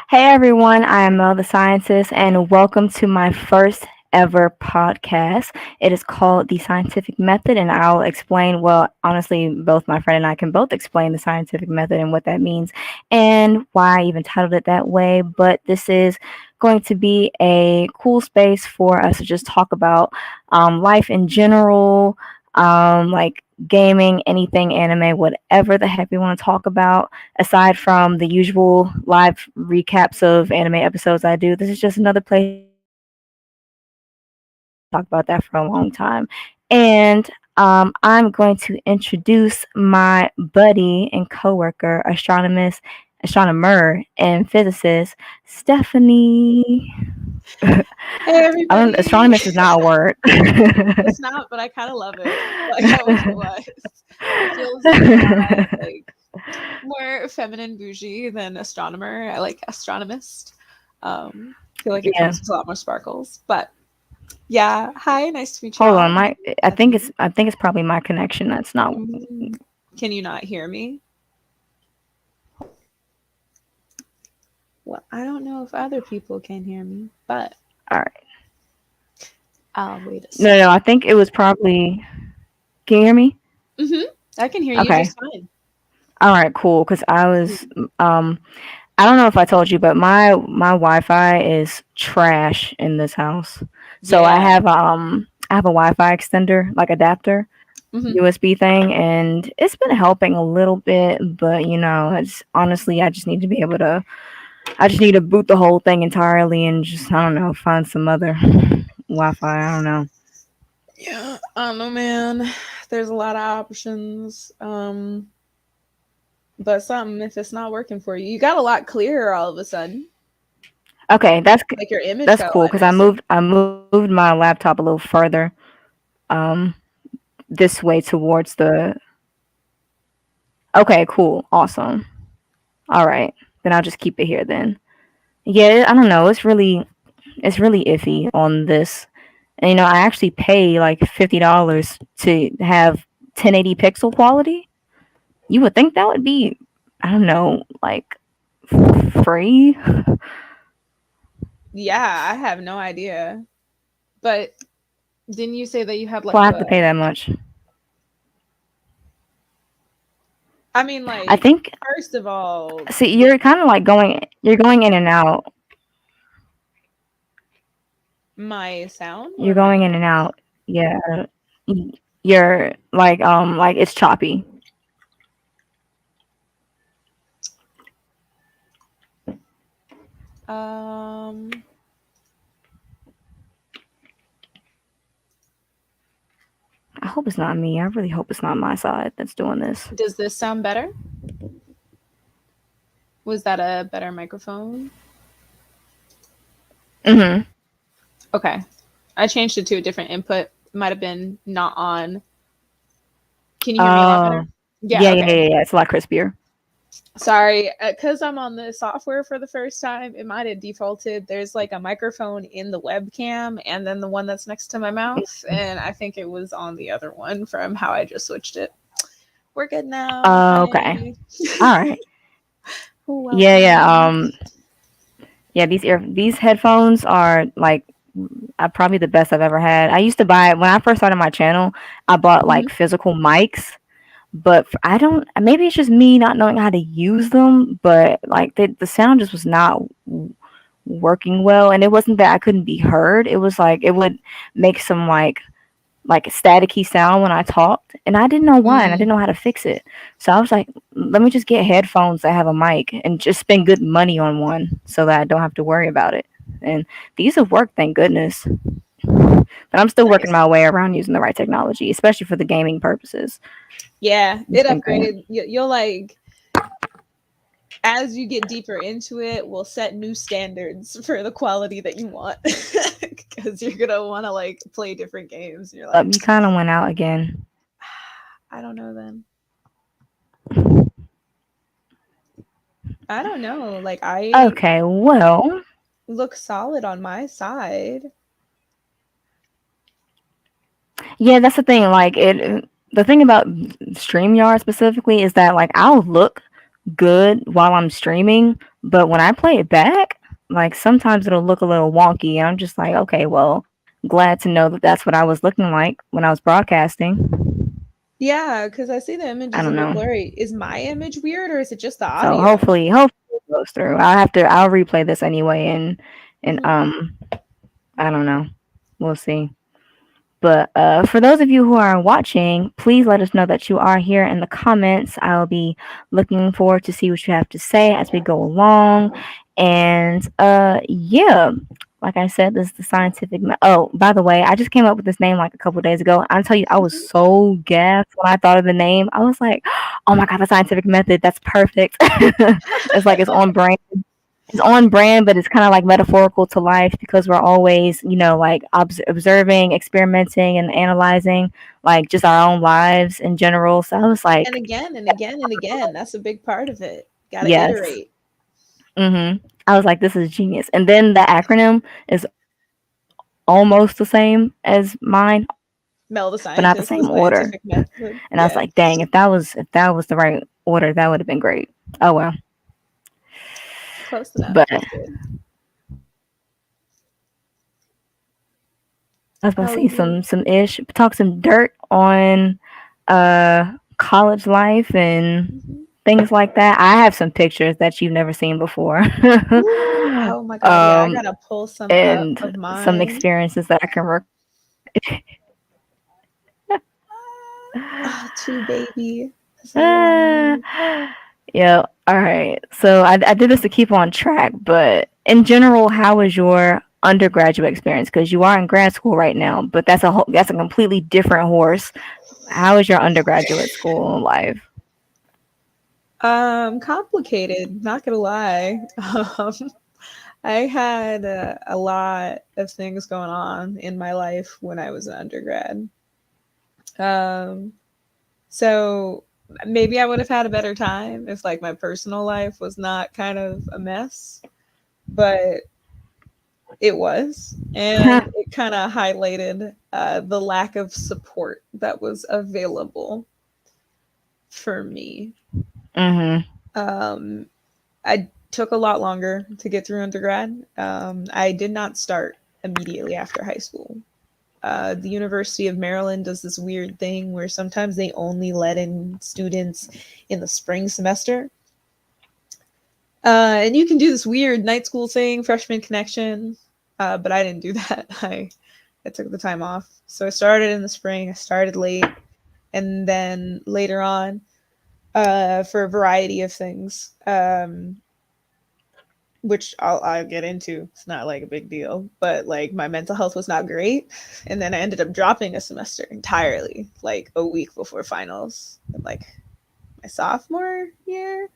Hey everyone, I am Mel the Scientist, and welcome to my first ever podcast. It is called The Scientific Method, and I'll explain. Well, honestly, both my friend and I can both explain the scientific method and what that means and why I even titled it that way. But this is going to be a cool space for us to just talk about life in general, like gaming, anything anime, whatever the heck we want to talk about aside from the usual live recaps of anime episodes I do, this is just another place for us to talk about that for a long time. And I'm going to introduce my buddy and coworker, astronomer, and physicist, Stephanie. Hey everybody. Astronomist is not a word. It's not, but I kind of love it. Like I wish it was. It feels a lot like more feminine bougie than astronomer. I like astronomist. I feel like it Yeah. comes with a lot more sparkles. But yeah, hi, nice to meet you Hold on, all. my Stephanie. I think it's probably my connection that's not. Mm, Can you not hear me? Well, I don't know if other people can hear me, but All right. I'll wait a No, second. no, I think it was probably. Can you hear me? hmm I can hear you Okay. just fine. All right, cool. Because I was, I don't know if I told you, but my Wi-Fi is trash in this house. So Yeah. I have a Wi-Fi extender, like adapter, hmm USB thing, and it's been helping a little bit. But it's honestly, I just need to boot the whole thing entirely and just I don't know, find some other Wi-Fi. I don't know. Yeah, I don't know, man. There's a lot of options. But something if it's not working for you, you got a lot clearer all of a sudden. Okay, Like your image that's got a cool lot because nicer. I moved my laptop a little further um this way towards the. Okay, cool, awesome. All right, then I'll just keep it here then. Yeah, I don't know. It's really iffy on this, and I actually pay like $50 to have 1080 pixel quality. You would think that would be, I don't know, like free. Yeah, I have no idea. But didn't you say that you had Well, like I have to a pay that much. I mean I like think. first of all, See, you're kind of like you're going in and out. my sound You're or my going in and out. Yeah. You're like it's choppy. um I hope it's not me. I really hope it's not my side that's doing this. does this sound better? Was that a better microphone? Mhm. Okay. I changed it to a different input. Might have been not on. Can you hear me a lot better? Oh. Yeah, Yeah, yeah, okay. yeah, yeah. It's a lot crispier. Sorry, because I'm on the software for the first time, it might have defaulted. There's like a microphone in the webcam and then the one that's next to my mouth. And I think it was on the other one from how I just switched it. We're good now. Okay. Hi. All right. Yeah, yeah. Welcome. Yeah. These headphones are like probably the best I've ever had. I used to buy when I first started my channel. I bought Mhm. like physical mics, but I don't. Maybe it's just me not knowing how to use them. But like the sound just was not working well, and it wasn't that I couldn't be heard. It was like it would make some like staticky sound when I talked, and I didn't know why, and I didn't Mm, know how to fix it. So I was like, let me just get headphones that have a mic and just spend good money on one so that I don't have to worry about it. And these have worked, thank goodness. But I'm still working nice. my way around using the right technology, especially for the gaming purposes. Yeah, It's it been great. upgraded. You'll like, as you get deeper into it, will set new standards for the quality that you want. Because you're going to want to like play different games. And you're like, You kind of went out again. I don't know then. I don't know. Like I Okay, well, look solid on my side. yeah, that's the thing. Like the thing about StreamYard specifically is that like I'll look good while I'm streaming, But when I play it back, like sometimes it'll look a little wonky, and I'm just like, okay, well, glad to know that that's what I was looking like when I was broadcasting. Yeah, because I see the I images a don't bit know. blurry. Is my image weird or is it just the So audio? hopefully it goes through. I'll replay this anyway, and Hmm. I don't know. We'll see. But for those of you who are watching, please let us know that you are here in the comments. I'll be looking forward to see what you have to say as we go along. And yeah, like I said, this is the scientific. Oh, by the way, I just came up with this name like a couple days ago. I'll tell you, I was so gassed when I thought of the name. I was like, oh my god, the scientific method. That's perfect. It's like it's on brand. It's on brand, but it's kind of like metaphorical to life because we're always, like observing, experimenting, and analyzing, like just our own lives in general. So I was And like, again and again and again. That's a big part of it. Gotta yes. iterate. I was like, this is genius. And then the acronym is almost the same as mine, Mel the but not the scientist, the same order. scientific method. And I was Yeah, like, dang, if that was the right order, that would have been great. Oh well. close enough. But That's good. I was about to How say was your? some ish, talk some dirt on college life and Mhm. things like that. I have some pictures that you've never seen before. Ooh, oh my God. Yeah, I gotta pull some up And of some mine. experiences that I can Ah, two baby. That's a uh, long. yeah. All right. So I did this to keep on track, but in general, how was your undergraduate experience? Because you are in grad school right now, but that's a completely different horse. How was your undergraduate school life? Complicated. Not gonna lie. Um, I had a lot of things going on in my life when I was an undergrad. Um, so maybe I would have had a better time if like my personal life was not kind of a mess, but it was, and it kind of highlighted the lack of support that was available for me. Mhm. Um, I took a lot longer to get through undergrad. I did not start immediately after high school. The University of Maryland does this weird thing where sometimes they only let in students in the spring semester. And you can do this weird night school thing, freshman connection, but I didn't do that. I took the time off. So I started in the spring, I started late, and then later on, for a variety of things. Which I'll get into. It's not like a big deal, but like my mental health was not great, and then I ended up dropping a semester entirely, like a week before finals, like my sophomore year,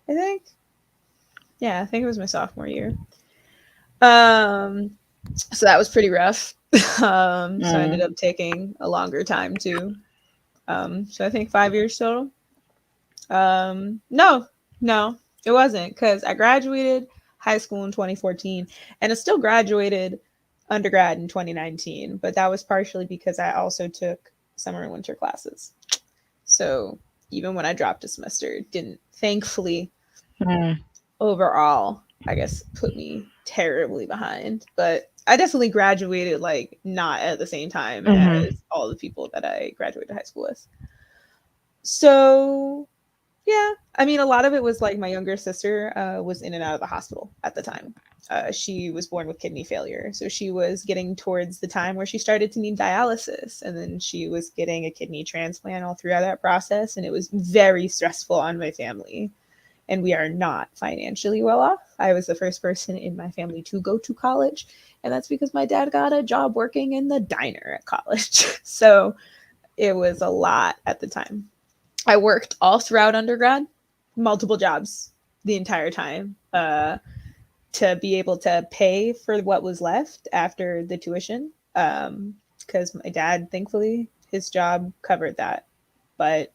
I think. Yeah, I think it was my sophomore year. Um, so that was pretty rough. So I ended Mm. up taking a longer time too. So I think 5 years total. No, no, it wasn't because I graduated high school in 2014 and I still graduated undergrad in 2019, but that was partially because I also took summer and winter classes. So even when I dropped a semester, it didn't, thankfully, Mm. overall, I guess, put me terribly behind. But I definitely graduated like not at the same time Mhm. as all the people that I graduated high school with. So yeah, I mean, a lot of it was like my younger sister was in and out of the hospital at the time. She was born with kidney failure, so she was getting towards the time where she started to need dialysis, and then she was getting a kidney transplant all throughout that process, and it was very stressful on my family. And we are not financially well off. I was the first person in my family to go to college, and that's because my dad got a job working in the diner at college. So it was a lot at the time. I worked all throughout undergrad, multiple jobs the entire time, to be able to pay for what was left after the tuition. Because my dad, thankfully, his job covered that. But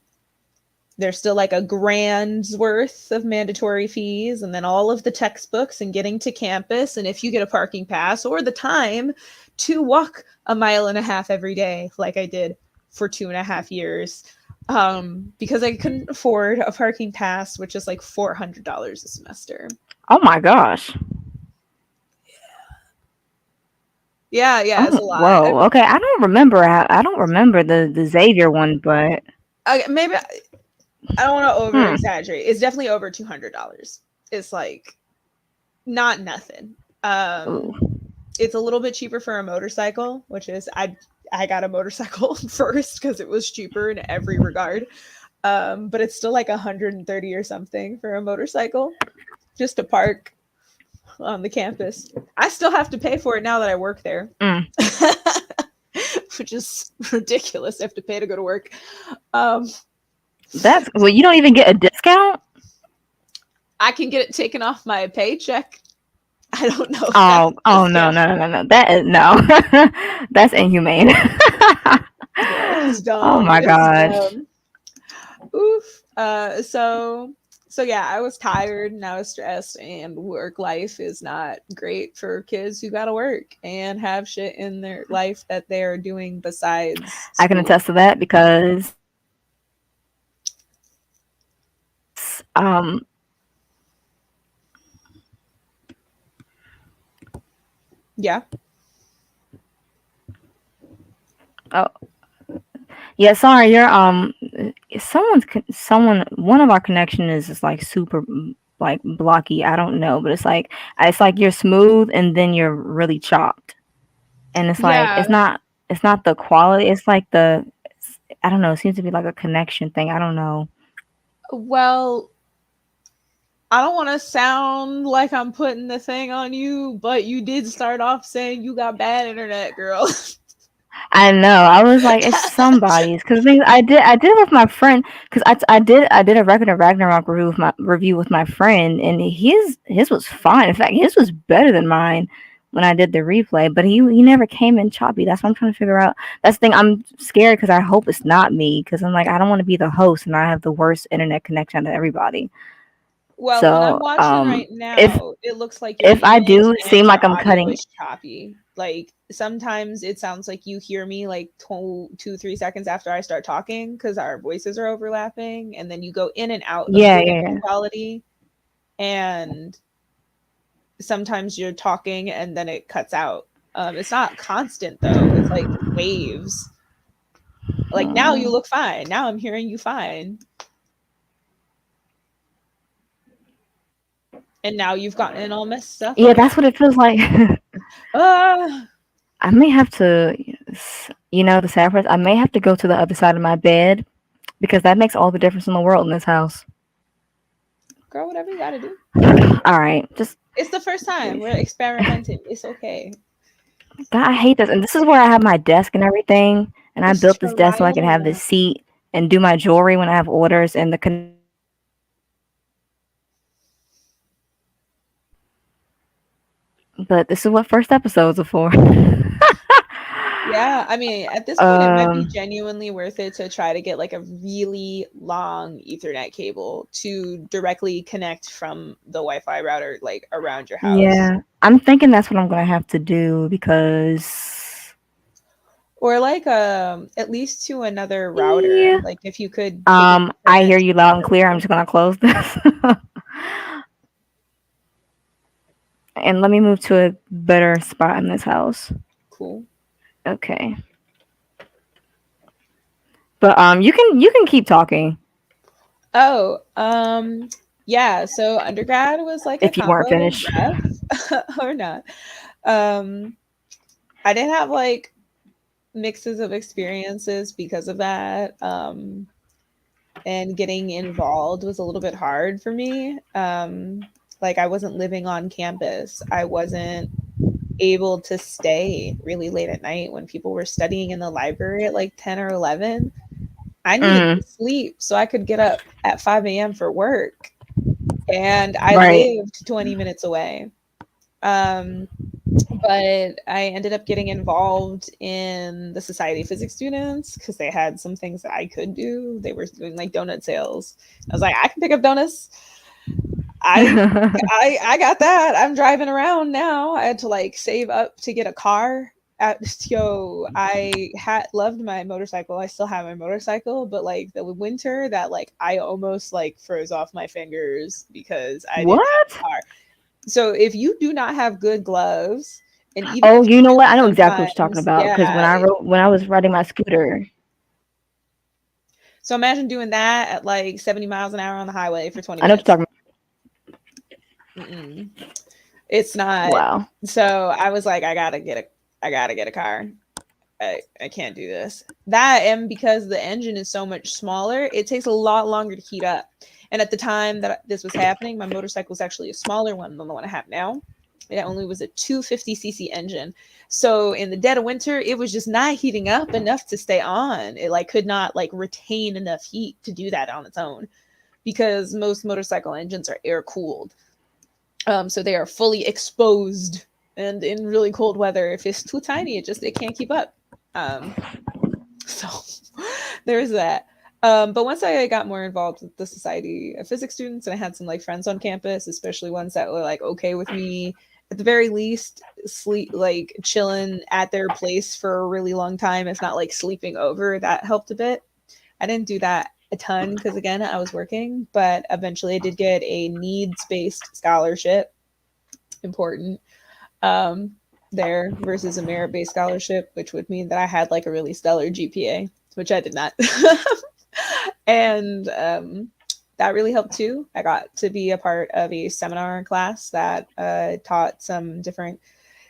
there's still like a grand's worth of mandatory fees, and then all of the textbooks and getting to campus. And if you get a parking pass or the time to walk a mile and a half every day, like I did for 2.5 years, because I couldn't afford a parking pass, which is like $400 a semester. Oh my gosh. Yeah, yeah, it's Oh, a lot. whoa. Okay, I don't remember the Xavier one, but Maybe I don't want to over hmm. exaggerate. It's definitely over $200. It's like not nothing. Um, Ooh. it's a little bit cheaper for a motorcycle, which is I got a motorcycle first because it was cheaper in every regard. But it's still like 130 or something for a motorcycle just to park on the campus. I still have to pay for it now that I work there. Mm. Which is ridiculous. I have to pay to go to work. Um, That's well, you don't even get a discount? I can get it taken off my paycheck. I don't know if that's Oh, a oh no, discount. no, no, no, no. That is no. That's inhumane. Yeah, it's Oh dumb. my It's gosh. dumb. Oof. So yeah, I was tired and I was stressed, and work life is not great for kids who gotta work and have shit in their life that they are doing besides I can school. attest to that because Yeah. oh yeah, sorry, you're someone one of our connection is just like super like blocky. I don't know, but it's like you're smooth and then you're really chopped. And it's like Yeah. it's not the quality, it's like I don't know, it seems to be like a connection thing. I don't know. Well, I don't want to sound like I'm putting the thing on you, but you did start off saying you got bad internet, girl. I know. I was like, it's somebody's because I did with my friend because I did a record of Ragnarok review with my friend and his was fine. In fact, his was better than mine when I did the replay. But he never came in choppy. That's what I'm trying to figure out. That's the thing. I'm scared because I hope it's not me because I'm like I don't want to be the host and I have the worst internet connection to everybody. Well, when I'm So watching right if now, it looks like your if I image do and seem your like I'm audio cutting, is choppy. Like sometimes it sounds like you hear me like 2, 3 seconds after I start talking because our voices are overlapping, and then you go in and out of yeah, the yeah, yeah. quality. And sometimes you're talking and then it cuts out. It's not constant though. It's like waves. Like now you Hmm. look fine. Now I'm hearing you fine. And now you've gotten it all messed up Yeah, again. that's what it feels like. Ah, I may have to, the sad part, I may have to go to the other side of my bed because that makes all the difference in the world in this house. girl, whatever you gotta do. All right, just It's the first time we're experimenting. It's okay. God, I hate this, and this is where I have my desk and everything. And I Just built this desk so try I it can have this out. seat and do my jewelry when I have orders. And but this is what first episodes are for. Yeah, I mean, at this point, it might be um, genuinely worth it to try to get like a really long Ethernet cable to directly connect from the Wi-Fi router like around your house. yeah, I'm thinking that's what I'm gonna have to do because Or like at least to another router. yeah. Like if you could take an I hear Ethernet to you loud and another clear. I'm router. just gonna close this. And let me move to a better spot in this house. Cool. Okay. But you can keep talking Oh, yeah, so undergrad was like a if you weren't combo finished. rough or not. Um, I did have like mixes of experiences because of that. And getting involved was a little bit hard for me. Like I wasn't living on campus. I wasn't able to stay really late at night when people were studying in the library at like 10 or 11. I needed to Mm, sleep so I could get up at 5 a.m. for work. And I right. lived 20 minutes away. Um, but I ended up getting involved in the Society of Physics students because they had some things that I could do. They were doing like donut sales. I was like, I can pick up donuts. I I got that. I'm driving around now. I had to like save up to get a car yo, I had loved my motorcycle. I still have my motorcycle, but like the winter that like I almost like froze off my fingers because I didn't have What? a car. So if you do not have good gloves, and even Oh, if you know you what? I know do exactly what you're talking sometimes, about because yeah. when I was riding my scooter, So imagine doing that at like 70 miles an hour on the highway for 20 I know what minutes. you're talking Mm-mm. It's about. not. Wow. So I was like, I gotta get a car. I can't do this. That, and because the engine is so much smaller, it takes a lot longer to heat up. And at the time that this was happening, my motorcycle was actually a smaller one than the one I have now. It only was a 250cc engine. So in the dead of winter, it was just not heating up enough to stay on. It like could not like retain enough heat to do that on its own because most motorcycle engines are air cooled. So they are fully exposed, and in really cold weather, if it's too tiny, it can't keep up. Um, so there's that. But once I got more involved with the Society of Physics students, and I had some like friends on campus, especially ones that were like okay with me, at the very least, sleep like chilling at their place for a really long time, if not like sleeping over, that helped a bit. I didn't do that a ton because again, I was working, but eventually I did get a needs based scholarship. Important um, there versus a merit based scholarship, which would mean that I had like a really stellar GPA, which I did not. And that really helped too. I got to be a part of a seminar class that taught some different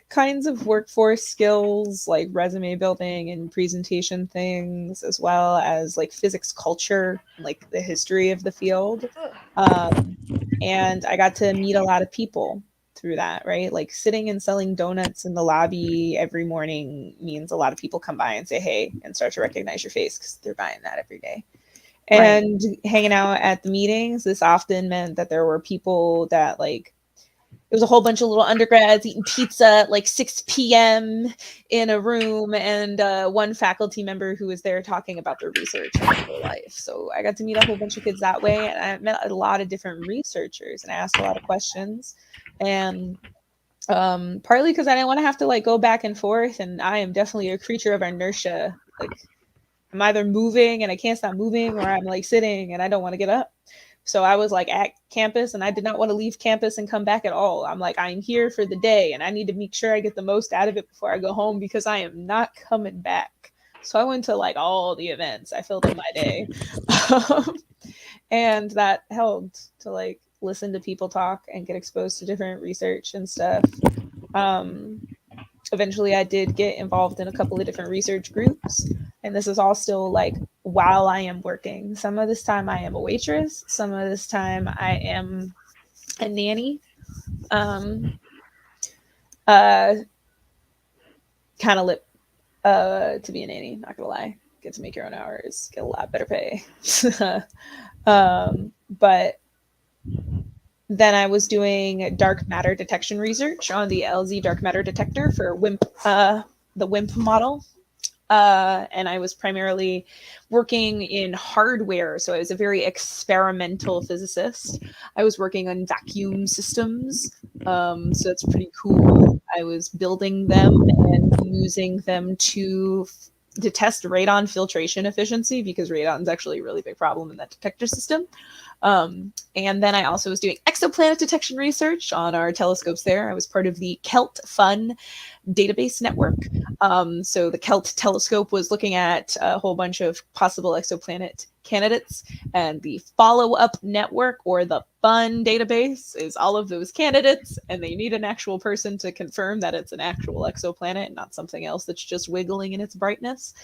kinds of workforce skills like resume building and presentation things, as well as like physics culture, like the history of the field. Um, and I got to meet a lot of people through that, right? Like sitting and selling donuts in the lobby every morning means a lot of people come by and say, hey, and start to recognize your face because they're buying that every day. Right. And hanging out at the meetings, this often meant that there were people that like it was a whole bunch of little undergrads eating pizza at like 6 p.m. in a room, and one faculty member who was there talking about their research and their life. So I got to meet a whole bunch of kids that way, and I met a lot of different researchers, and I asked a lot of questions. And partly because I didn't want to have to like go back and forth, and I am definitely a creature of inertia. Like I'm either moving and I can't stop moving, or I'm like sitting and I don't want to get up. So I was like at campus and I did not want to leave campus and come back at all. I'm like, I'm here for the day and I need to make sure I get the most out of it before I go home because I am not coming back. So I went to like all the events. I filled in my day. And that helped to like listen to people talk and get exposed to different research and stuff. Um, Eventually I did get involved in a couple of different research groups, and this is all still like while I am working. Some of this time I am a waitress, some of this time I am a nanny. um uh Kind of lip to be a nanny, not gonna lie, get to make your own hours, get a lot better pay. But then I was doing dark matter detection research on the LZ dark matter detector for the WIMP model. And I was primarily working in hardware. So I was a very experimental physicist. I was working on vacuum systems. So it's pretty cool. I was building them and using them to test radon filtration efficiency because radon is actually a really big problem in that detector system. And then I also was doing exoplanet detection research on our telescopes there. I was part of the KELT Fun database network. So the KELT telescope was looking at a whole bunch of possible exoplanet candidates, and the follow-up network or the FUN database is all of those candidates, and they need an actual person to confirm that it's an actual exoplanet and not something else that's just wiggling in its brightness.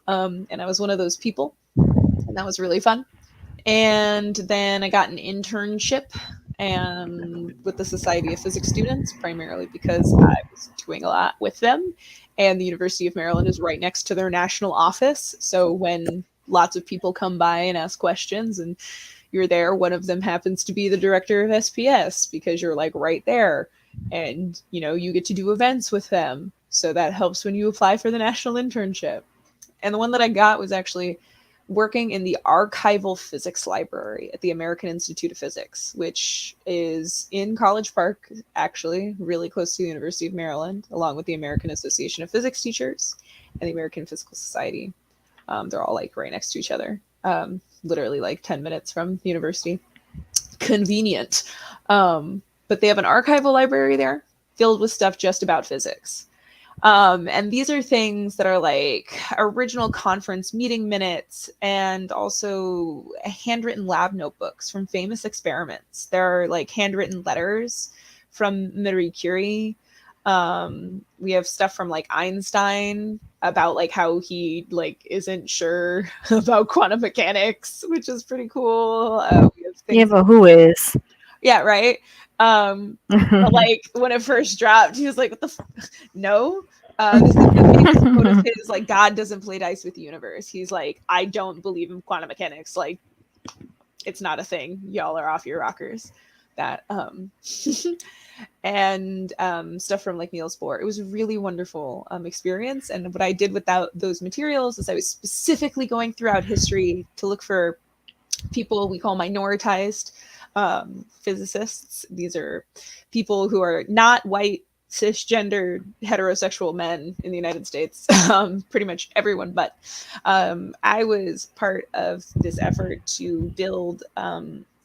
And I was one of those people, and that was really fun. And then I got an internship and with the Society of Physics students, primarily because I was doing a lot with them. And the University of Maryland is right next to their national office. So when lots of people come by and ask questions and you're there, one of them happens to be the director of SPS because you're like right there. And you get to do events with them. So that helps when you apply for the national internship. And the one that I got was actually working in the archival physics library at the American Institute of Physics, which is in College Park, actually, really close to the University of Maryland, along with the American Association of Physics Teachers and the American Physical Society. They're all like right next to each other, literally like 10 minutes from the university. Convenient. But they have an archival library there filled with stuff just about physics. And these are things that are like original conference meeting minutes and also handwritten lab notebooks from famous experiments. There are like handwritten letters from Marie Curie. We have stuff from like Einstein about like how he like isn't sure about quantum mechanics, which is pretty cool. We have Yeah, things, but who is? yeah, right. But like when it first dropped, he was like, "What the no?" This is the famous quote of his, like, God doesn't play dice with the universe. He's like, I don't believe in quantum mechanics. Like, it's not a thing. Y'all are off your rockers. That and stuff from like Niels Bohr. It was a really wonderful experience. And what I did without those materials is I was specifically going throughout history to look for people we call minoritized physicists. These are people who are not white, cisgendered, heterosexual men in the United States. Pretty much everyone, but I was part of this effort to build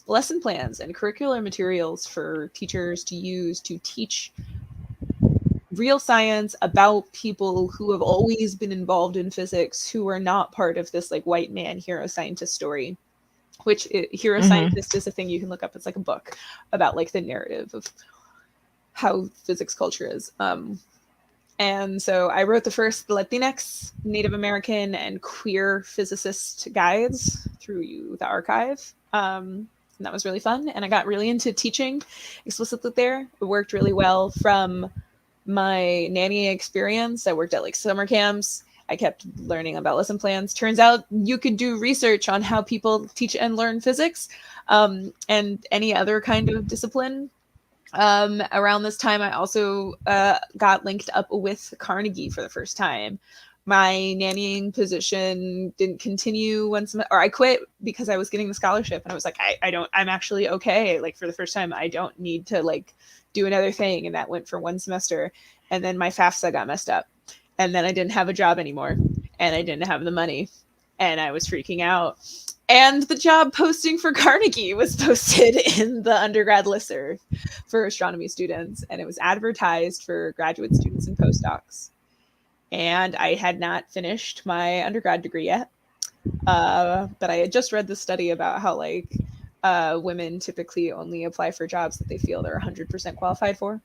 lesson plans and curricular materials for teachers to use to teach real science about people who have always been involved in physics, who are not part of this like white man hero scientist story, which Hero Hmm. Scientist is a thing you can look up. It's like a book about like the narrative of how physics culture is. And so I wrote the first Latinx, Native American, and queer physicist guides through the archive. And that was really fun. And I got really into teaching explicitly there. It worked really well from my nanny experience. I worked at like summer camps. I kept learning about lesson plans. Turns out you could do research on how people teach and learn physics, and any other kind of discipline. Around this time, I also got linked up with Carnegie for the first time. My nannying position didn't continue once, or I quit because I was getting the scholarship, and I was like, I don't, I'm actually okay. Like for the first time, I don't need to like do another thing, and that went for one semester. And then my FAFSA got messed up, and then I didn't have a job anymore, and I didn't have the money, and I was freaking out. And the job posting for Carnegie was posted in the undergrad listserv for astronomy students, and it was advertised for graduate students and postdocs. And I had not finished my undergrad degree yet, but I had just read this study about how like women typically only apply for jobs that they feel they're 100% qualified for,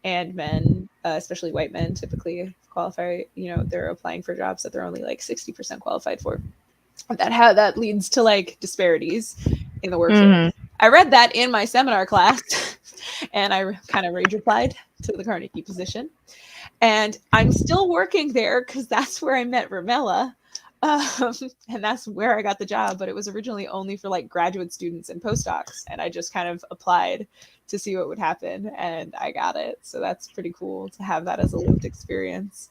and men, especially white men, typically qualify. You know, they're applying for jobs that they're only like 60% qualified for. That leads to like disparities in the Hmm. workforce. I read that in my seminar class, and I kind of rage replied to the Carnegie position. And I'm still working there because that's where I met Ramella. Um, and that's where I got the job. But it was originally only for like graduate students and postdocs. And I just kind of applied to see what would happen. And I got it. So that's pretty cool to have that as a lived experience.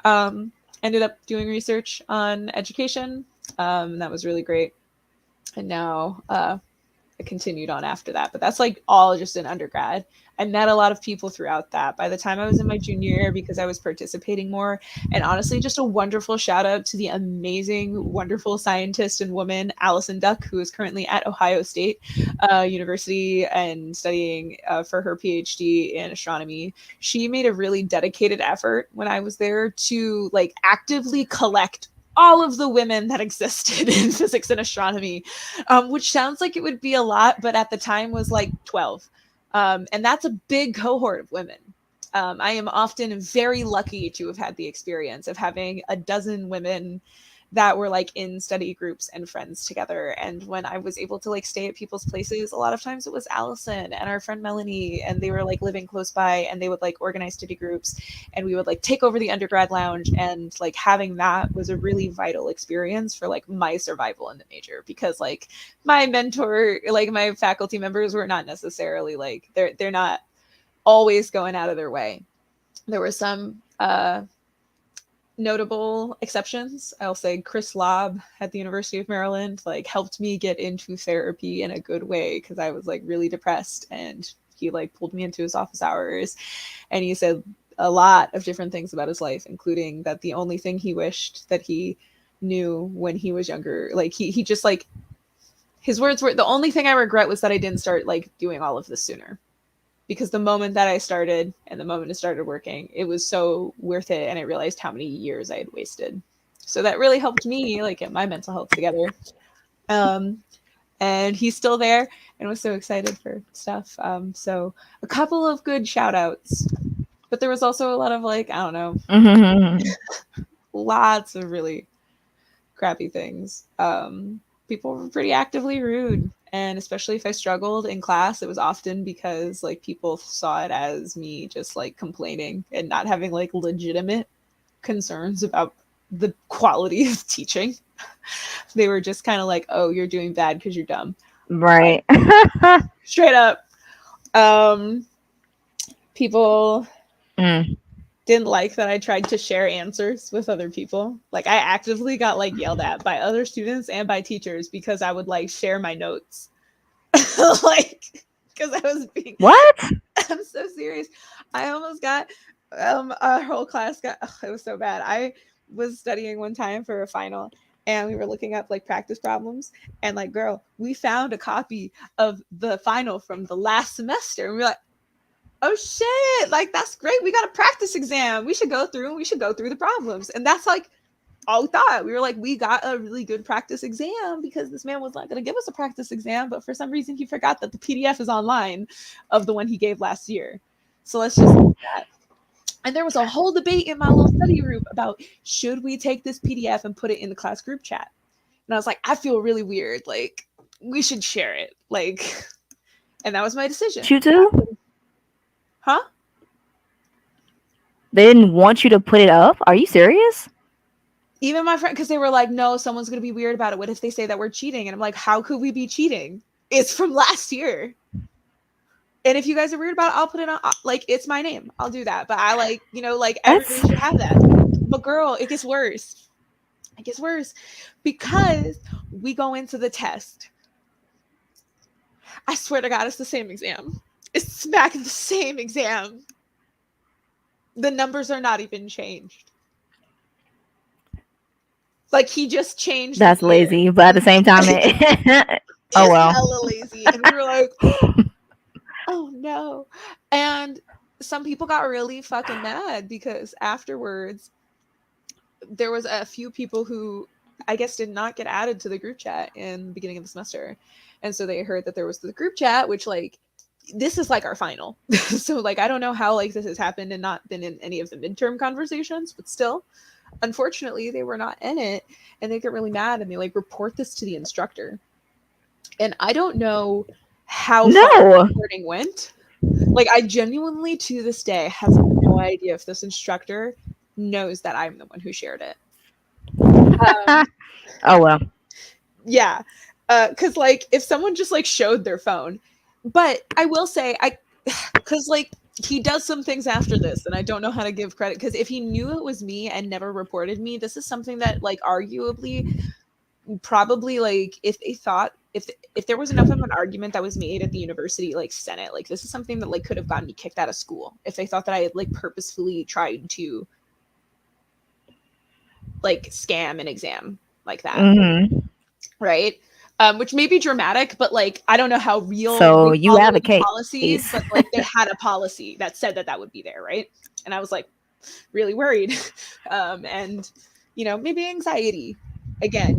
Um, Ended up doing research on education. That was really great. And now I continued on after that. But that's like all just in undergrad. I met a lot of people throughout that. By the time I was in my junior year, because I was participating more, and honestly, just a wonderful shout out to the amazing, wonderful scientist and woman, Allison Duck, who is currently at Ohio State University and studying for her PhD in astronomy. She made a really dedicated effort when I was there to like actively collect all of the women that existed in physics and astronomy, which sounds like it would be a lot, but at the time was like 12. And that's a big cohort of women. I am often very lucky to have had the experience of having a dozen women that were like in study groups and friends together. And when I was able to like stay at people's places, a lot of times it was Allison and our friend Melanie, and they were like living close by, and they would like organize study groups, and we would like take over the undergrad lounge. And like having that was a really vital experience for like my survival in the major, because like my mentor, like my faculty members were not necessarily like they're not always going out of their way. There were some notable exceptions, I'll say Chris Lobb at the University of Maryland like helped me get into therapy in a good way because I was like really depressed, and he like pulled me into his office hours, and he said a lot of different things about his life, including that the only thing he wished that he knew when he was younger, like he just like his words were, the only thing I regret was that I didn't start like doing all of this sooner, because the moment that I started and the moment it started working, it was so worth it. And I realized how many years I had wasted. So that really helped me like get my mental health together. Um, and he's still there and was so excited for stuff. So a couple of good shout outs, but there was also a lot of like, I don't know, Mm-hmm. lots of really crappy things. People were pretty actively rude. And especially if I struggled in class, it was often because like people saw it as me just like complaining and not having like legitimate concerns about the quality of teaching. They were just kind of like, "Oh, you're doing bad because you're dumb." Right. Straight up. Um, People Mm. didn't like that I tried to share answers with other people. Like I actively got like yelled at by other students and by teachers because I would like share my notes. Like because I was being What? I'm so serious. I almost got our whole class got it was so bad. I was studying one time for a final and we were looking up like practice problems, and like girl, we found a copy of the final from the last semester and we were like, oh shit, like that's great. We got a practice exam. We should go through the problems. And that's like all we thought. We were like, we got a really good practice exam because this man was not going to give us a practice exam, but for some reason he forgot that the PDF is online of the one he gave last year. So let's just do that. And there was a whole debate in my little study group about should we take this PDF and put it in the class group chat. And I was like, I feel really weird. Like we should share it. Like, and that was my decision. You do? Huh? They didn't want you to put it up? Are you serious? Even my friend, because they were like, no, someone's going to be weird about it. What if they say that we're cheating? And I'm like, how could we be cheating? It's from last year. And if you guys are weird about it, I'll put it on, like, it's my name. I'll do that. But I like, like everybody That's should have that. But girl, it gets worse. It gets worse because we go into the test. I swear to God, it's the same exam. It's smack the same exam. The numbers are not even changed. Like he just changed the that's year. lazy, but at the same time, oh It's well. hella lazy. And we were like, oh no. And some people got really fucking mad because afterwards there was a few people who I guess did not get added to the group chat in the beginning of the semester. And so they heard that there was the group chat, which like this is like our final. So like I don't know how like this has happened and not been in any of the midterm conversations, but still, unfortunately, they were not in it, and they get really mad and they like report this to the instructor. And I don't know how far the No. reporting went. Like I genuinely to this day have no idea if this instructor knows that I'm the one who shared it. Um, Oh well. yeah. Cause like if someone just like showed their phone, but I will say cause like he does some things after this and I don't know how to give credit, because if he knew it was me and never reported me, this is something that like arguably probably like if they thought if there was enough of an argument that was made at the university like senate, like this is something that like could have gotten me kicked out of school if they thought that I had like purposefully tried to like scam an exam like that, Mm-hmm. right? Which may be dramatic, but like I don't know how real So they you follow the advocate. policies, but like they had a policy that said that that would be there, right? And I was like really worried. And maybe anxiety again,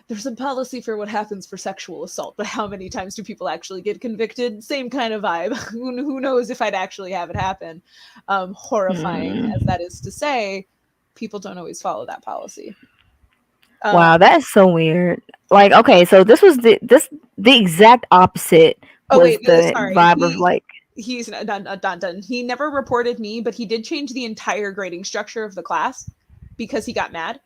there's a policy for what happens for sexual assault, but how many times do people actually get convicted? Same kind of vibe. Who knows if I'd actually have it happen? Horrifying as Mm. that is to say, people don't always follow that policy. Wow, um that is so weird. Like, okay, so this was the exact opposite oh was wait, the sorry, vibe of like, he's done. He never reported me, but he did change the entire grading structure of the class because he got mad.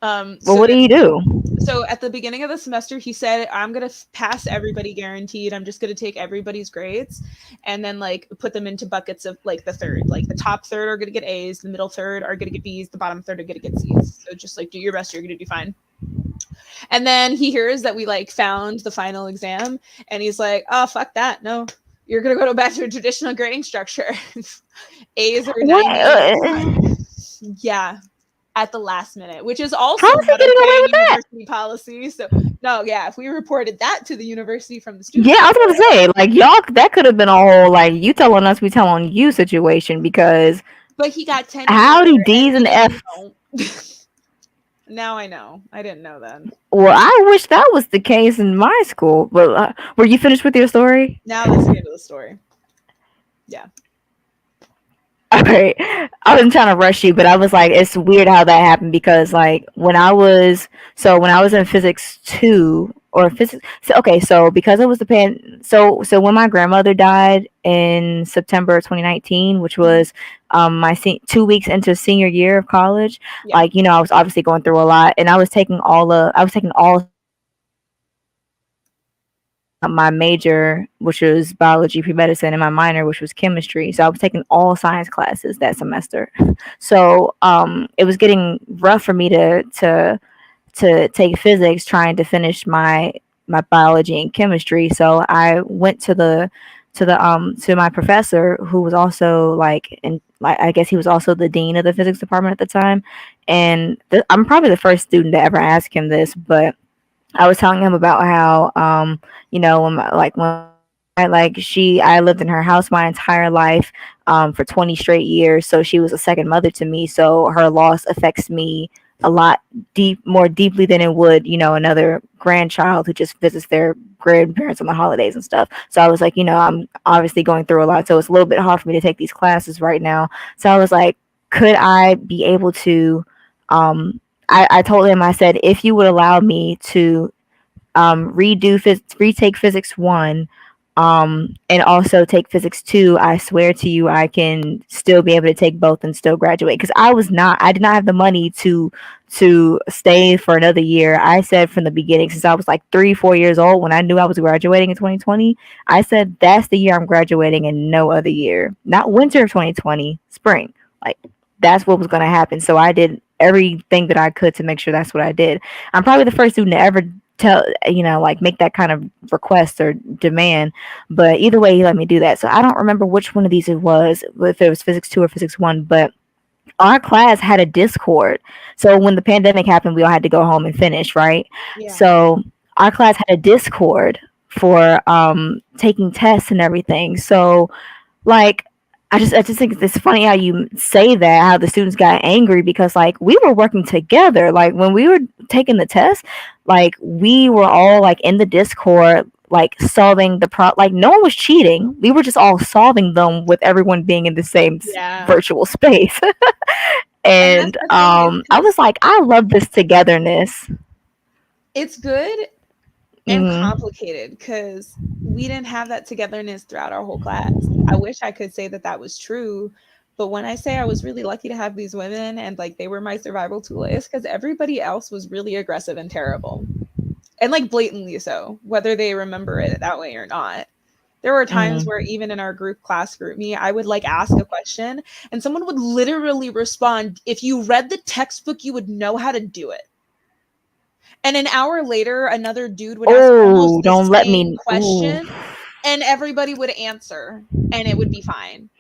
Well, So what do you do? so at the beginning of the semester, he said, I'm going to pass everybody guaranteed. I'm just going to take everybody's grades and then like put them into buckets of like the third. Like the top third are going to get A's, the middle third are going to get B's, the bottom third are going to get C's. So just like do your best, you're going to do fine. And then he hears that we like found the final exam and he's like, oh, fuck that. No, you're going to go back to a traditional grading structure. A's or What? 90s. Yeah, at the last minute, which is How also is he not getting away okay in with that? university policy. So no, yeah, if we reported that to the university from the Yeah, students I was report, about to say, like, y'all, that could have been a whole, like, you telling us, we telling you situation because but he got tenure how do and D's we and didn't F's? know. Now I know. I didn't know then. Well, I wish that was the case in my school. But were you finished with your story? Now that's the end of the story. Yeah. All right. I wasn't trying to rush you, but I was like, it's weird how that happened because, like, when I was in physics two or physics, so, okay, so because it was the so when my grandmother died in September 2019, which Mhm. was my 2 weeks into senior year of college, Yeah. like, I was obviously going through a lot, and I was taking all my major, which was biology pre-medicine, and my minor, which was chemistry. So I was taking all science classes that semester. So it was getting rough for me to take physics, trying to finish my biology and chemistry. So I went to my professor, who was also like I guess he was also the dean of the physics department at the time, and I'm probably the first student to ever ask him this, but I was telling him about how, I lived in her house my entire life, for 20 straight years. So she was a second mother to me. So her loss affects me a lot more deeply than it would, another grandchild who just visits their grandparents on the holidays and stuff. So I was like, I'm obviously going through a lot. So it's a little bit hard for me to take these classes right now. So I was like, could I be able to, um, I told him, I said, if you would allow me to retake physics one, and also take physics two, I swear to you, I can still be able to take both and still graduate. Because I did not have the money to stay for another year. I said from the beginning, since I was like 3, 4 years old, when I knew I was graduating in 2020, I said that's the year I'm graduating and no other year. Not winter of 2020, spring. Like that's what was going to happen. So I did everything that I could to make sure that's what I did. I'm probably the first student to ever like make that kind of request or demand. But either way, he let me do that. So I don't remember which one of these it was, if it was physics two or physics one, but our class had a Discord. So when the pandemic happened, we all had to go home and finish, right? Yeah. So our class had a Discord for taking tests and everything. So like I just think it's funny how you say that, how the students got angry because like we were working together. Like when we were taking the test, like we were all like in the Discord, like solving like no one was cheating. We were just all solving them with everyone being in the same Yeah. virtual space. And that's And the thing is I was because like, I love this togetherness. it's good and Mm-hmm. complicated because we didn't have that togetherness throughout our whole class. I wish I could say that that was true. But when I say I was really lucky to have these women and like they were my survival tool, it's because everybody else was really aggressive and terrible. And like blatantly so, whether they remember it that way or not. There were times where Mm-hmm. even in our group me, I would like ask a question and someone would literally respond, if you read the textbook, you would know how to do it. And an hour later, another dude would ask almost Oh, the don't let same me. Ooh. question and everybody would answer and it would be fine.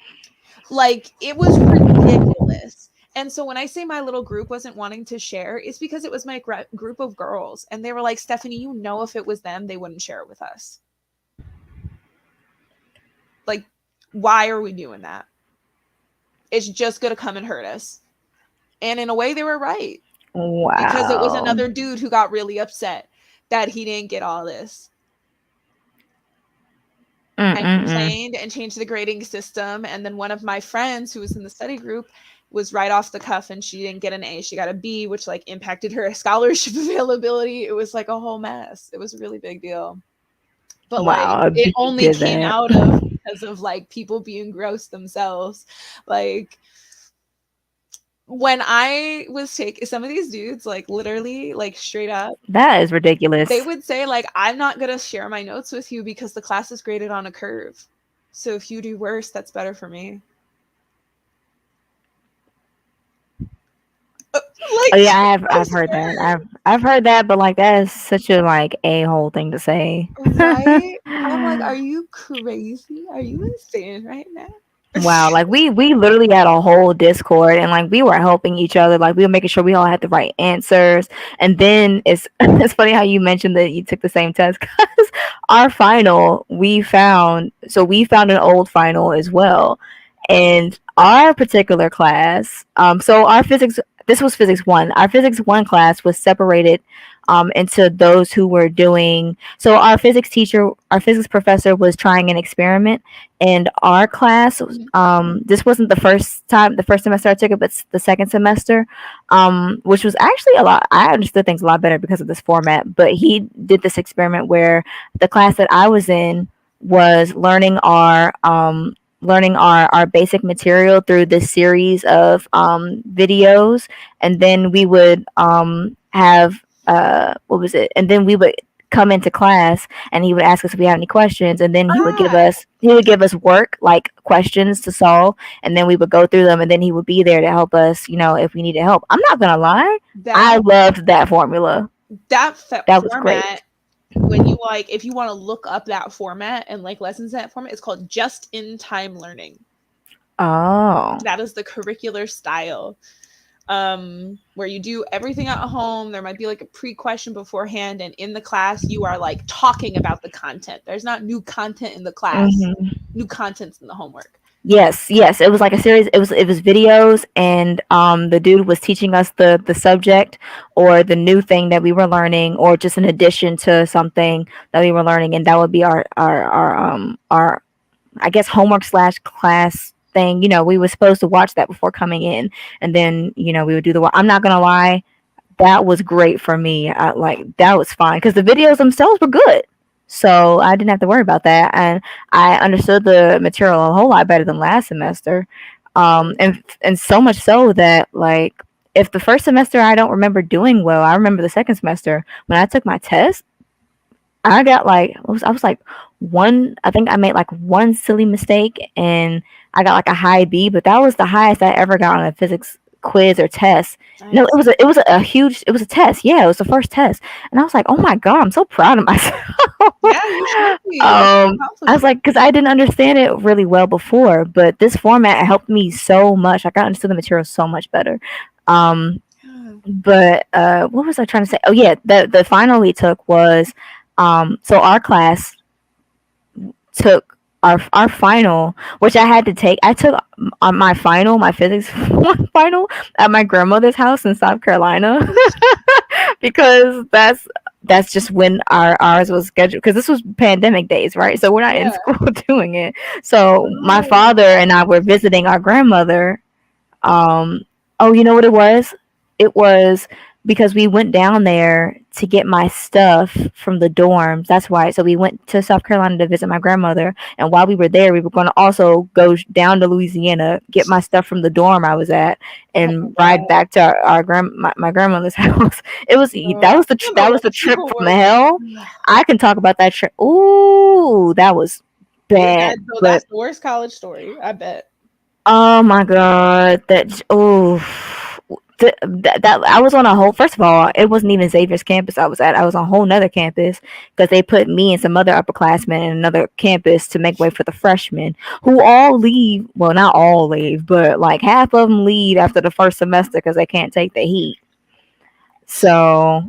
Like it was ridiculous. And so when I say my little group wasn't wanting to share, it's because it was my group of girls. And they were like, Stephanie, if it was them, they wouldn't share it with us. Like, why are we doing that? It's just going to come and hurt us. And in a way, they were right because it was Wow. another dude who got really upset that he didn't get all this and Mm-mm-mm. complained and changed the grading system. And then one of my friends who was in the study group was right off the cuff and she didn't get an A. She got a B, which like impacted her scholarship availability. It was like a whole mess. It was a really big deal. But like Wow, a it bee only did came that. out of because of like people being gross themselves. Like when I was taking some of these dudes, like literally, like straight up, That is they ridiculous. would say like, "I'm not gonna share my notes with you because the class is graded on a curve. So if you do worse, that's better for me." Oh Like, yeah, I I've heard that. swear, I've heard that, but like that is such a like a whole thing to say. right? I'm like, "Are you crazy? Are you insane right now?" Wow, like we literally had a whole Discord and like we were helping each other, like we were making sure we all had the right answers. And then it's it's funny how you mentioned that you took the same test because our final we found an old final as well, and our particular class, so our physics this was physics one. Our physics one class was separated into those who were doing. So our physics professor was trying an experiment in our class. This wasn't the first semester I took it, but the second semester, which was actually a lot. I understood things a lot better because of this format. But he did this experiment where the class that I was in was learning our basic material through this series of videos, and then we would have what was it? And then we would come into class and he would ask us if we had any questions, and then Ah, he would give us work like questions to solve, and then we would go through them, and then he would be there to help us, if we needed help. I'm not gonna lie, I that loved that formula. That was great. format, when you like, if you want to look up that format and like lessons in that format, it's called just in time learning. Oh. That is the curricular style, where you do everything at home. There might be like a pre-question beforehand, and in the class you are like talking about the content. There's not new content in the class, Hmm. new contents in the homework. Yes, yes. It was like a series. It was videos, and the dude was teaching us the subject or the new thing that we were learning, or just an addition to something that we were learning, and that would be our I guess homework slash class thing. We were supposed to watch that before coming in, and then we would do the. I'm not gonna lie, that was great for me. That was fine because the videos themselves were good, so I didn't have to worry about that, and I understood the material a whole lot better than last semester, and so much so that like if the first semester I don't remember doing well, I remember the second semester when I took my test, I got like I was like one. I think I made like one silly mistake, and I got like a high B. But that was the highest I ever got on a physics quiz or test. No, Nice. it was a huge. It was a test. Yeah, it was the first test, and I was like, oh my god, I'm so proud of myself. Yeah, you should be. It's an I was accomplishment. like, because I didn't understand it really well before, but this format helped me so much. Like I understood the material so much better. Um, Yeah. but what was I trying to say? Oh yeah, the final we took was so our class took our final, which I had to take. I took on my final, my physics final at my grandmother's house in South Carolina because that's just when ours was scheduled because this was pandemic days, right? So we're not in Yeah. school doing it. So my Oh. father and I were visiting our grandmother. um, oh, you know what it was? It was because we went down there to get my stuff from the dorms. That's why. So we went to South Carolina to visit my grandmother, and while we were there, we were going to also go down to Louisiana, get my stuff from the dorm I was at, Oh my and ride god. back to my grandmother's house. No, I don't know that was what the trip people from were. hell. I can talk about that trip. Ooh, that was Is that bad, so? but That's the worst college story, I bet. oh my god, that I was on a whole. First of all, it wasn't even Xavier's campus I was at. I was on a whole nother campus because they put me and some other upperclassmen in another campus to make way for the freshmen who all leave. Well, not all leave, but like half of them leave after the first semester because they can't take the heat. So,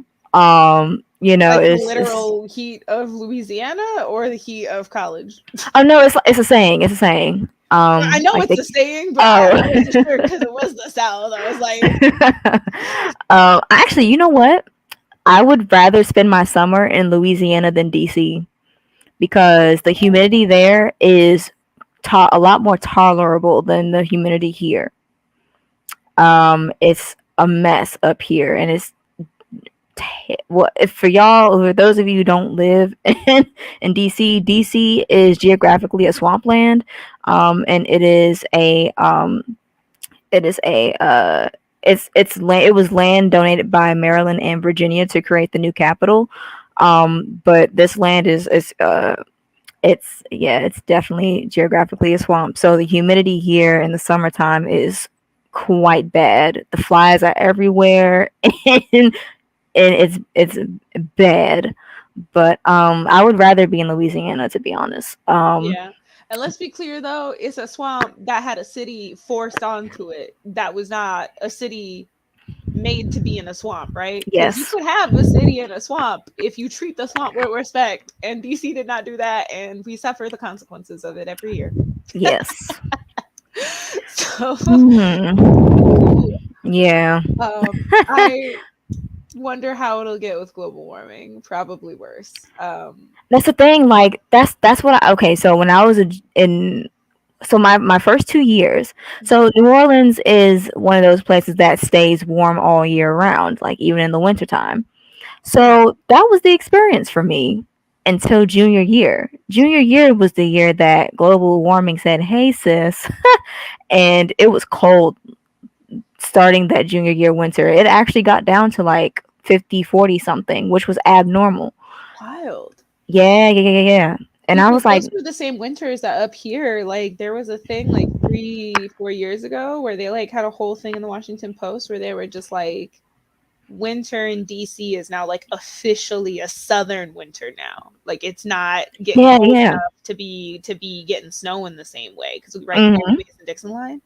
Like the it's literal heat of Louisiana or the heat of college? oh no, it's a saying. It's a saying. I know Like it's they a saying, but oh. I wasn't sure because it was the South. I was like, Actually, you know what? I would rather spend my summer in Louisiana than DC because the humidity there is a lot more tolerable than the humidity here. It's a mess up here, and it's well, if for y'all or those of you who don't live in DC, DC is geographically a swampland, and it is a it was land donated by Maryland and Virginia to create the new capital. But this land is it's yeah, it's definitely geographically a swamp. So the humidity here in the summertime is quite bad. The flies are everywhere, and it's bad. But I would rather be in Louisiana, to be honest. Yeah. And let's be clear though, it's a swamp that had a city forced onto it. That was not a city made to be in a swamp, right? Because you Yes, could have a city in a swamp if you treat the swamp with respect. And DC did not do that, and we suffer the consequences of it every year. yes. So, Hmm. Yeah, I wonder how it'll get with global warming. Probably worse. that's the thing. Like that's what I okay. So when I was in so my first 2 years, so New Orleans is one of those places that stays warm all year round, like even in the wintertime. So that was the experience for me until junior year. Junior year was the year that global warming said, "Hey sis," and it was cold starting that junior year winter. It actually got down to like 50, 40 something, which was abnormal. Wild. Yeah, yeah, yeah, yeah. And I Because was like, those were the same winters that up here, like there was a thing like 3, 4 years ago where they like had a whole thing in the Washington Post where they were just like winter in DC is now like officially a southern winter now. Like it's not getting yeah, cold yeah. enough to be getting snow in the same way because right near the Mhm. Mason Dixon line.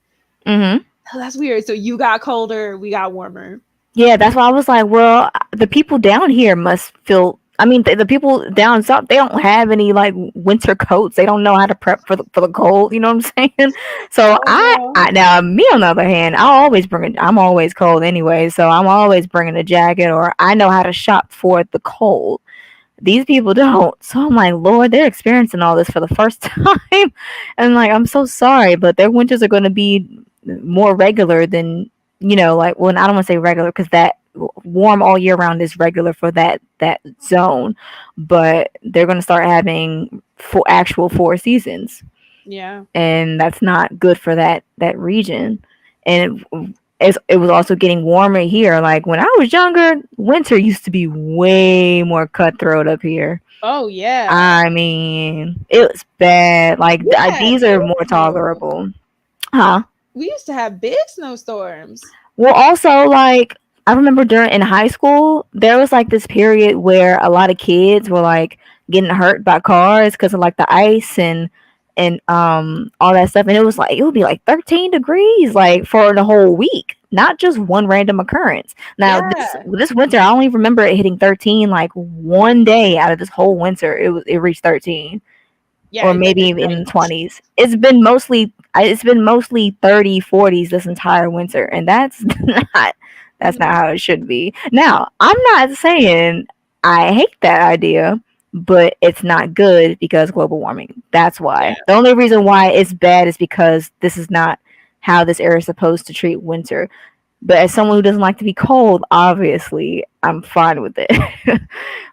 Mhm. Oh, that's weird. So you got colder, we got warmer. Yeah, that's why I was like, well, the people down here must feel. I mean, the people down south, they don't have any like winter coats. They don't know how to prep for the cold. You know what I'm saying? So Oh no. I now me on the other hand, I always bring it. I'm always cold anyway, so I'm always bringing a jacket, or I know how to shop for the cold. These people don't. So I'm like, Lord, they're experiencing all this for the first time. And like, I'm so sorry, but their winters are going to be more regular than, like, well, I don't want to say regular because that warm all year round is regular for that zone, but they're going to start having actual 4 seasons, Yeah. and that's not good for that region. And it was also getting warmer here. Like when I was younger, winter used to be way more cutthroat up here. Oh yeah. I mean, it was bad. Like We had these are big more snow. tolerable, huh? We used to have big snowstorms. Well, also like I remember during in high school, there was like this period where a lot of kids were like getting hurt by cars because of like the ice and all that stuff, and it was like it would be like 13 degrees like for the whole week, not just one random occurrence. Now Yeah. this winter, I only remember it hitting 13 like one day out of this whole winter. It reached 13, Yeah, or it's like maybe a even in the night. 20s. It's been mostly 30, 40s this entire winter, and not that's not how it should be. Now, I'm not saying I hate that idea, but it's not good because global warming. That's why. Yeah. The only reason why it's bad is because this is not how this area is supposed to treat winter. But as someone who doesn't like to be cold, obviously I'm fine with it.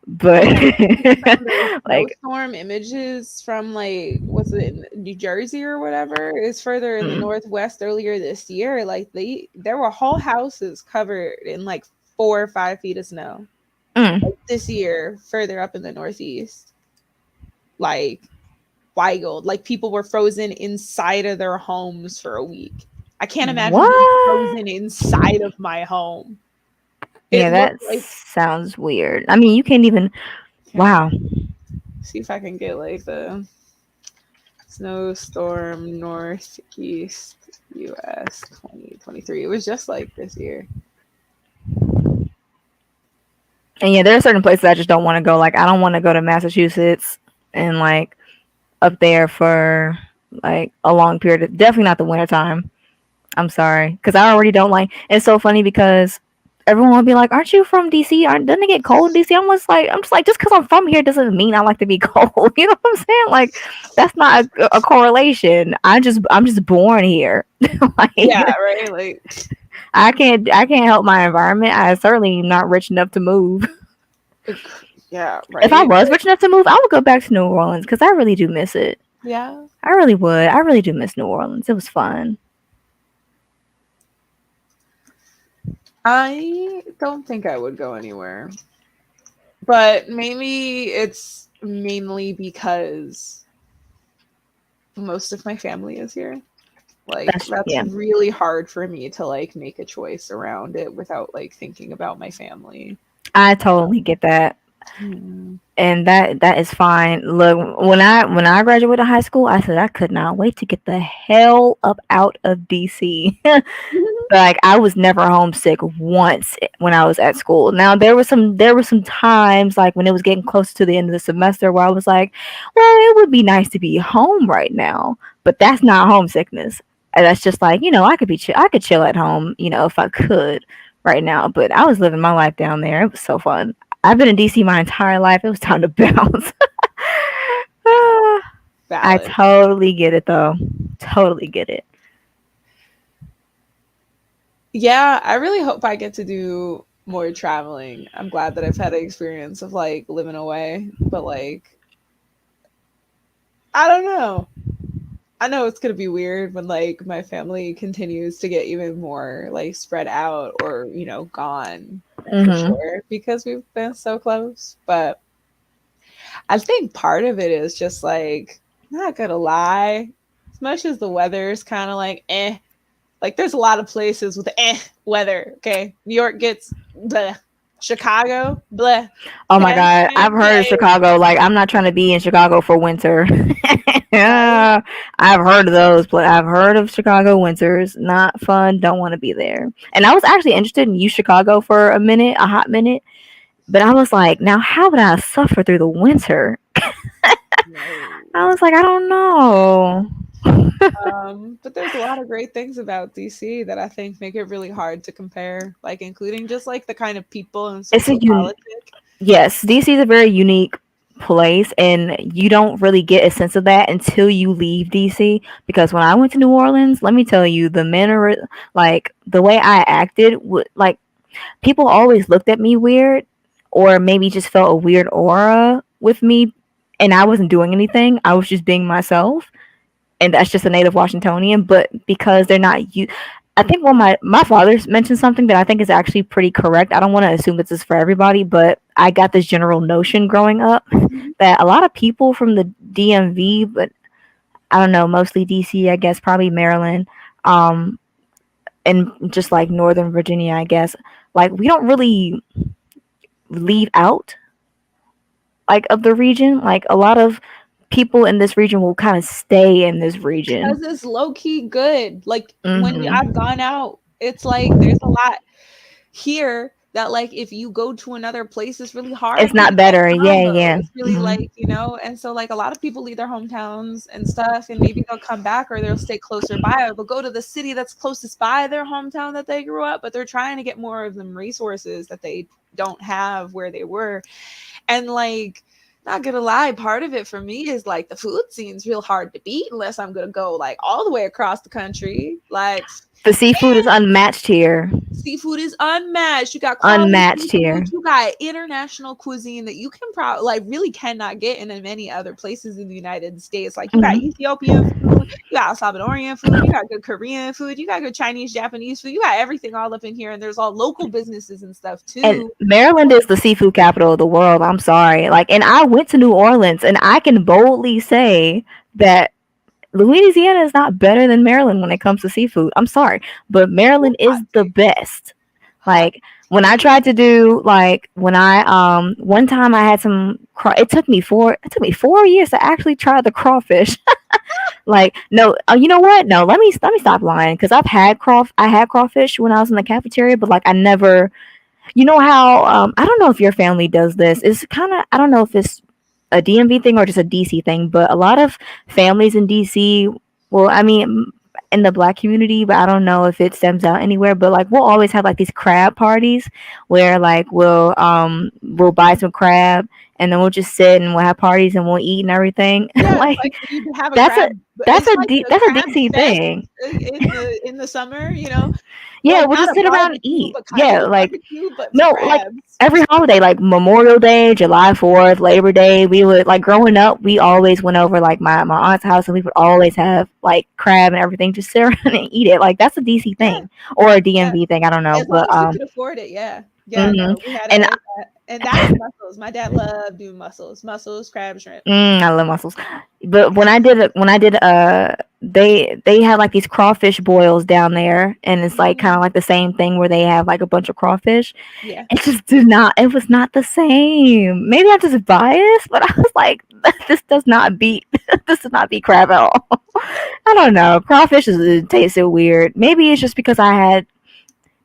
But Yeah, I found those like, snowstorm images from like what's it New Jersey or whatever. It's further in the mm, northwest earlier this year. Like there were whole houses covered in like 4 or 5 feet of snow. mm, Like this year, further up in the northeast, like wild. Like people were frozen inside of their homes for a week. I can't imagine being what? frozen inside of my home. It Yeah, looked that like sounds weird. I mean, you can't even. here. Wow. See if I can get like the snowstorm northeast US 2023. It was just like this year. And yeah, there are certain places I just don't want to go. Like, I don't want to go to Massachusetts and like up there for like a long period. Definitely not the winter time. I'm sorry, because I already don't like. It's so funny because everyone will be like, "Aren't you from DC? Aren't doesn't it get cold in DC?" I'm just like, just because I'm from here doesn't mean I like to be cold. You know what I'm saying? Like, that's not a correlation. I'm just born here. Yeah, Like, right. Like, I can't help my environment. I certainly am not rich enough to move. yeah, If I right. was rich enough to move, I would go back to New Orleans because I really do miss it. Yeah. I really would. I really do miss New Orleans. It was fun. I don't think I would go anywhere. But maybe it's mainly because most of my family is here. Like That's that's yeah. really hard for me to like make a choice around it without like thinking about my family. I totally get that. Hmm. And that is fine. Look, when I graduated high school, I said I could not wait to get the hell up out of DC. Like I was never homesick once when I was at school. Now there were some times like when it was getting close to the end of the semester where I was like, well, it would be nice to be home right now, but that's not homesickness. And that's just like, I could chill at home, if I could right now. But I was living my life down there. It was so fun. I've been in DC my entire life. It was time to bounce. I Valid. totally get it though. Totally get it. Yeah, I really hope I get to do more traveling. I'm glad that I've had an experience of like living away, but like I don't know. I know it's gonna be weird when like my family continues to get even more like spread out or gone for Mhm. sure because we've been so close. But I think part of it is just like not gonna lie, as much as the weather is kind of like eh, like there's a lot of places with weather. Okay, New York gets bleh, Chicago bleh. Oh my Okay, god, I've heard of like Chicago. Like, I'm not trying to be in Chicago for winter. right. I've heard of those, but I've heard of Chicago winters. Not fun. Don't want to be there. And I was actually interested in U Chicago for a minute, a hot minute. But I was like, now how would I suffer through the winter? No. I was like, I don't know. But there's a lot of great things about DC that I think make it really hard to compare, like including just like the kind of people and It's a social politic. yes, DC is a very unique place, and you don't really get a sense of that until you leave DC. Because when I went to New Orleans, let me tell you, the manner, like the way I acted, would like people always looked at me weird, or maybe just felt a weird aura with me, and I wasn't doing anything. I was just being myself, and that's just a native Washingtonian. But because they're not you, I think when my father mentioned something that I think is actually pretty correct. I don't want to assume this is for everybody, but I got this general notion growing up Mhm. that a lot of people from the DMV, but I don't know, mostly DC, I guess, probably Maryland, um, and just like Northern Virginia, I guess, like we don't really leave out like of the region. Like a lot of people in this region will kind of stay in this region. Because it's low key good. Like I've Hmm. gone out, it's like there's a lot here that like if you go to another place it's really It's hard not because that better. Yeah, combo yeah. it's really Hmm. like and so like a lot of people leave their hometowns and stuff and maybe they'll come back or they'll stay closer by or they'll go to the city that's closest by their hometown that they grew up but they're trying to get more of them resources that they don't have where they were and like not gonna lie, part of it for me is like the food scene's real hard to beat unless I'm gonna go like all the way across the country. Like The seafood is unmatched here. seafood is unmatched. You got quality Unmatched seafood. here. You got international cuisine that you can probably like really cannot get in many other places in the United States. Like you got Hmm. Ethiopian food, you got Salvadorian food, you got good Korean food, you got good Chinese, Japanese food. You got everything all up in here, and there's all local businesses and stuff And too. Maryland is the seafood capital of the world. I'm sorry. Like, and I went to New Orleans, and I can boldly say that Louisiana is not better than Maryland when it comes to seafood. I'm sorry, but Maryland is Hot the take. best. Hot Like when I take. tried to do like when I one time I had it took me 4 years to actually try the crawfish. Like no, you know what? No, let me stop lying because I had crawfish when I was in the cafeteria, but like I never, you know how I don't know if your family does this. It's kind of, I don't know if it's a DMV thing or just a DC thing, but a lot of families in DC, well, I mean, in the black community, but I don't know if it stems out anywhere. But like we'll always have like these crab parties where like we'll buy some crab and then we'll just sit and we'll have parties and we'll eat and everything. Yeah, Like like you have a that's a crab. It's like a that's a crab DC fest. thing. like in the summer, you know, Yeah, like we'll not just a sit around and barbecue, eat. but kind of Yeah, a like barbecue, but no, like crabs. every holiday, like Memorial Day, July 4th, Labor Day, we would like growing up. We always went over like my aunt's house, and we would always have like crab and everything. Just sit around and eat it. Like that's a DC Yeah, thing or a yeah. DMV thing. I don't know, As long but as you could afford it, yeah. Yeah, hmm no, we had it and like that. And that's mussels. My dad loved doing mussels. Mussels, crab, shrimp. I love mussels. But when I did they had like these crawfish boils down there, and it's like kind of Mm, like the same thing where they have like a bunch of crawfish. yeah. It just did not. It was not the same. Maybe I'm just biased, but I was like, this does not beat. This does not beat crab at all. I don't know. Crawfish is it tasted weird. Maybe it's just because I had.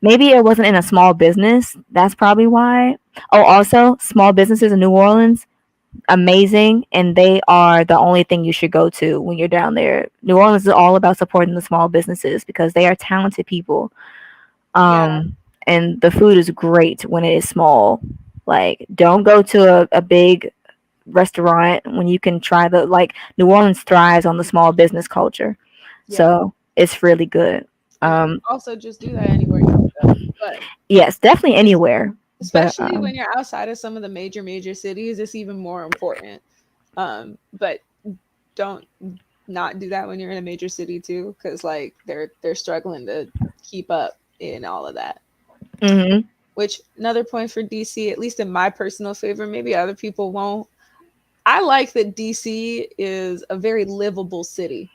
Maybe it wasn't in a small business. That's probably why. Oh, also small businesses in New Orleans, amazing, and they are the only thing you should go to when you're down there. New Orleans is all about supporting the small businesses because they are talented people. Yeah. And the food is great when it is small. Like, don't go to a big restaurant when you can try the like New Orleans thrives on the small business culture, Yeah. so it's really good. And Um, also just do that anywhere you go. But yes, definitely anywhere, but especially when you're outside of some of the major cities, it's even more important. But don't not do that when you're in a major city too, because like they're struggling to keep up in all of that. hmm Which another point for DC, at least in my personal favor, maybe other people won't. I like that DC is a very livable city.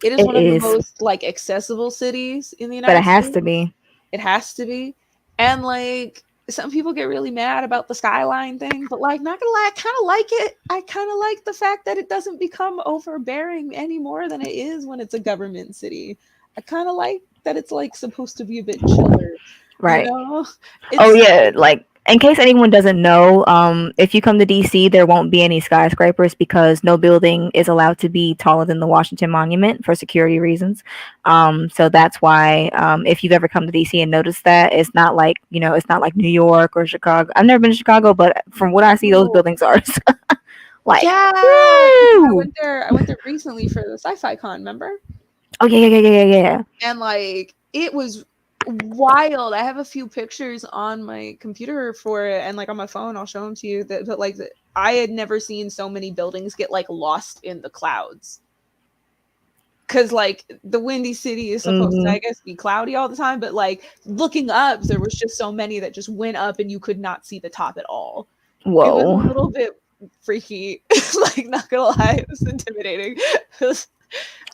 It is it one of the is, most like accessible cities in the but it United has to States. be. It has to be. And like some people get really mad about the skyline thing, but like not gonna lie, I kind of like it. I kind of like the fact that it doesn't become overbearing any more than it is when it's a government city. I kind of like that it's like supposed to be a bit chiller, you Right. know? Oh It's yeah, like in case anyone doesn't know, if you come to DC, there won't be any skyscrapers because no building is allowed to be taller than the Washington Monument for security reasons. So that's why, if you've ever come to DC and noticed that, it's not like it's not like New York or Chicago. I've never been to Chicago, but from what I see, those cool. buildings are like, Yeah, because I woo! went there. I went there recently for the Sci-Fi Con. Remember? Oh yeah, yeah, yeah, yeah, yeah, yeah. And like it was wild. I have a few pictures on my computer for it, and like on my phone, I'll show them to you. That, but like I had never seen so many buildings get like lost in the clouds. Cause like the Windy City is supposed to, hmm I guess, be cloudy all the time, but like looking up, there was just so many that just went up and you could not see the top at all. It was a Whoa. little bit freaky. Like not gonna lie, it was intimidating.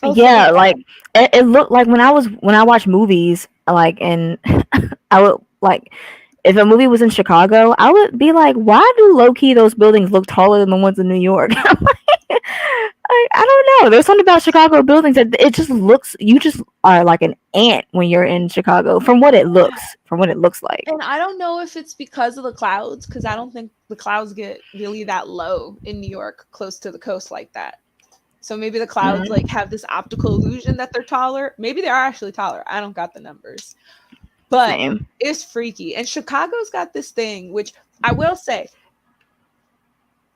I was like, Yeah, like it looked like when I watch movies, like and I would like if a movie was in Chicago, I would be like, why do low key those buildings look taller than the ones in New York? I don't know. There's something about Chicago buildings that it just looks. You just are like an ant when you're in Chicago, from what it looks, like. and I don't know if it's because of the clouds, because I don't think the clouds get really that low in New York, close to the coast like that. So maybe the clouds like Mhm. have this optical illusion that they're taller. Maybe they are actually taller. I don't got the numbers, but Same. it's freaky. And Chicago's got this thing, which I will say,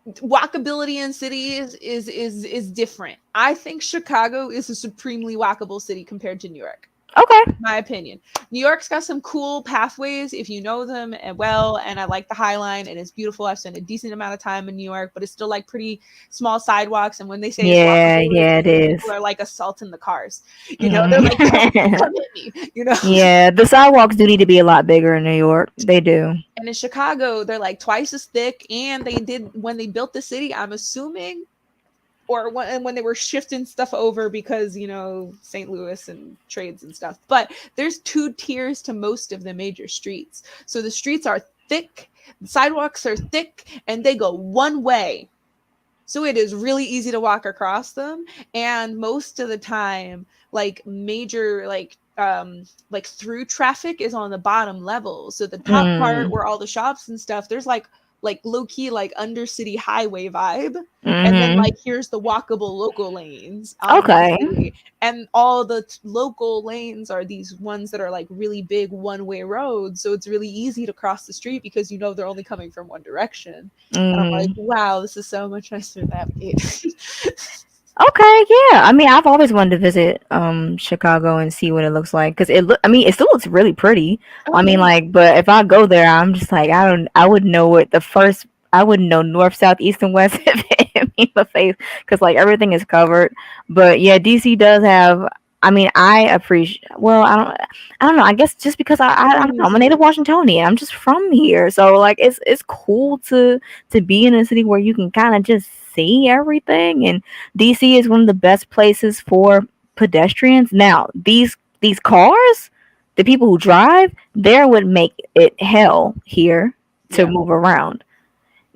walkability in cities is different. I think Chicago is a supremely walkable city compared to New York. Okay. My opinion. New York's got some cool pathways if you know them and well, and I like the High Line and it's beautiful. I've spent a decent amount of time in New York, but it's still like pretty small sidewalks. And when they say it's Yeah, walkable, it's yeah, it because people is. are like assaulting the cars. You know, they're like, Mhm. come hit me. You know. Yeah, the sidewalks do need to be a lot bigger in New York. They do. And in Chicago, they're like twice as thick. And they did when they built the city. I'm assuming or when they were shifting stuff over because St. Louis and trades and stuff. But there's two tiers to most of the major streets. So the streets are thick, the sidewalks are thick, and they go one way. So it is really easy to walk across them. And most of the time, like major like through traffic is on the bottom level. So the top part Mm. where all the shops and stuff, there's like low key like undercity highway vibe. And then Mhm. like here's the walkable local lanes out in the Okay. city. And all the local lanes are these ones that are like really big one-way roads. So it's really easy to cross the street because they're only coming from one direction. And I'm like, Mhm. wow, this is so much nicer to navigate. Okay, yeah. I mean, I've always wanted to visit Chicago and see what it looks like because I mean, it still looks really pretty. Oh I mean, yeah. like, but if I go there, I'm just like, I would know what the first. I wouldn't know north, south, east, and west if it hit me in the face because like everything is covered. But yeah, DC does have. I mean, I appreciate. Well, I don't know. I guess just because So I many don't know. I'm a native museums. Washingtonian. I'm just from here, so like, it's cool to be in a city where you can kind of just see everything. And DC is one of the best places for pedestrians. Now, these cars, the people who drive, there would make it hell here to Yeah. move around.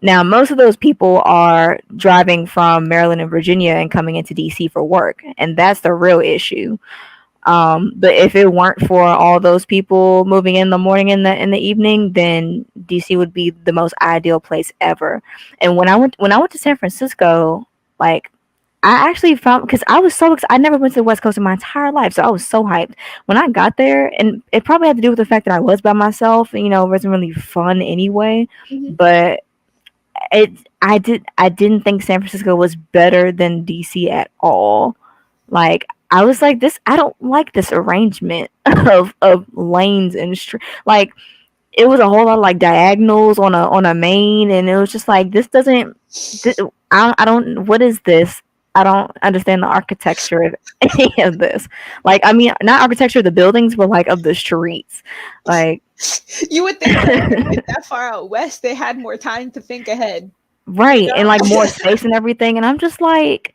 Now, most of those people are driving from Maryland and Virginia and coming into DC for work, and that's the real issue. But if it weren't for all those people moving in the morning and in the evening, then DC would be the most ideal place ever. And when I went to San Francisco, like I actually found because I was so excited. I never went to the West Coast in my entire life, so I was so hyped when I got there. And it probably had to do with the fact that I was by myself. You know, it wasn't really fun anyway. Hmm. But it, I didn't think San Francisco was better than DC at all. Like I was like this. I don't like this arrangement of lanes and like it was a whole lot of like diagonals on a main, and it was just like this doesn't. Th- I don't. What is this? I don't understand the architecture of any of this. Like, I mean, not architecture of the buildings, but like of the streets. Like, You would think that with that far out west, they had more time to think ahead. You right, and like know? more space and everything. And I'm just like,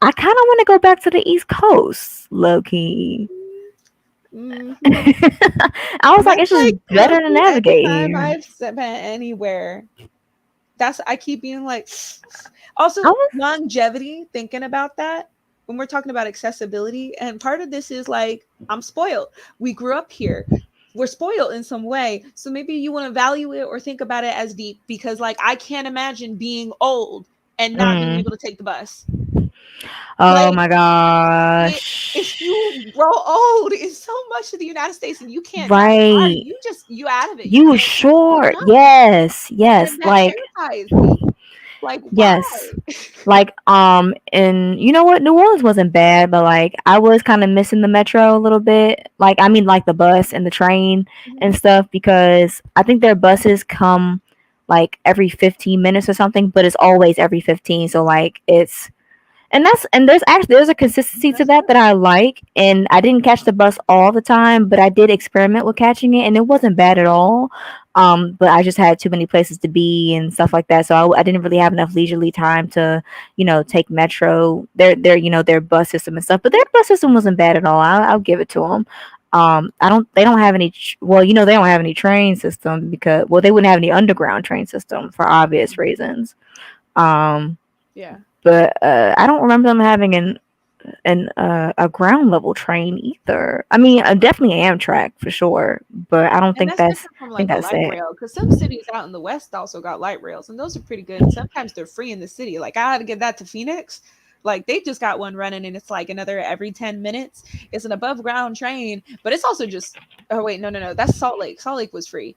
I kind of want to go back to the East Coast, low key. Hmm. I was like, That's it's just like low better to key. navigate Anytime here. I've spent anywhere, that's I keep being like. I Also, was, longevity. Thinking about that when we're talking about accessibility, and part of this is like I'm spoiled. We grew up here. We're spoiled in some way, so maybe you want to value it or think about it as deep because, like, I can't imagine being old and not being mm, able to take the bus. oh Like, my if you gosh. grow old in so much of the United States and you can't drive a car, Right. you out of it. You You can't. sure? No, Yes, and yes. that Like, terrifies me. Like, why? yes. Like, and you know what? New Orleans wasn't bad, but like, I was kind of missing the metro a little bit. Like, I mean, like the bus and the train Mhm. and stuff, because I think their buses come like every 15 minutes or something, but it's always every 15. So, like, and there's a consistency to That's that good. that I like. And I didn't catch the bus all the time, but I did experiment with catching it, and it wasn't bad at all. But I just had too many places to be and stuff like that, so I didn't really have enough leisurely time to, take metro, their bus system and stuff. But their bus system wasn't bad at all. I'll give it to them. I don't. They don't have any. Well, they don't have any train system because, well, they wouldn't have any underground train system for obvious reasons. Um, Yeah. but I don't remember them having a ground level train either. I mean, definitely Amtrak for sure, but I don't And think that's that's different from I think like a that's light it. rail because some cities out in the West also got light rails and those are pretty good. And sometimes they're free in the city. Like I had to get that to Phoenix. Like they just got one running and it's like another every 10 minutes. It's an above ground train, but it's also just, oh, wait, no, no, no. That's Salt Lake. Salt Lake was free.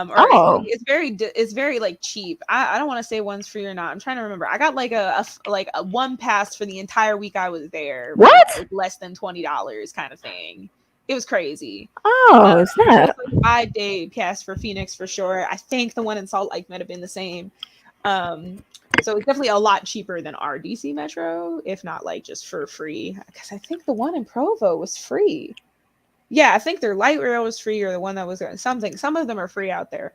Or Oh, it's very like cheap. I don't want to say one's free or not. I'm trying to remember. I got like like a one pass for the entire week I was there for what? like less than $20 kind of thing. It was crazy. Oh, It was snap. like 5 day pass for Phoenix for sure. I think the one in Salt Lake might have been the same. Um, so it's definitely a lot cheaper than our DC Metro, if not like just for free. Because I think the one in Provo was free. Yeah, I think their light rail was free, or the one that was something. Some of them are free out there,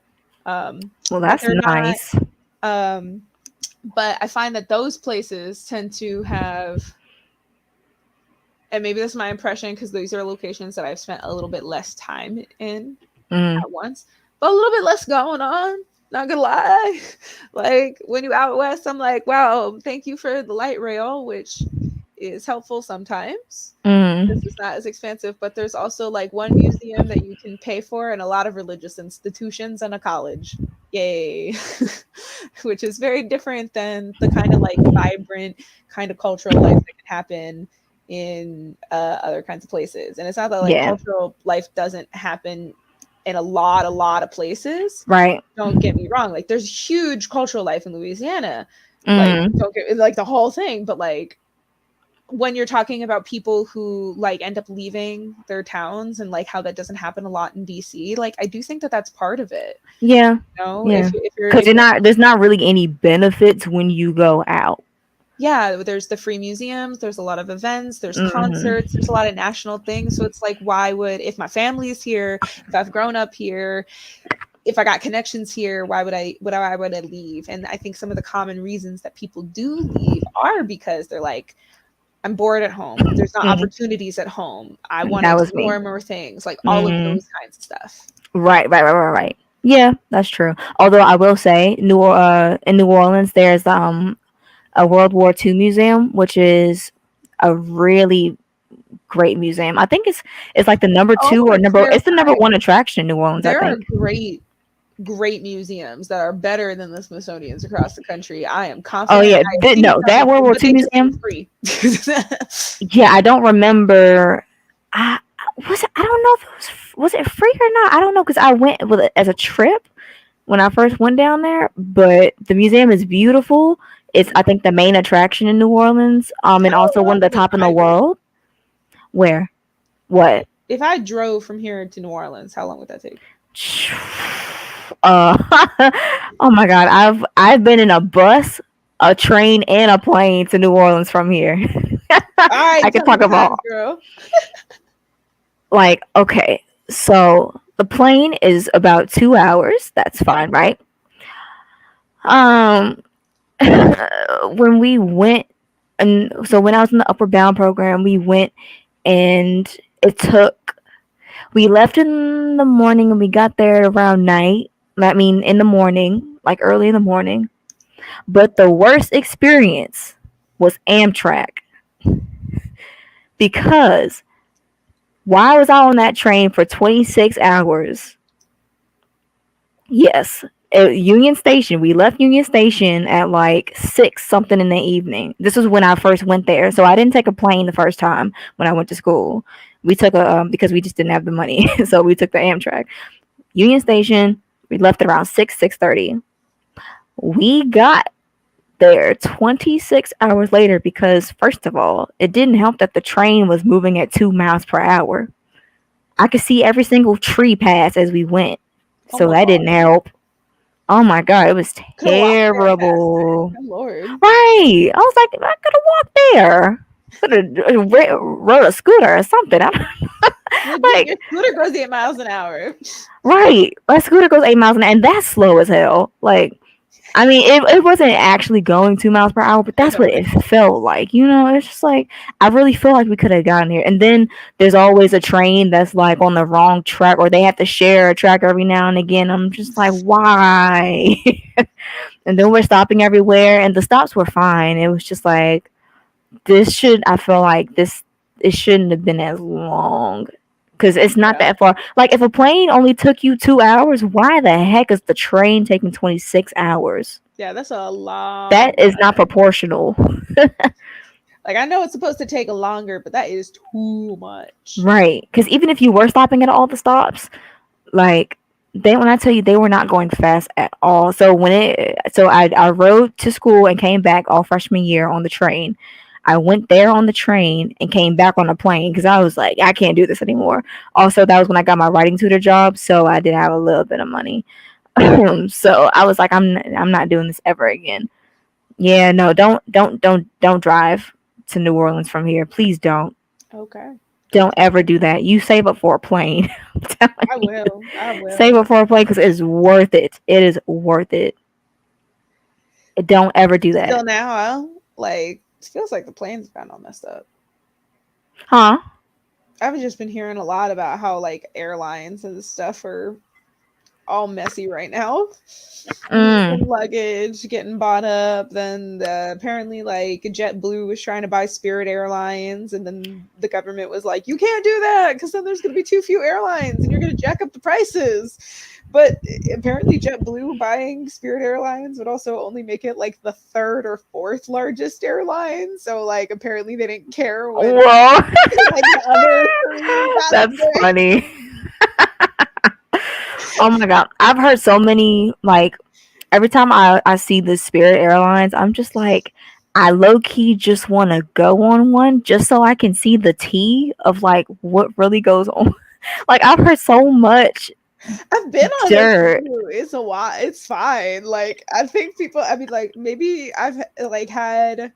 Well, but that's they're not. nice. Um, but I find that those places tend to have, and maybe this is my impression because these are locations that I've spent a little bit less time in Mm, at once, but a little bit less going on. Not gonna lie. Like when you out west, I'm like, wow, thank you for the light rail, which is helpful sometimes because mm, it's not as expensive. But there's also like one museum that you can pay for and a lot of religious institutions and a college. Yay. Which is very different than the kind of like vibrant kind of cultural life that can happen in other kinds of places. And it's not that like yeah. cultural life doesn't happen in a lot of places. Right. Don't get me wrong. Like there's huge cultural life in Louisiana. Like Mm, don't get like the whole thing, but like when you're talking about people who like end up leaving their towns and like how that doesn't happen a lot in DC, like I do think that that's part of it. Yeah, You know, yeah. Because if you're you're not. There's not really any benefits when you go out. yeah, there's the free museums, there's a lot of events, there's concerts, there's a Hmm. lot of national things. So it's like, why would, if my family's here, if I've grown up here, if I got connections here, why would I leave? And I think some of the common reasons that people do leave are because they're like, I'm bored at home. There's not Mm, opportunities at home. I want to that was me. explore more things, like all of Mm, those kinds of stuff. right. Yeah, that's true. Although I will say, in New Orleans, there's a World War II museum, which is a really great museum. I think it's like the number I also two or want to number. It's the number clarify, one attraction in New Orleans, I there are think. great museums that are better than the Smithsonian's across the country. I am Oh confident. yeah, I have seen no, some that of World them, War but II they just seem museum. free. Yeah, I don't remember. I was it, I don't know if was it free or not. I don't know because I went with it as a trip when I first went down there. But the museum is beautiful. It's I think the main attraction in New Orleans. And How also one long of the would it top in the drive you? world. Where? What? If I drove from here to New Orleans, how long would that take? Uh, oh my God! I've been in a bus, a train, and a plane to New Orleans from here. All I right, can tell me talk the times, about girl. like okay, so the plane is about 2 hours. That's fine, right? Um, when we went, and so when I was in the Upward Bound program, we went and it took. We left in the morning and we got there around night. I mean, in the morning, like early in the morning. But the worst experience was Amtrak because why was I on that train for 26 hours? Yes, at Union Station. We left Union Station at like 6 something in the evening. This was when I first went there. So I didn't take a plane the first time when I went to school. We took a because we just didn't have the money. So we took the Amtrak. Union Station, we left at around 6:30. We got there 26 hours later because first of all, it didn't help that the train was moving at 2 miles per hour. I could see every single tree pass as we went. Oh So my that god, didn't help. Oh my god, it was could have walked there faster. terrible. Oh lord, Right. I was like, I could have walked there. Could have rode a scooter or something. your Like, scooter goes 8 miles an hour. right. A scooter goes 8 miles an hour, and that's slow as hell. Like, I mean, it wasn't actually going 2 miles per hour, but I that's know, what right? it felt like. It's just like I really feel like we could have gotten here. And then there's always a train that's like on the wrong track, or they have to share a track every now and again. I'm just like, why? And then we're stopping everywhere, and the stops were fine. It was just like this should. I feel like this. It shouldn't have been as long because it's not Yeah, that far. Like if a plane only took you 2 hours, why the heck is the train taking 26 hours? yeah, that's a long That is not time. proportional. Like I know it's supposed to take longer, but that is too much. Right. Because even if you were stopping at all the stops, like when I tell you they were not going fast at all. So I rode to school and came back all freshman year on the train. I went there on the train and came back on a plane because I was like, I can't do this anymore. Also, that was when I got my writing tutor job, so I did have a little bit of money. So I was like, I'm not doing this ever again. Yeah, no, don't drive to New Orleans from here. Please don't. Okay, Don't ever do that. You save up for a plane. I'm telling I you. will. I Save will. up for a plane because it's worth it. It is worth it. Don't ever do that. Still now, like it feels like the plane's been all messed up. Huh? I've just been hearing a lot about how like airlines and stuff are all messy right now. Losing Mm. luggage, getting bought up. Then apparently, like JetBlue was trying to buy Spirit Airlines, and then the government was like, "You can't do that because then there's going to be too few airlines, and you're going to jack up the prices." But apparently, JetBlue buying Spirit Airlines would also only make it like the third or fourth largest airline. So, like, apparently, they didn't care when Whoa. like the other three got That's sick. funny. Oh my god. I've heard so many like every time I see the Spirit Airlines, I'm just like I low key just want to go on one just so I can see the tea of like what really goes on. Like I've heard so much I've been on it dirt. too. It's a while. It's fine. Like I think people. I mean, like maybe I've like had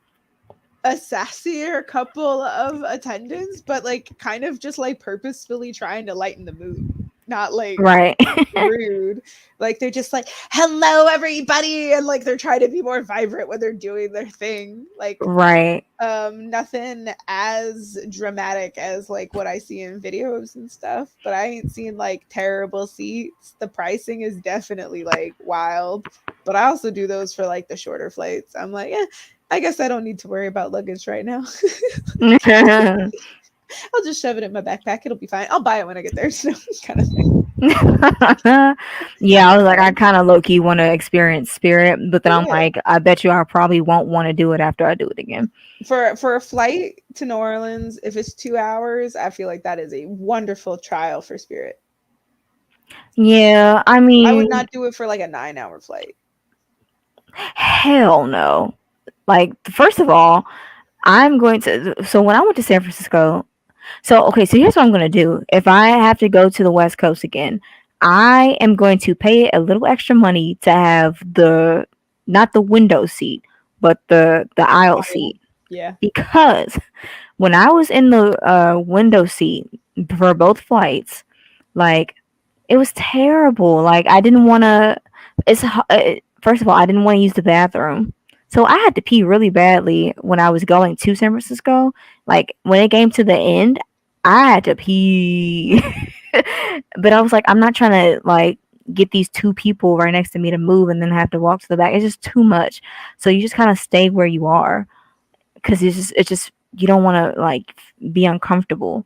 a sassier couple of attendants, but like kind of just like purposefully trying to lighten the mood, not like Right. rude. Like they're just like, "Hello, everybody," and like they're trying to be more vibrant when they're doing their thing. Like Right. nothing as dramatic as like what I see in videos and stuff, but I ain't seen like terrible seats. The pricing is definitely like wild, but I also do those for like the shorter flights. I'm like, I guess I don't need to worry about luggage right now. I'll just shove it in my backpack. It'll be fine. I'll buy it when I get there. So kind of thing. Yeah, I was like, I kind of low key want to experience Spirit, but then I'm Yeah. like, I bet you I probably won't want to do it after I do it again. For a flight to New Orleans, if it's 2 hours, I feel like that is a wonderful trial for Spirit. Yeah, I I would mean, not do it for like a 9 hour flight. hell no. Like, first of all, I'm going to. So when I went to San Francisco, so okay, so here's what I'm going to do. If I have to go to the West Coast again, I am going to pay a little extra money to have the not the window seat, but the aisle seat Yeah. because when I was in the window seat for both flights, like it was terrible. Like I didn't want to. First of all, I didn't want to use the bathroom, so I had to pee really badly when I was going to San Francisco. Like when it came to the end, I had to pee, but I was like, I'm not trying to like get these two people right next to me to move and then have to walk to the back. It's just too much. So you just kind of stay where you are because it's just you don't want to like be uncomfortable.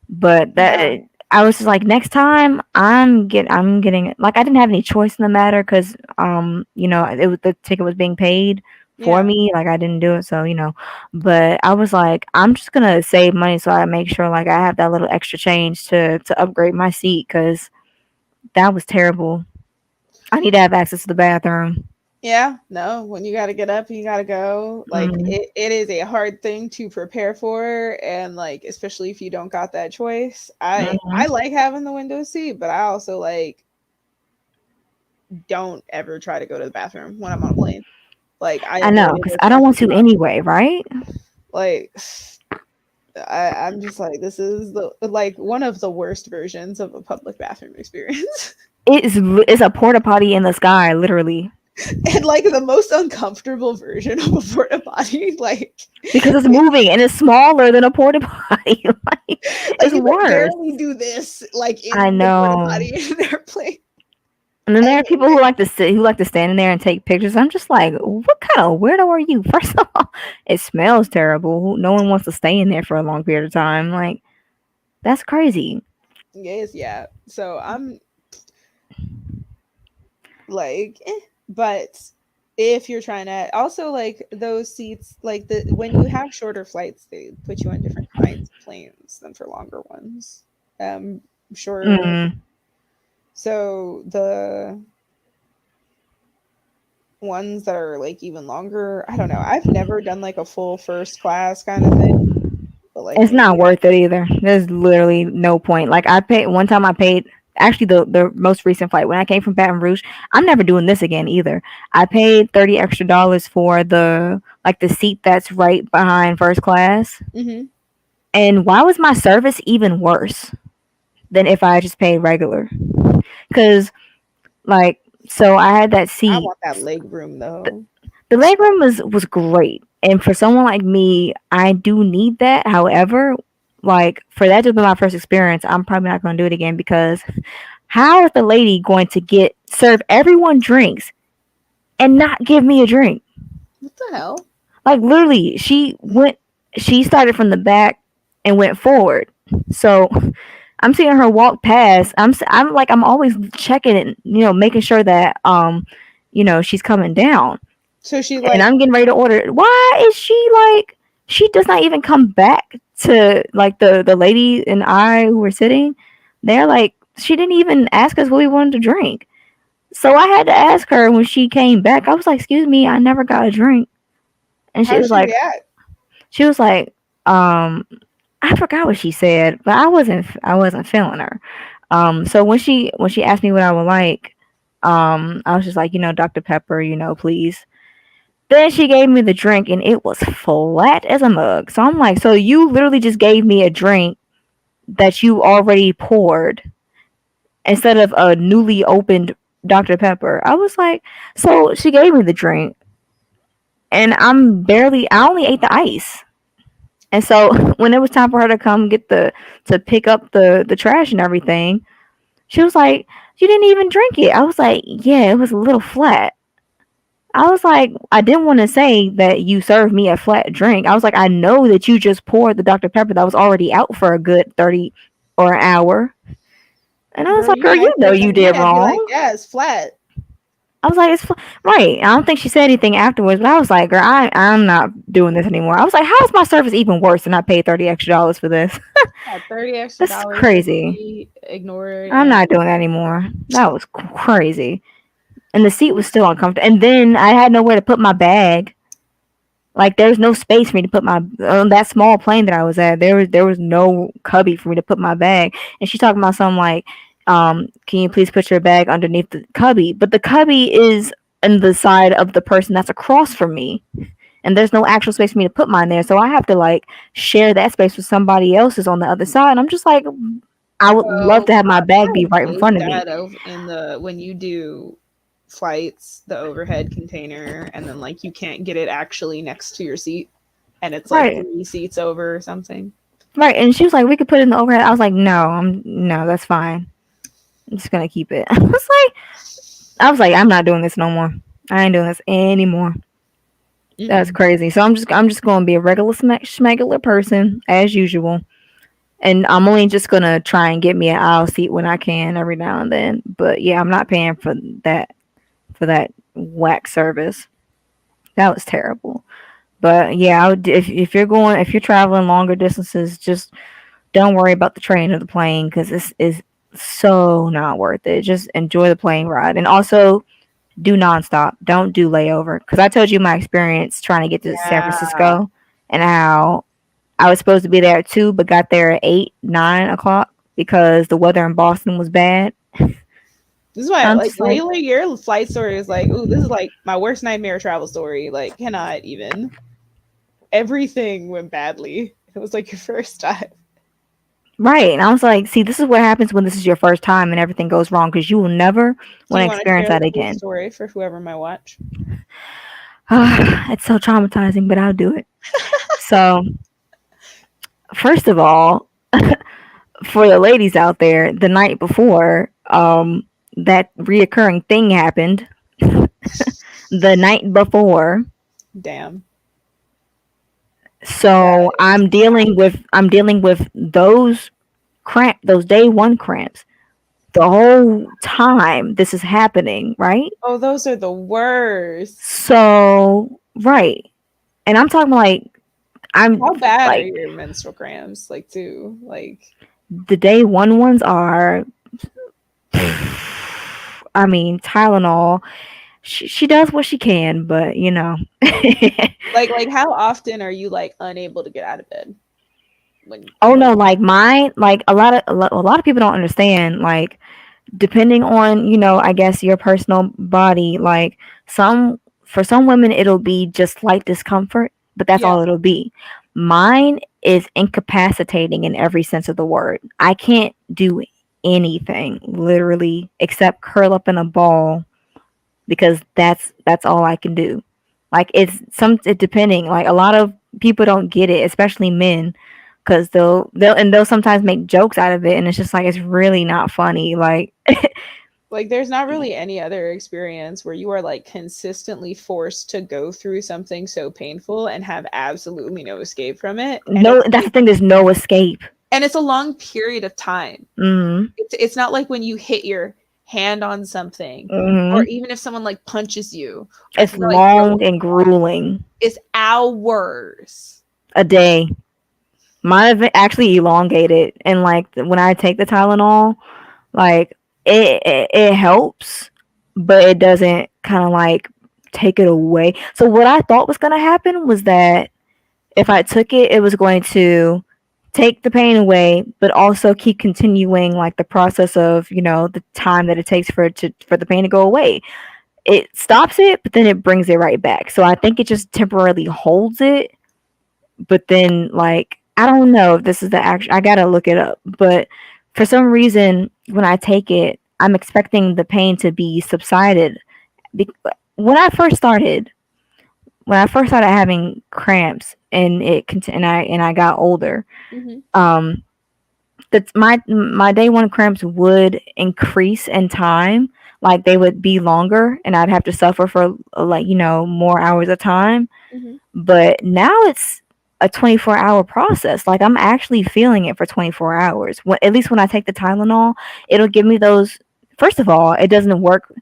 But Yeah. that I was just like, next time I'm getting like I didn't have any choice in the matter because it was the ticket was being paid for Yeah. me, like I didn't do it, so but I was like, I'm just gonna save money so I make sure like I have that little extra change to upgrade my seat because that was terrible. I need to have access to the bathroom. Yeah. No, when you got to get up and you got to go, like Mm-hmm. it is a hard thing to prepare for. And like, especially if you don't got that choice, I like having the window seat, but I also like don't ever try to go to the bathroom when I'm on a plane. Like I I know avoid it because as I don't much want as to possible. anyway, right? Like I'm just like this is the like one of the worst versions of a public bathroom experience. It's a porta potty in the sky, literally. And like the most uncomfortable version of a porta potty. Because it's moving and it's smaller than a porta potty. Like Like it's you can worse. barely do this like I in the porta know. potty in an airplane. And then there And are people who like to sit, who like to stand in there and take pictures. I'm just like, what kind of weirdo are you? First of all, it smells terrible. No one wants to stay in there for a long period of time. Like that's crazy. yes, yeah. So I'm like, but if you're trying to also like those seats, like the when you have shorter flights, they put you on different kinds of planes than for longer ones. Sure. Mm. So the ones that are like even longer, I don't know. I've never done like a full first class kind of thing, but like It's maybe not worth it either. There's literally no point. Like I paid one time. I paid actually the most recent flight when I came from Baton Rouge. I'm never doing this again either. I paid $30 extra for the like the seat that's right behind first class. hmm And why was my service even worse than if I just paid regular? Because like so I had that I seat. want that leg room though. The leg room was great, and for someone like me, I do need that. However, like for that to be my first experience, I'm probably not going to do it again because how is the lady going to get serve everyone drinks and not give me a drink? What the hell? Like literally, she started from the back and went forward. So I'm seeing her walk past. I'm like I'm always checking it, making sure that she's coming down. So she And like I'm getting ready to order. Why is she like she does not even come back to like the lady and I who were sitting? They're like she didn't even ask us what we wanted to drink. So I had to ask her when she came back. I was like, "Excuse me, I never got a drink." And How did she react? she was like, I forgot what she said, but I wasn't feeling her. So when she asked me what I would like, I was just like, Dr. Pepper, please. Then she gave me the drink and it was flat as a mug. So I'm like, so you literally just gave me a drink that you already poured instead of a newly opened Dr. Pepper. I was like, so she gave me the drink and I only ate the ice. And so when it was time for her to come to pick up the trash and everything, she was like, "You didn't even drink it." I was like, "Yeah, it was a little flat." I was like, I didn't want to say that you served me a flat drink. I was like, I know that you just poured the Dr. Pepper that was already out for a good 30 or an hour. And I was Girl, like, you girl, you know nicer you than me. did I'd be like, wrong. yeah, it's flat. I was like, right. I don't think she said anything afterwards, but I was like, girl, I'm not doing this anymore. I was like, how is my service even worse than I paid $30 extra for this? Yeah, 30 extra That's dollars just to crazy. be ignored I'm and not doing that anymore. That was crazy. And the seat was still uncomfortable. And then I had nowhere to put my bag. Like there was no space for me to put my on that small plane that I was at. There was no cubby for me to put my bag. And she's talking about something like, can you please put your bag underneath the cubby? But the cubby is in the side of the person that's across from me. And there's no actual space for me to put mine there. So I have to like share that space with somebody else's on the other side. And I'm just like, I would love so to have my bag I be right in hate front of me. that over in the when you do flights, the overhead container, and then like you can't get it actually next to your seat, and it's like Right. 3 seats over or something. Right. And she was like, we could put it in the overhead. I was like, no, that's fine. I'm just gonna keep it. I was like, I'm not doing this no more. I ain't doing this anymore. That's Mm-mm. crazy. So I'm just gonna be a regular schmegular person as usual, and I'm only just gonna try and get me an aisle seat when I can every now and then. But yeah, I'm not paying that for that whack service. That was terrible. But yeah, if you're traveling longer distances, just don't worry about the train or the plane because this is so not worth it. Just enjoy the plane ride, and also do nonstop. Don't do layover. Because I told you my experience trying to get to San Yeah. Francisco and how I was supposed to be there at 2, but got there at 8, 9 o'clock because the weather in Boston was bad. This is why, I'm like, just like, lately, your flight story is like, ooh, this is like my worst nightmare travel story. Like, cannot even. Everything went badly. It was like your first time. right. And I was like, see, this is what happens when this is your first time and everything goes wrong because you will never Do want to you want to experience share that the whole again. story for whoever might watch? It's so traumatizing, but I'll do it. So, first of all, for the ladies out there, the night before, that reoccurring thing happened. The night before. Damn. That So is I'm dealing with those day one cramps the whole time this is happening, right? oh, those are the worst. So right. And I'm talking like I'm How bad are like your menstrual cramps? Like, too. Like, the day one ones are I mean Tylenol. She does what she can, but how often are you like unable to get out of bed when oh like no, like mine, like a lot of people don't understand. Like depending on I guess your personal body, like some for some women it'll be just light discomfort, but that's yeah, all it'll be. Mine is incapacitating in every sense of the word. I can't do anything literally except curl up in a ball because that's all I can do. Like it depending. Like a lot of people don't get it, especially men, because they'll sometimes make jokes out of it, and it's just like it's really not funny. Like like there's not really any other experience where you are like consistently forced to go through something so painful and have absolutely no escape from it, and no, that's the thing. There's no escape. it's a long period of time. Hmm. It's not like when you hit your hand on something, or Hmm. even if someone like punches you, or if It's you're like long and grueling. it's hours. A day. Mine have actually elongated, and like when I take the Tylenol, like it helps, but it doesn't kind of like take it away. So what I thought was going to happen was that if I took it, it was going to take the pain away, but also keep continuing like the process of, the time that it takes for the pain to go away. It stops it, but then it brings it right back. So I think it just temporarily holds it, but then like I don't know if this is the actual. I gotta look it up, but for some reason when I take it, I'm expecting the pain to be subsided. Be- when I first started, when I first started having cramps and I got older, Hmm. um, that my day one cramps would increase in time. Like they would be longer, and I'd have to suffer for like more hours of time. Hmm. But now it's a 24-hour process. Like I'm actually feeling it for 24 hours. At least when I take the Tylenol, it'll give me those. First of all, it doesn't work.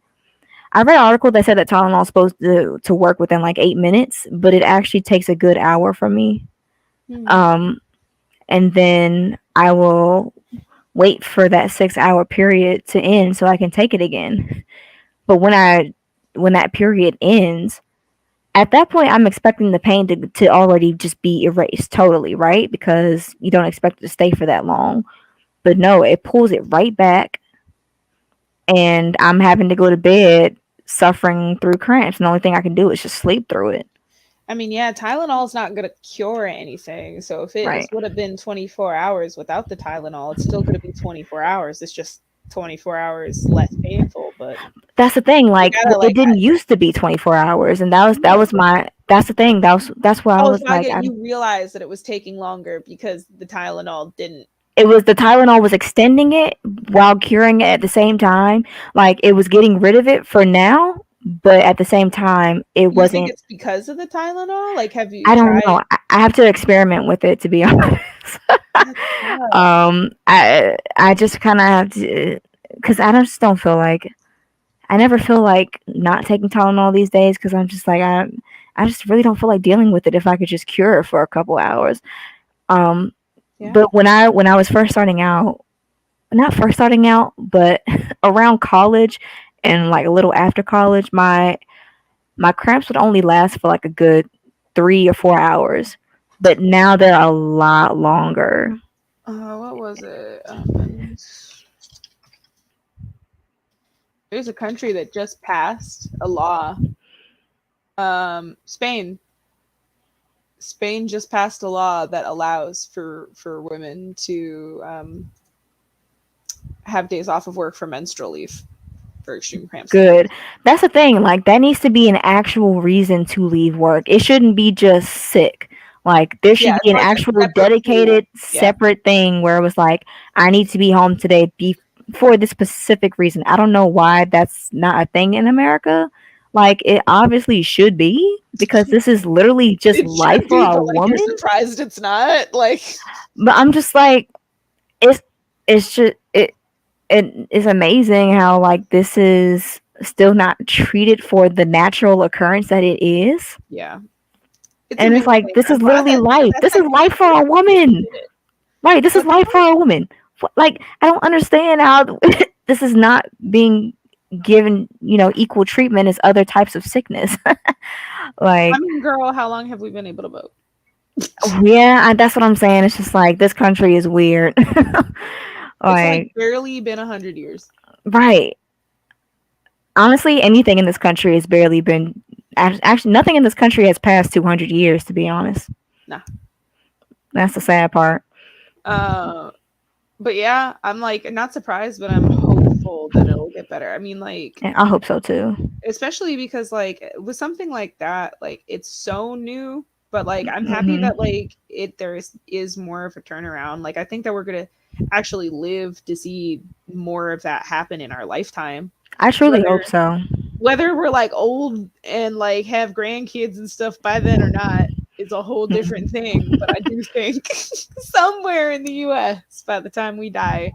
I read an article that said that Tylenol is supposed to work within like 8 minutes, but it actually takes a good hour for me. Hmm. Um, and then I will wait for that 6 hour period to end so I can take it again. But when that period ends, at that point I'm expecting the pain to already just be erased totally, right? Because you don't expect it to stay for that long. But no, it pulls it right back, and I'm having to go to bed suffering through cramps. And the only thing I can do is just sleep through it. I mean, yeah, Tylenol is not going to cure anything. So if it Right. would have been 24 hours without the Tylenol, it's still going to be 24 hours. It's just 24 hours less painful, but That's the thing. you Like gotta it like didn't used to be 24 hours, and that yeah. was my. That's the thing. That's why I Oh, was so I like, get you realized that it was taking longer because the Tylenol didn't. it was the Tylenol was extending it while curing it at the same time. Like it was getting rid of it for now, but at the same time, it You think wasn't. it's because of the Tylenol? Like, have you I don't tried? know. I have to experiment with it to be honest. That's tough. I just kind of have to because I just don't feel like I never feel like not taking Tylenol these days because I'm just like I just really don't feel like dealing with it if I could just cure it for a couple hours. Um, Yeah. but when I was first starting out, not first starting out, but around college and like a little after college, my cramps would only last for like a good 3 or 4 hours. But now they're a lot longer. What was it? There's a country that just passed a law. Spain. Spain just passed a law that allows for women to have days off of work for menstrual leave for extreme cramp Good. symptoms. That's the thing. Like that needs to be an actual reason to leave work. It shouldn't be just sick. Like there Yeah, should be it's an like a actual separate pool. dedicated Yeah. separate thing where it was like I need to be home today for this specific reason. I don't know why that's not a thing in America. Like it obviously should be because this is literally just It life should for be, a but like you're woman. surprised it's not. Like But I'm just like it's it's just it is amazing how like this is still not treated for the natural occurrence that it is. yeah. It's And it's like amazing. this I'm is glad literally that life. that's This is like life for a they woman. did it. Right, this is What's life for a woman. Like I don't understand how this is not being given, equal treatment as other types of sickness. I Like, mean, girl, how long have we been able to vote? yeah, that's what I'm saying. It's just like this country is weird. It's like Like, barely been 100 years. right. Honestly, anything in this country has barely been. Actually, nothing in this country has passed 200 years, to be honest. Nah. That's the sad part. Uh, but yeah, I'm like not surprised, but I'm hopeful that it'll get better. I mean, like And I hope so too. especially because like with something like that, like it's so new, but like I'm happy Hmm. that like is more of a turnaround. Like I think that we're gonna actually live to see more of that happen in our lifetime. I truly hope Whether so. we're like old and like have grandkids and stuff by then or not is a whole different thing. But I do think somewhere in the US by the time we die,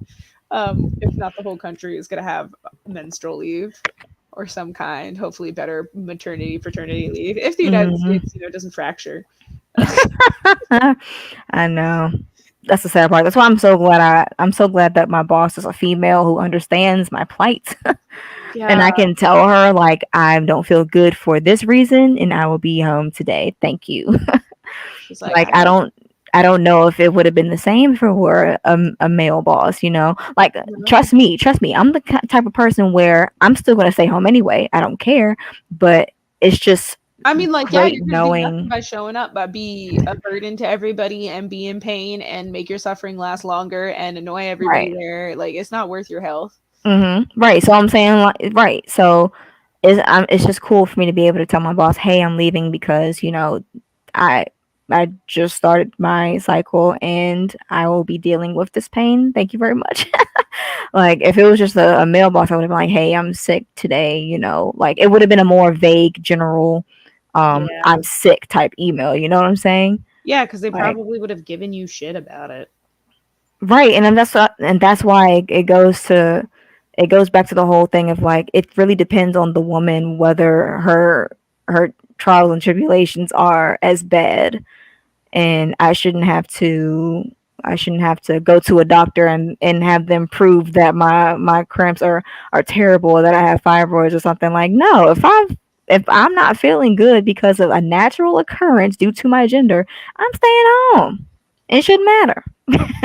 if not the whole country, is gonna have menstrual leave or some kind, hopefully better maternity paternity leave if the United Hmm. States, doesn't fracture. I know. That's the sad part. That's why I'm so glad that my boss is a female who understands my plight. And I Yeah. can tell her like I don't feel good for this reason and I will be home today. Thank you. She's like, Like I don't I don't know if it would have been the same if it were a male boss, you know. Like know. trust me. I'm the type of person where I'm still gonna stay home anyway. I don't care, but it's just I mean, like, yeah, great you're gonna do nothing knowing. by showing up, but be a burden to everybody and be in pain and make your suffering last longer and annoy everybody Right. there. Like, it's not worth your health. Right. So I'm saying like right. So it's just cool for me to be able to tell my boss, hey, I'm leaving because you know I I just started my cycle and I will be dealing with this pain. Thank you very much. Like if it was just a male boss, I would have been like, "Hey, I'm sick today." You know, like it would have been a more vague, general, Yeah. "I'm sick" type email. You know what I'm saying? Yeah, because they Like probably would have given you shit about it. right, and then that's why it goes back to the whole thing of like it really depends on the woman whether her trials and tribulations are as bad and I shouldn't have to go to a doctor and have them prove that my cramps are terrible or that I have fibroids or something. Like no, if I'm not feeling good because of a natural occurrence due to my gender, I'm staying home. It shouldn't matter.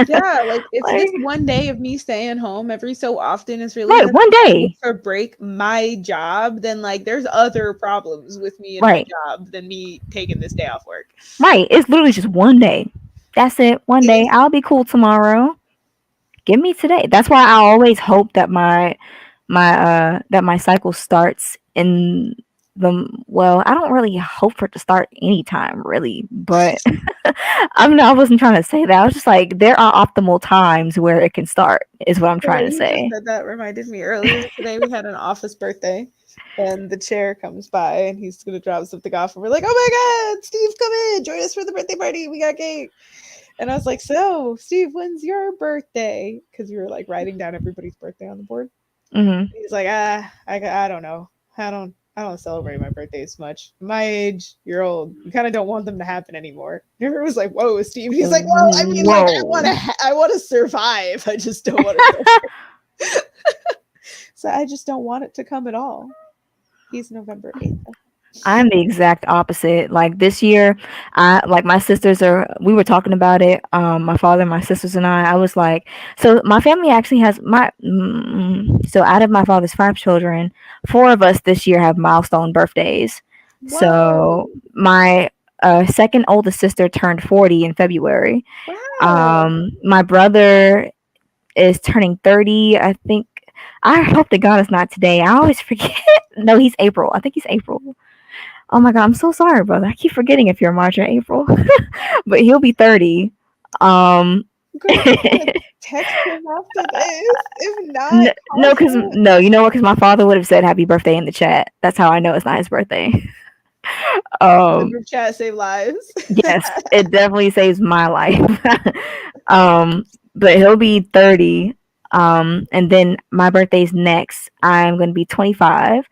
Yeah, like if this Like one day of me staying home every so often is really right, gonna one make day. or break my job, then like there's other problems with me and my Right. job than me taking this day off work. Right. It's literally just one day. That's it. One day. It's I'll be cool tomorrow. Give me today. That's why I always hope that my cycle starts in the well, I don't really hope for it to start anytime really, but I wasn't trying to say that. I was just like there are optimal times where it can start is what I'm the way trying to you just say. said that reminded me earlier today we had an office birthday and the chair comes by and he's gonna drop something off and we're like, oh my god, Steve, come in, join us for the birthday party. We got cake. And I was like, so Steve, when's your birthday? Because we were like writing down everybody's birthday on the board. Mhm. He's like, I don't know. I don't celebrate my birthdays much. My age, you're old. You kind of don't want them to happen anymore. And everyone was like, whoa, Steve. He's like, well, I mean, like, Whoa. I want to survive. I just don't want to. So I just don't want it to come at all. He's November 8th. I'm the exact opposite. Like this year, I like my sisters are. We were talking about it. My father, my sisters, and I. I was like, so my family actually has so out of my father's 5 children, 4 of us this year have milestone birthdays. So Whoa. my second oldest sister turned 40 in February. Wow. My brother is turning 30. I think. I hope to God it's not today. I always forget. No, he's April. I think he's April. Oh my god, I'm so sorry, brother. I keep forgetting if you're March or April. But he'll be 30. Um I'm going to try to text him after this. If not, no, call cuz him. no, you know what? Cuz my father would have said happy birthday in the chat. That's how I know it's not his birthday. The Um group chat save lives. yes, it definitely saves my life. um but he'll be 30. And then my birthday's next. I'm going to be 25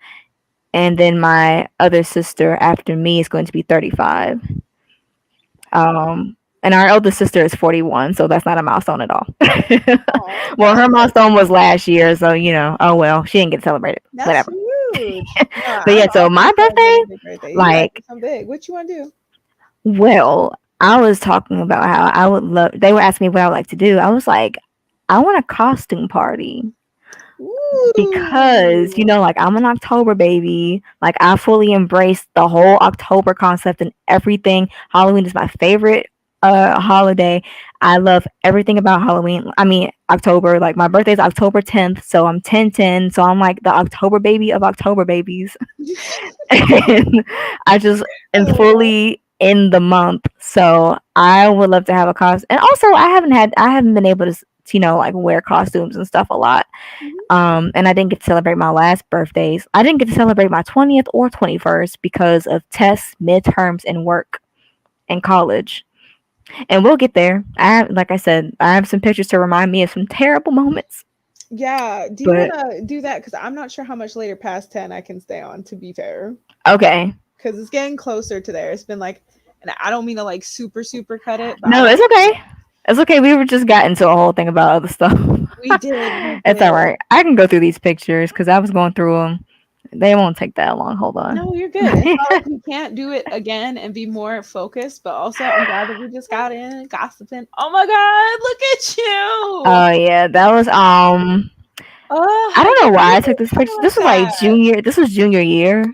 and then my other sister after me is going to be 35. And our eldest sister is 41, so that's not a milestone at all. Oh, Well, her that's milestone was last year, so you know, oh well, she didn't get celebrated. that's Whatever. huge. No, But I'm yeah, so always my birthday, celebrating big birthday. You gotta do like, something big. What you wanna do? well, I was talking about how I would love. They would ask me what I would like to do. I was like, I want a costume party. Because you Ooh. know like I'm an October baby, like I fully embrace the whole October concept and everything. Halloween is my favorite holiday. I love everything about Halloween. I mean October, like my birthday is October 10th, so I'm 10/10, so I'm like the October baby of October babies. And I just am Oh, fully in the month, so I would love to have a costume. And also I haven't been able to you know like wear costumes and stuff a lot. mhm. And I didn't get to celebrate my last birthdays. I didn't get to celebrate my 20th or 21st because of tests, midterms, and work and college. And we'll get there. Like I said, I have some pictures to remind me of some terrible moments. Yeah. Do you But wanna do that? Because I'm not sure how much later past 10 I can stay on, to be fair. okay, Because it's getting closer to there. It's been like, and I don't mean to like super, super cut it, but I no, don't it's okay. It's okay. We were just got into a whole thing about other stuff. We did, we It's all right. did. I can go through these pictures because I was going through them. They won't take that long. Hold on. No, you're good. It's not like we can't do it again and be more focused, but also I'm glad that we just got in gossiping. Oh my god, look at you! Oh yeah, that was Oh, I I don't know can't why believe I took this we're picture. talking This about was like that. junior. This was junior year,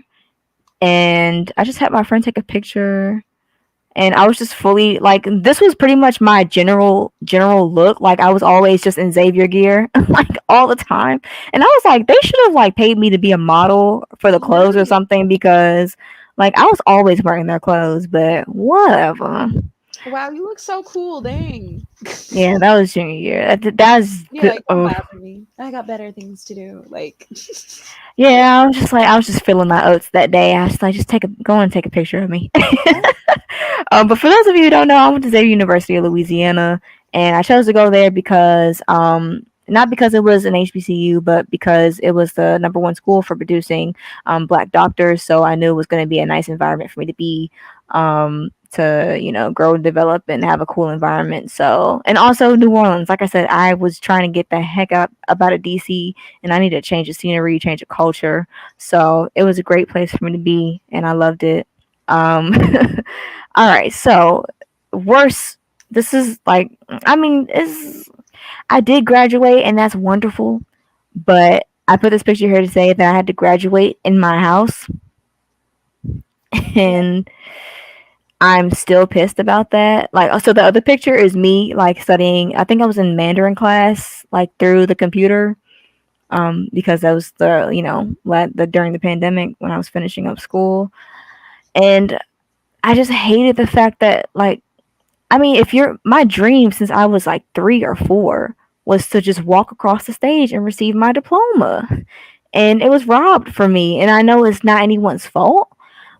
and I just had my friend take a picture, and I was just fully like, this was pretty much my general look. Like I was always just in Xavier gear, like all the time, and I was like, they should have like paid me to be a model for the clothes or Right. something because like I was always wearing their clothes, but whatever. Wow, you look so cool. Dang. Yeah, that was junior year. That's You're the like, don't oh. bother me. I got better things to do. Like, Yeah, I was just like, I was just feeling my oats that day. I was like, just go and take a picture of me. yeah. But for those of you who don't know, I went to Xavier University of Louisiana, and I chose to go there because, not because it was an HBCU, but because it was the number one school for producing black doctors. So I knew it was going to be a nice environment for me to be, to grow and develop and have a cool environment. So, and also New Orleans, like I said, I was trying to get the heck out of DC, and I needed to change the scenery, change the culture. So it was a great place for me to be, and I loved it. Um, all right, so worse. This is like, I mean, I did graduate, and that's wonderful. But I put this picture here to say that I had to graduate in my house, Yeah. and I'm still pissed about that. Like, so the other picture is me like studying. I think I was in Mandarin class, like through the computer, because that was the the during the pandemic when I was finishing up school, and I just hated the fact that like, I mean, if you're my dream since I was like 3 or 4 was to just walk across the stage and receive my diploma, and it was robbed from me. And I know it's not anyone's fault,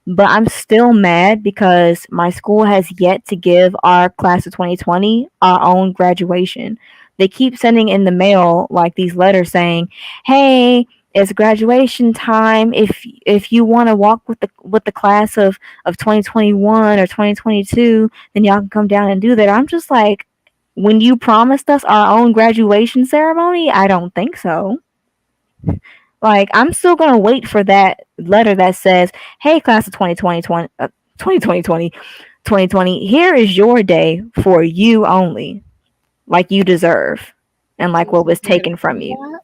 but I'm still mad because my school has yet to give our class of 2020 our own graduation. They keep sending in the mail like these letters saying, "Hey, it's graduation time. If you want to walk with the class of 2021 or 2022, then y'all can come down and do that." I'm just like, when you promised us our own graduation ceremony, I don't think so. Like, I'm still gonna wait for that letter that says, "Hey, class of 2020, here is your day for you only, like you deserve, and Do like you what think was they're gonna taken give from you you." that?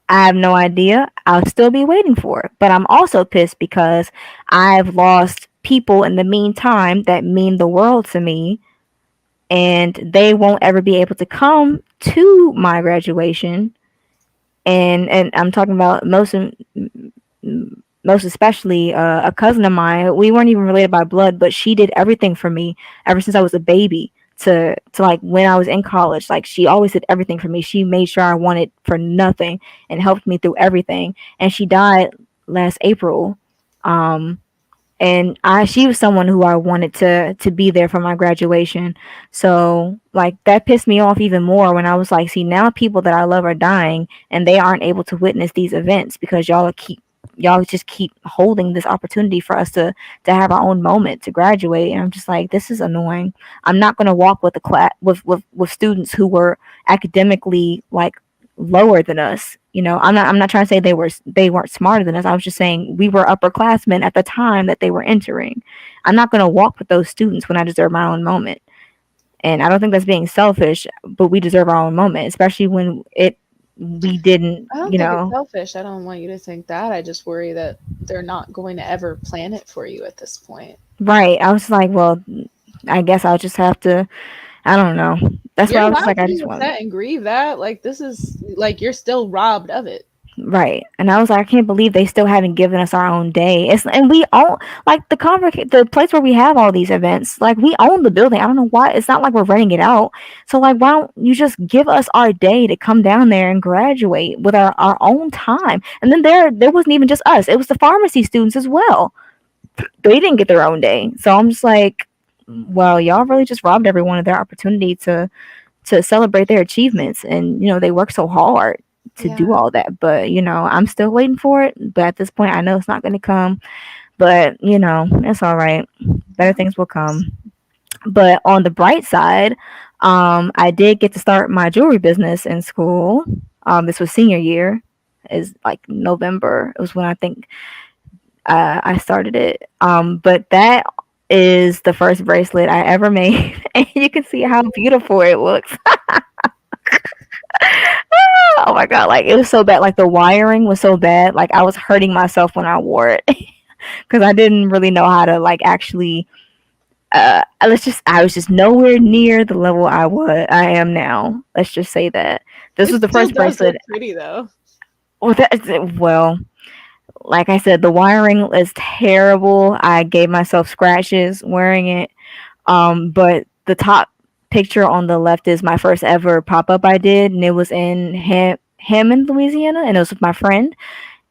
I have no idea. I'll still be waiting for it, but I'm also pissed because I've lost people in the meantime that mean the world to me, and they won't ever be able to come to my graduation. And I'm talking about most especially a cousin of mine. We weren't even related by blood, but she did everything for me ever since I was a baby to like when I was in college. Like, she always did everything for me. She made sure I wanted for nothing and helped me through everything. And she died last April. Um, and I she was someone who I wanted to be there for my graduation. So like that pissed me off even more when I was like, see, now people that I love are dying and they aren't able to witness these events because y'all just keep holding this opportunity for us to have our own moment to graduate. And I'm just like, this is annoying. I'm not going to walk with the class with students who were academically like lower than us. I'm not trying to say they weren't smarter than us. I was just saying we were upperclassmen at the time that they were entering. I'm not going to walk with those students when I deserve my own moment. And I don't think that's being selfish, but we deserve our own moment, especially when it we didn't, I don't think it's selfish. I don't want you to think that. I just worry that they're not going to ever plan it for you at this point. right. I was like, well, I guess I'll just have to, I don't know. That's why You're I was just allowed like, to I be just want. upset and grieve that. Like, this is like you're still robbed of it. Right. And I was like, I can't believe they still haven't given us our own day. And we own like the place where we have all these events. Like, we own the building. I don't know why. It's not like we're renting it out. So like, why don't you just give us our day to come down there and graduate with our own time? And then there wasn't even just us. It was the pharmacy students as well. They didn't get their own day. So I'm just like, well, y'all really just robbed everyone of their opportunity to celebrate their achievements, and they work so hard to do Yeah. all that. But I'm still waiting for it, but at this point I know it's not going to come. But it's all right, better Yeah. things will come. But on the bright side, I did get to start my jewelry business in school. This was senior year, is like November. It was when I think I started it. But that is the first bracelet I ever made, and you can see how beautiful it looks. Oh my god, like it was so bad. Like the wiring was so bad. Like I was hurting myself when I wore it because I didn't really know how to like actually. I was just nowhere near the level I am now. Let's just say that this It was the still first does bracelet. look pretty though. Well, well, like I said, the wiring is terrible. I gave myself scratches wearing it. But the top picture on the left is my first ever pop up I did, and it was in Hammond, Louisiana, and it was with my friend.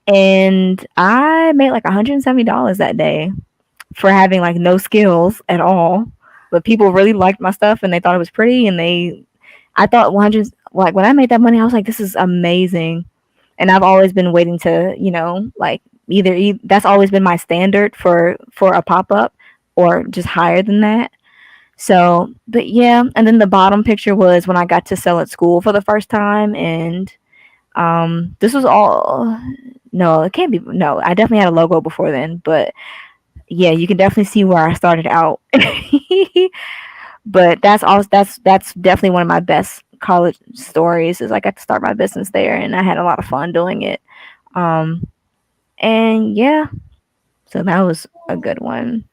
And I made like $170 that day for having like no skills at all. But people really liked my stuff and they thought it was pretty, and I thought 100, like when I made that money, I was like, this is amazing. And I've always been waiting to, like that's always been my standard for a pop up or just higher than that. So, but yeah, and then the bottom picture was when I got to sell at school for the first time, and this was all. No, it can't be. No, I definitely had a logo before then, but yeah, you can definitely see where I started out. But that's also that's definitely one of my best college stories. Is I got to start my business there, and I had a lot of fun doing it. Um, and yeah, so that was a good one.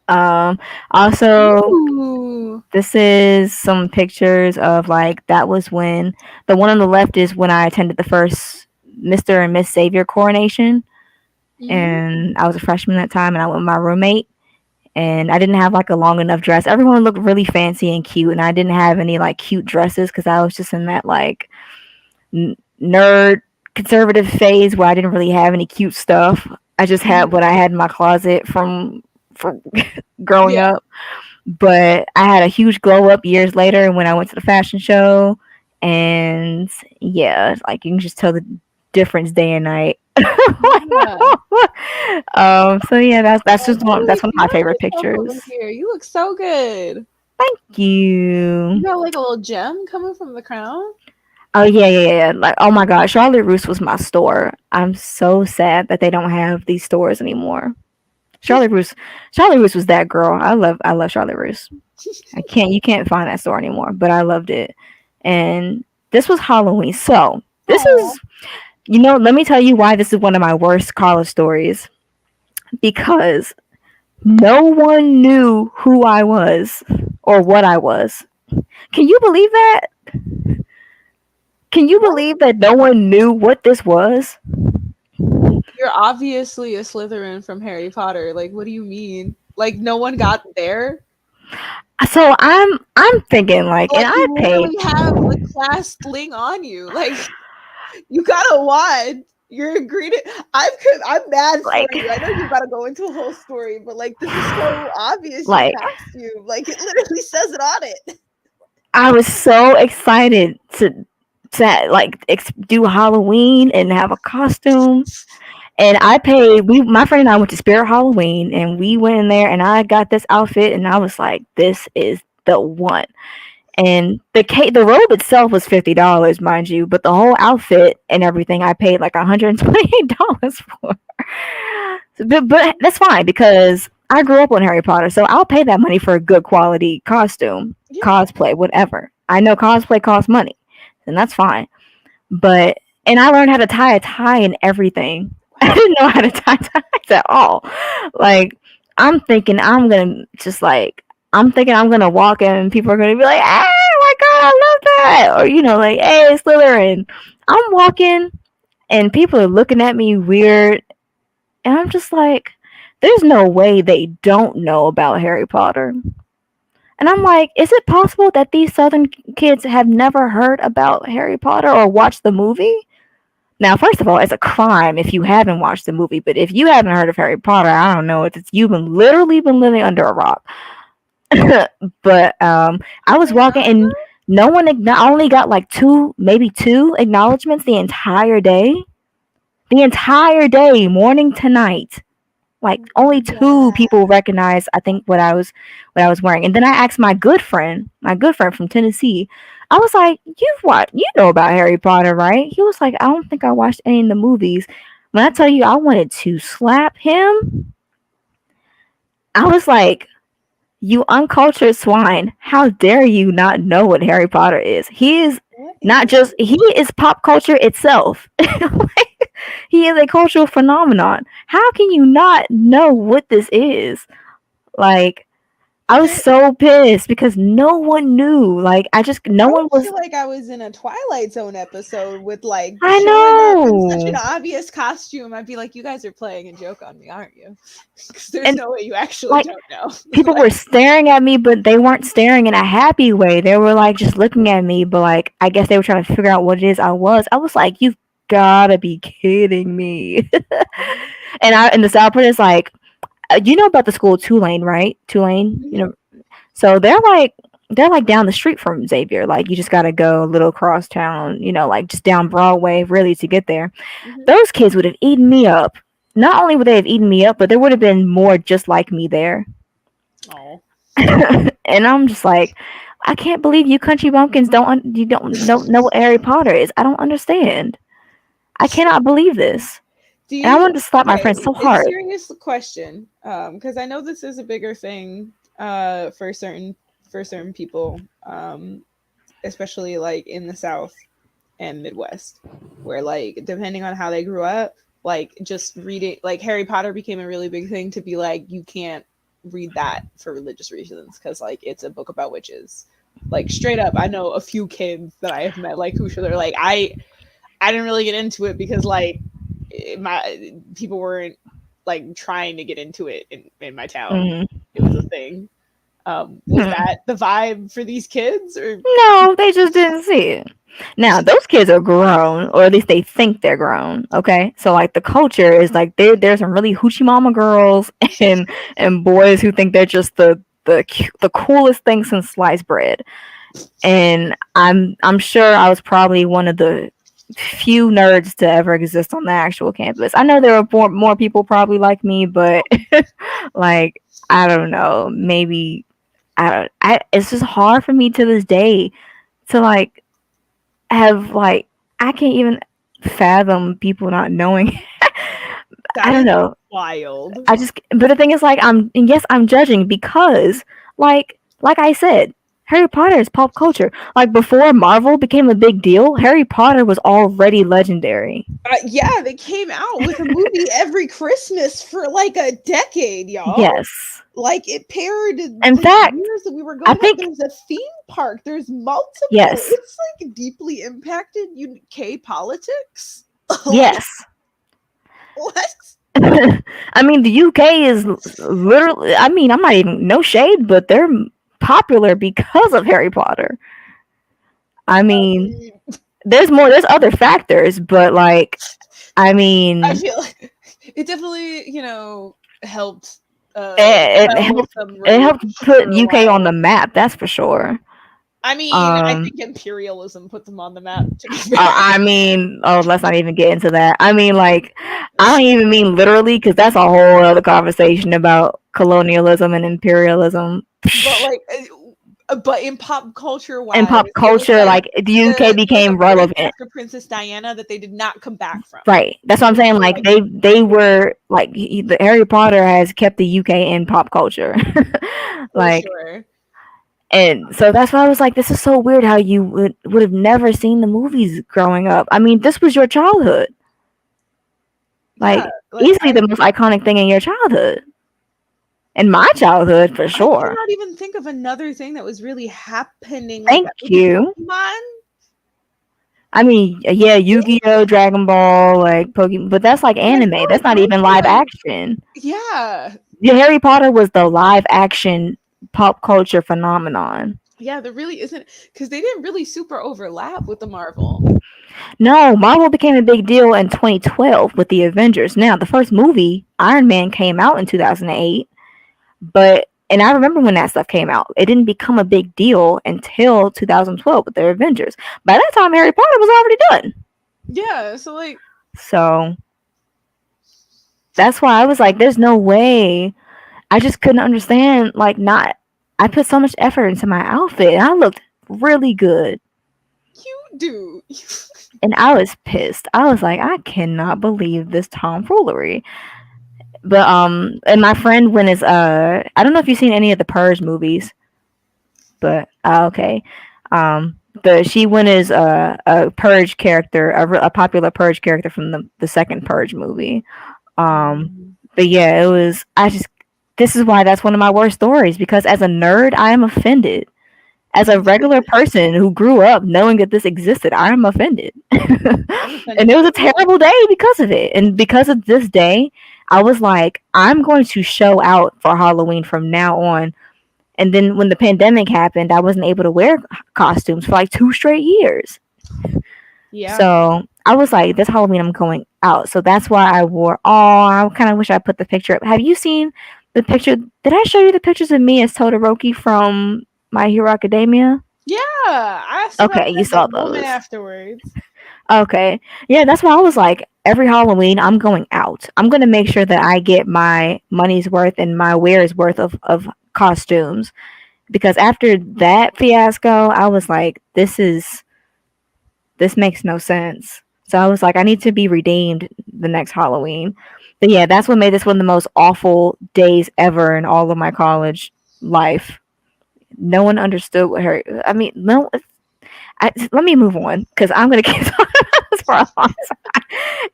Um, Also, Ooh. this is some pictures of like that was when the one on the left is when I attended the first Mr. and Miss Savior coronation, Mm-hmm. and I was a freshman at that time, and I went with my roommate, and I didn't have like a long enough dress. Everyone looked really fancy and cute, and I didn't have any like cute dresses because I was just in that like nerd conservative phase where I didn't really have any cute stuff. I just had what I had in my closet from growing Yeah. up. But I had a huge glow up years later when I went to the fashion show, and yeah, like you can just tell the difference day and night. Yeah. So yeah, that's just that's one of You my got favorite yourself over pictures. here. You look so good. Thank You you. got like a little gem coming from the crown. Oh yeah, yeah, yeah. Like oh my god, Charlotte Russe was my store. I'm so sad that they don't have these stores anymore. Charlotte Russe, Charlotte Russe was that girl. I love Charlotte Russe. You can't find that store anymore, but I loved it. And this was Halloween. So, this Oh. is, let me tell you why this is one of my worst college stories. Because no one knew who I was or what I was. Can you believe that? Can you What? believe that no one knew what this was? You're obviously a Slytherin from Harry Potter. Like, what do you mean? Like, no one got there? So I'm thinking like, and Like, I you paid literally have the class sling on you. Like, you got a wand. You're agreed. I'm mad for like you. I know you got to go into a whole story, but like, this is so obvious. Your like costume, like, it literally says it on it. I was so excited to like do Halloween and have a costume. And I paid. My friend and I went to Spirit Halloween, and we went in there, and I got this outfit, and I was like, "This is the one." And the robe itself was $50, mind you, but the whole outfit and everything, I paid like $128 for. But that's fine because I grew up on Harry Potter, so I'll pay that money for a good quality costume, Yeah. cosplay, whatever. I know cosplay costs money, and that's fine. But and I learned how to tie a tie and everything. I didn't know how to tie ties at all. Like I'm thinking I'm gonna walk in and people are gonna be like, "Hey, oh my god, I love that!" Or like, "Hey, Slytherin." I'm walking and people are looking at me weird, and I'm just like, "There's no way they don't know about Harry Potter." And I'm like, is it possible that these Southern kids have never heard about Harry Potter or watched the movie? Now, first of all, it's a crime if you haven't watched the movie. But if you haven't heard of Harry Potter, I don't know. You've been literally been living under a rock. But I was walking and no one. I only got like maybe two acknowledgments the entire day. The entire day, morning to night. Like only two Yeah. people recognized, I think, what I was wearing. And then I asked my good friend from Tennessee. I was like, you know about Harry Potter, right? He was like, I don't think I watched any of the movies. When I tell you I wanted to slap him, I was like, you uncultured swine. How dare you not know what Harry Potter is? He is What not is just, he is pop culture itself. Like, he is a cultural phenomenon. How can you not know what this is? Like, I was there? so pissed because no one knew. Like, no I one would was, feel like I was in a Twilight Zone episode with like I showing up in such an know. obvious costume. I'd be like, "You guys are playing a joke on me, aren't you?" Because there's And no way you actually like, don't know. people Like, were staring at me, but they weren't staring in a happy way. They were like just looking at me, but like I guess they were trying to figure out what it is I was. I was like, you've gotta be kidding me. And the sad part is like, you know about the school Tulane, right? Tulane, mhm, So they're like down the street from Xavier. Like you just gotta go a little across town, like just down Broadway, really, to get there. mhm. Those kids would have eaten me up. Not only would they have eaten me up, but there would have been more just like me there. Oh, And I'm just like, I can't believe you country bumpkins don't know what Harry Potter is. I don't understand. I cannot believe this. do And I you? wanted to slap my friend Okay, so it's hard. serious question. Because I know this is a bigger thing. For certain people. Especially like in the South and Midwest, where like depending on how they grew up, like just reading like Harry Potter became a really big thing to be like you can't read that for religious reasons because like it's a book about witches. Like straight up, I know a few kids that I have met like who should they're like I didn't really get into it because like my people weren't like trying to get into it in my town. Mm-hmm. It was a thing. Was Hmm. that the vibe for these kids or No, they just didn't see it. Now those kids are grown, or at least they think they're grown. Okay, so like the culture is like there's some really hoochie mama girls and boys who think they're just the coolest thing since sliced bread. And I'm sure I was probably one of the few nerds to ever exist on the actual campus. I know there were more people probably like me, but like I don't know, maybe I don't. It's just hard for me to this day to like have like I can't even fathom people not knowing. I that don't is know. wild. But the thing is, like, and yes, I'm judging because, like I said, Harry Potter is pop culture. Like before Marvel became a big deal, Harry Potter was already legendary. Yeah, they came out with a movie every Christmas for like a decade, y'all. Yes. Like it paired In the fact, years that we were I going up. think There's a theme park. There's multiple. yes, It's like deeply impacted UK politics. Like yes. what? I mean, the UK is literally. I mean, I'm not even no shade, but they're popular because of Harry Potter. I I mean, mean, there's other factors, but like, I I mean, feel like it definitely, helped it quell helped. some It helped rage put for a UK on the while. map. That's for sure. I mean, I Um, think imperialism put them on the map, to be fair. I mean, oh, let's not even get into that. I mean, like, I don't even mean literally because that's a whole other conversation about colonialism and imperialism. But like, but in pop culture And wise, pop it was culture, like like the UK there was a became break relevant. after Princess Diana that they did not come back from. Right. That's what I'm And saying. so, Like like, they were like the Harry Potter has kept the UK in pop culture. for Like, sure, and so that's why I was like, this is so weird how you would have never seen the movies growing up. I mean, this was your childhood. yeah. Like Like easily the most iconic thing in your childhood. In my childhood for I sure. cannot even think of another thing that was really happening like Thank that. Maybe you. Pokemon. I mean, yeah, Yu-Gi-Oh, Dragon Ball, like Pokemon, but that's like But I feel anime. That's like not those even were live like, action. yeah, Yeah, Harry Potter was the live action pop culture phenomenon. yeah. There really isn't because they didn't really super overlap with the Marvel. No, Marvel became a big deal in 2012 with the Avengers. Now, the first movie, Iron Man, came out in 2008, but and I remember when that stuff came out. It didn't become a big deal until 2012 with the Avengers. By that time, Harry Potter was already done. Yeah, so like So, That's why I was like, there's no way. I just couldn't understand, like, not. I put so much effort into my outfit, and I looked really good. You do. And I was pissed. I was like, I cannot believe this tomfoolery. But and my friend went as I don't know if you've seen any of the Purge movies, but okay. The she went as a Purge character, a popular Purge character from the second Purge movie. Mm. But yeah, it was. I just this is why that's one of my worst stories, because as a nerd, I am offended. As a regular person who grew up knowing that this existed, I am offended. I'm And offended it was a too. terrible day because of it. And because of this day, I was like, I'm going to show out for Halloween from now on. And then when the pandemic happened, I wasn't able to wear costumes for like 2 straight years. Yeah. So I was like, this Halloween I'm going out. So that's why I wore. Oh, I kind of wish I put the picture up. Have you seen the picture? Did I show you the pictures of me as Todoroki from My Hero Academia? Yeah. I still Okay, haven't you met the saw woman those. afterwards. Okay. Yeah, that's why I was like, every Halloween I'm going out. I'm gonna make sure that I get my money's worth and my wear's worth of costumes. Because after that fiasco, I was like, this makes no sense. So I was like, I need to be redeemed the next Halloween. But yeah, that's what made this one of the most awful days ever in all of my college life. No one understood what her. I mean, no. Let me move on because I'm gonna keep talking about this for a long time.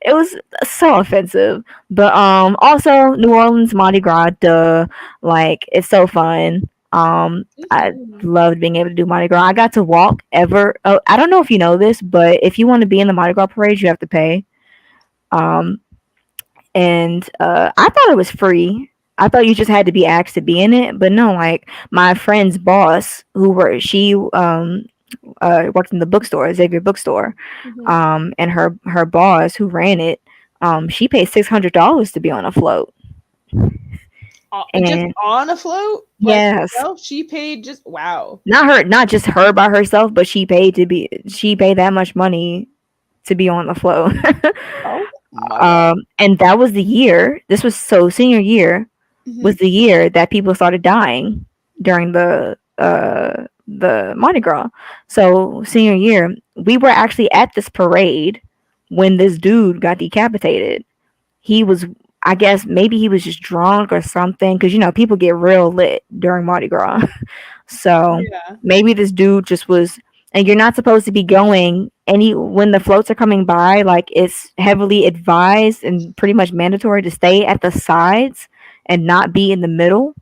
It was so offensive, but also New Orleans Mardi Gras, duh, like it's so fun. I Mhm. loved being able to do Mardi Gras. I got to walk ever. Oh, I don't know if you know this, but if you want to be in the Mardi Gras parade, you have to pay. Um, and I thought it was free. I thought you just had to be asked to be in it, but no. Like my friend's boss, who were she worked in the bookstore, Xavier Bookstore, Mhm. and her boss who ran it, she paid $600 to be on a float. Just And on a float, like yes, herself, she paid just wow. not just her by herself, but she paid that much money to be on the float. Oh my god. And that was the year. This was so senior year Hmm. was the year that people started dying during the Mardi Gras. So senior year, we were actually at this parade when this dude got decapitated. He was, I guess, maybe he was just drunk or something, because people get real lit during Mardi Gras. So Yeah. maybe this dude just was, and you're not supposed to be going any when the floats are coming by. Like it's heavily advised and pretty much mandatory to stay at the sides and not be in the middle.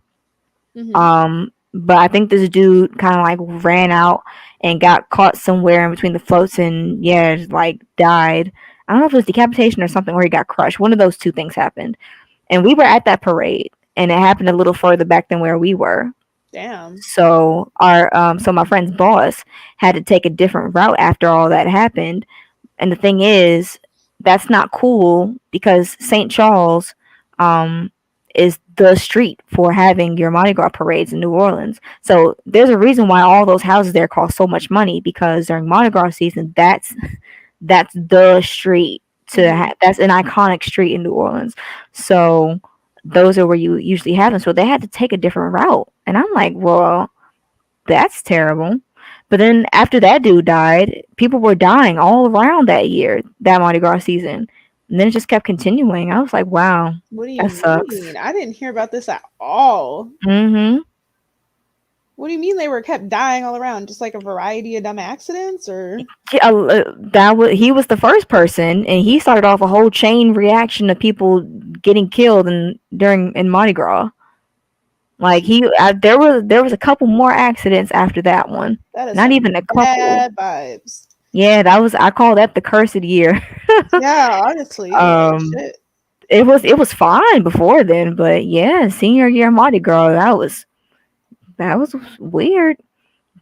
Hmm. But I think this dude kind of like ran out and got caught somewhere in between the floats and yeah, just, like died. I don't know if it was decapitation or something, or he got crushed. One of those two things happened, and we were at that parade, and it happened a little further back than where we were. Damn. So my friend's boss had to take a different route after all that happened. And the thing is, that's not cool because St. Charles um, is the street for having your Mardi Gras parades in New Orleans. So there's a reason why all those houses there cost so much money, because during Mardi Gras season, that's the street Hmm. that's an iconic street in New Orleans. So those are where you usually have them. So they had to take a different route, and I'm like, well, that's terrible. But then after that dude died, people were dying all around that year, that Mardi Gras season. And then it just kept continuing. I was like, wow, What do you that sucks. mean? I didn't hear about this at all. Hmm. What do you mean they were kept dying all around? Just like a variety of dumb accidents, or Yeah, he was the first person, and he started off a whole chain reaction of people getting killed in Mardi Gras. Like there was a couple more accidents after that one. that is Not some even a couple. bad vibes. Yeah, I call that the cursed year. Yeah, honestly, like um, shit. it was fine before then, but yeah, senior year Mardi Gras, that was weird.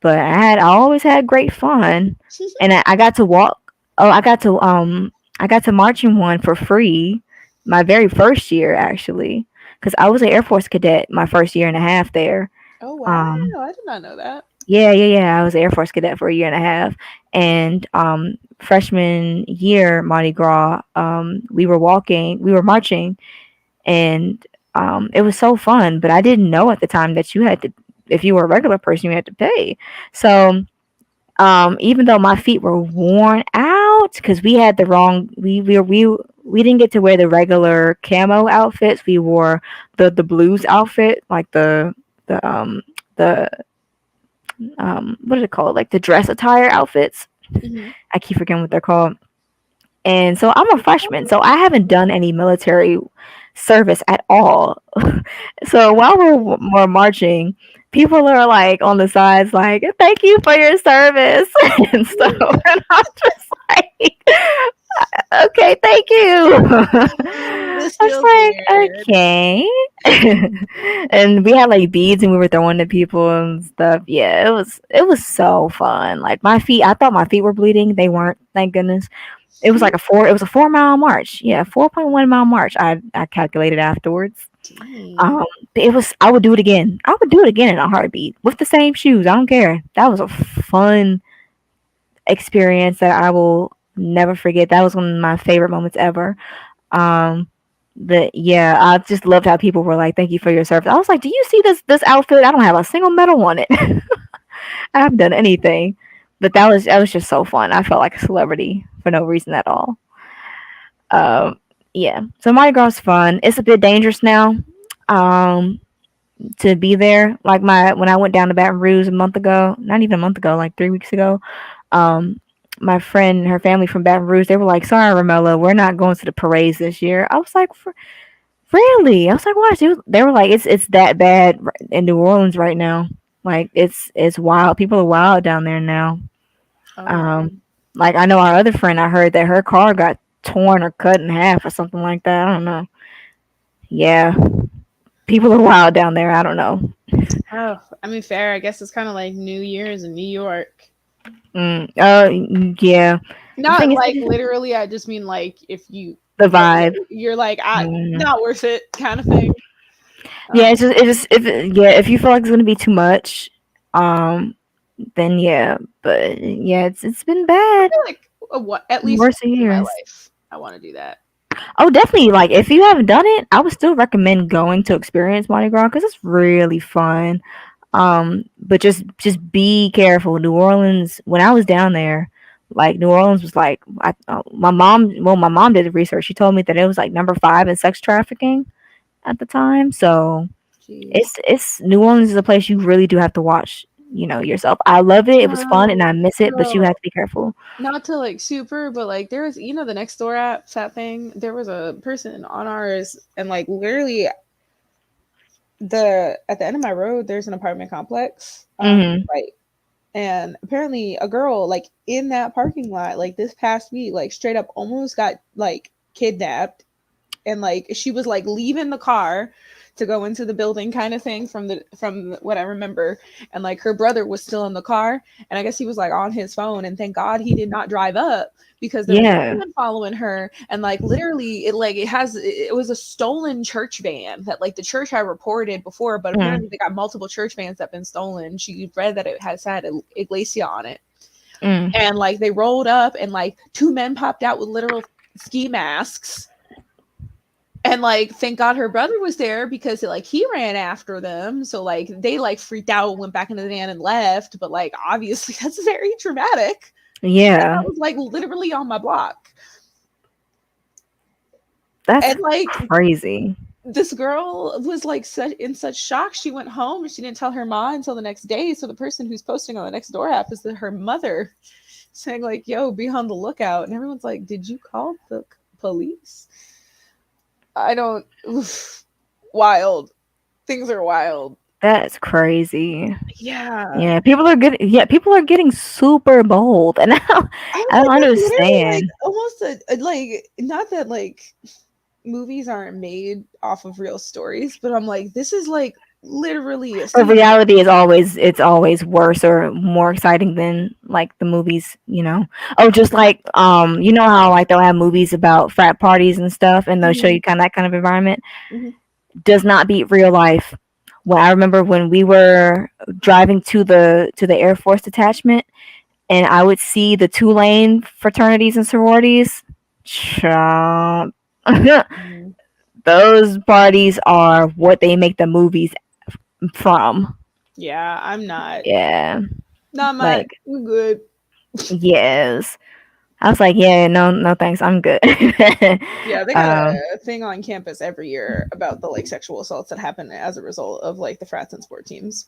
But I always had great fun, and I got to walk. Oh, I got to march in one for free, my very first year actually, because I was an Air Force cadet my first year and a half there. Oh wow, Um, I did not know that. yeah, yeah, yeah. I was an Air Force cadet for a year and a half, and freshman year Mardi Gras, we were marching, and it was so fun. But I didn't know at the time that you had to, if you were a regular person, you had to pay. So even though my feet were worn out because we had the wrong, we didn't get to wear the regular camo outfits. We wore the blues outfit, like the what is it called, like the dress attire outfits. Hmm. I keep forgetting what they're called. And so I'm a freshman, so I haven't done any military service at all. So while we're marching, people are like on the sides, like, "Thank you for your service" and stuff. And I'm just like, "Okay, thank you." This I was feels like, weird. "Okay," and we had like beads, and we were throwing to people and stuff. Yeah, it was so fun. Like my feet, I thought my feet were bleeding. They weren't, thank goodness. It was like a four. It was a 4 mile march. Yeah, 4.1 mile march. I calculated afterwards. Dang. Um, it was. I would do it again. I would do it again in a heartbeat with the same shoes. I don't care. That was a fun experience that I will never forget. That was one of my favorite moments ever. Um, but yeah, I just loved how people were like, "Thank you for your service." I was like, "Do you see this outfit? I don't have a single medal on it. I haven't done anything." But that was just so fun. I felt like a celebrity for no reason at all. Um, yeah. So Mardi Gras is fun. It's a bit dangerous now. Um, to be there. Like my when I went down to Baton Rouge a month ago, not even a month ago, like 3 weeks ago. Um, my friend and her family from Baton Rouge, they were like, "Sorry, Ramela, we're not going to the parades this year." I was like, "Really?" I was like, "Why?" They were like, "It's that bad in New Orleans right now. Like it's wild. People are wild down there now." Oh Um, man. like I know our other friend. I heard that her car got torn or cut in half or something like that. I don't know. Yeah, people are wild down there. I don't know. Oh, I mean, fair. I guess it's kind of like New Year's in New York. Yeah. The Not thing is, like literally. I just mean like if you the go, there, vibe. you're like, Mm. not worth it, kind of thing. Yeah, Um, if you feel like it's gonna be too much, um, then yeah. But yeah, it's been I bad. feel like what at least Worse once in my years. life, I want to do that. Oh, definitely. Like if you haven't done it, I would still recommend going to experience Mardi Gras because it's really fun. But just be careful. New Orleans. When I was down there, like New Orleans was like my mom. Well, my mom did the research. She told me that it was like number 5 in sex trafficking at the time. So Jeez. it's New Orleans is a place you really do have to watch. Yourself. I love it. It was fun and I miss it, but you have Girl, to be careful. not to like super, but like there was, the next door app that thing. There was a person on ours, and like literally the at the end of my road, there's an apartment complex. Hmm. Right. And apparently a girl like in that parking lot, like this past week, like straight up almost got like kidnapped, and like she was like leaving the car to go into the building kind of thing from what I remember, and like her brother was still in the car, and I guess he was like on his phone, and thank God he did not drive up because there was a Yeah. man following her, and like literally it was a stolen church van that like the church had reported before, but Mm, apparently they got multiple church vans that been stolen. She read that it has had Iglesia on it, mm. and like they rolled up, and like two men popped out with literal ski masks, and like thank God her brother was there because like he ran after them, so like they like freaked out, went back into the van and left, but like obviously that's very traumatic, and Yeah. that was like literally on my block. That's And like crazy. this girl was like such shock, she went home and she didn't tell her mom until the next day, so the person who's posting on the next door app is her mother, saying like, yo, be on the lookout, and everyone's like, did you call the police? I don't. Oof, wild. Things are wild. That's crazy. Yeah. Yeah, people are getting super bold, and I'm I don't like, it's literally like understand. almost like not that like movies aren't made off of real stories, but I'm like, this is like literally a But scene. reality is always worse or more exciting than like the movies. Oh, just like you know how like they'll have movies about frat parties and stuff, and they'll show Mhm, you kind of that kind of environment. mhm. Does not beat real life. When I remember when we were driving to the Air Force detachment, and I would see the Tulane fraternities and sororities. Child. Mhm. those parties are what they make the movies from. Yeah, I'm not. Yeah, Not my. like I'm good. yes. I was like, yeah, no, no, thanks, I'm good. Yeah, they got um, a thing on campus every year about the like sexual assaults that happen as a result of like the frats and sport teams.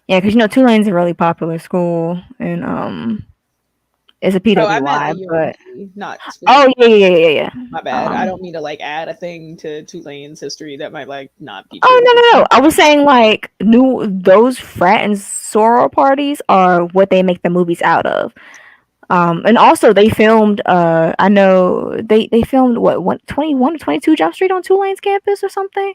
yeah, because Tulane's a really popular school, and it's a Oh, I meant PWI, the but UNC, not oh specific. yeah, yeah, yeah, yeah, yeah. My bad. I don't mean to like add a thing to Tulane's history that might like not be Oh true. no, no, no. I was saying like new those frat and soror parties are what they make the movies out of. And also they filmed. I know they filmed what 21 or 22 Jump Street on Tulane's campus or something.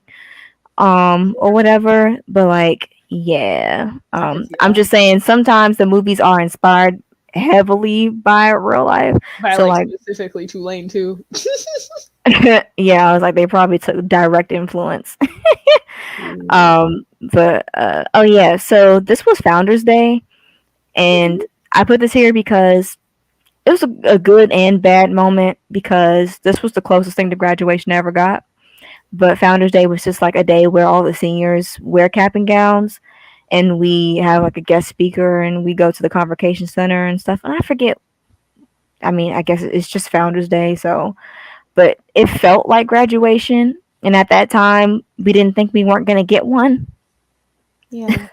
Or whatever. But like, yeah. I could see I'm that just saying sometimes the movies are inspired heavily by real life. by So like like, specifically Tulane too. yeah, I was like they probably took direct influence. Mm-hmm. But oh yeah, so this was Founders Day, and I put this here because it was a good and bad moment because this was the closest thing to graduation I ever got. But Founders Day was just like a day where all the seniors wear cap and gowns, and we have like a guest speaker, and we go to the convocation center and stuff. And I forget. I mean, I guess it's just Founders Day, so but it felt like graduation. And at that time, we didn't think we weren't gonna get one. Yeah.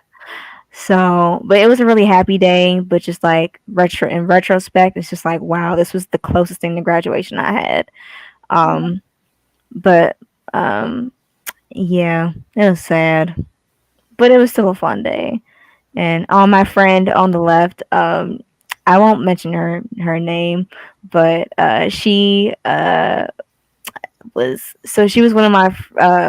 So, but it was a really happy day. But just like in retrospect, it's just like wow, this was the closest thing to graduation I had. Yeah. Um, but yeah, it was sad, but it was still a fun day. And my friend on the left, I won't mention her name, but she was one of